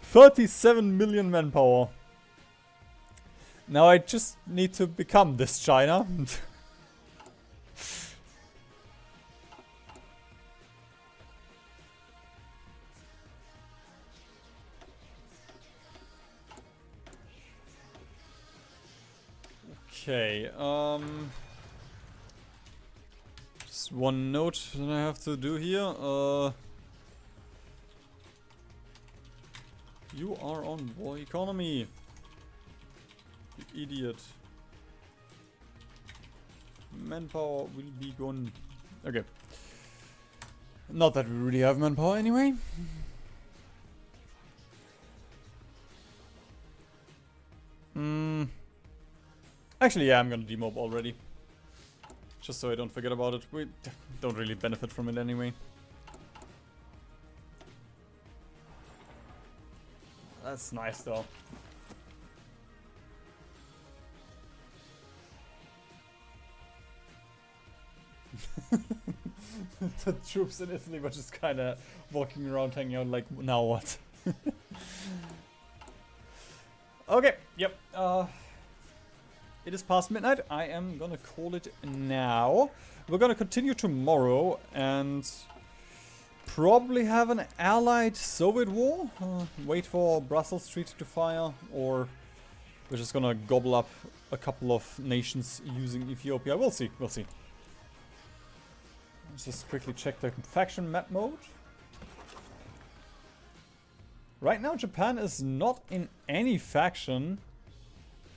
37 million manpower. Now I just need to become this China. Okay, just one note that I have to do here. You are on war economy. You idiot. Manpower will be gone. Okay. Not that we really have manpower anyway. Actually, yeah, I'm gonna demob already. Just so I don't forget about it. We don't really benefit from it anyway. That's nice though. The troops in Italy were just kinda walking around hanging out like, now what? Okay, yep. It is past midnight. I am gonna call it now. We're gonna continue tomorrow and probably have an allied Soviet war. Wait for Brussels Treaty to fire, or we're just gonna gobble up a couple of nations using Ethiopia. We'll see. We'll see. Let's just quickly check the faction map mode. Right now, Japan is not in any faction,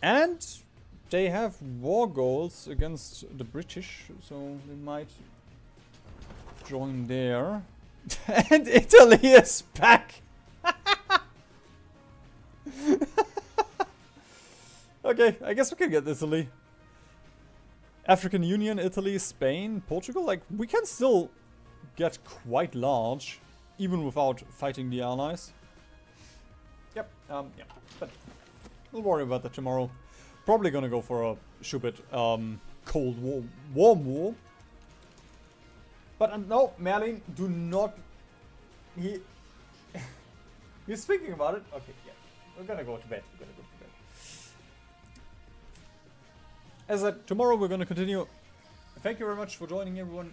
and they have war goals against the British, so they might join there. And Italy is back! Okay, I guess we can get Italy. African Union, Italy, Spain, Portugal, like, we can still get quite large, even without fighting the allies. Yep, yeah, but we'll worry about that tomorrow. Probably gonna go for a stupid Cold War, Warm War. But no, Merlin, do not. He's thinking about it. Okay, yeah, we're gonna go to bed. We're gonna go to bed. As I said, tomorrow we're gonna continue. Thank you very much for joining, everyone.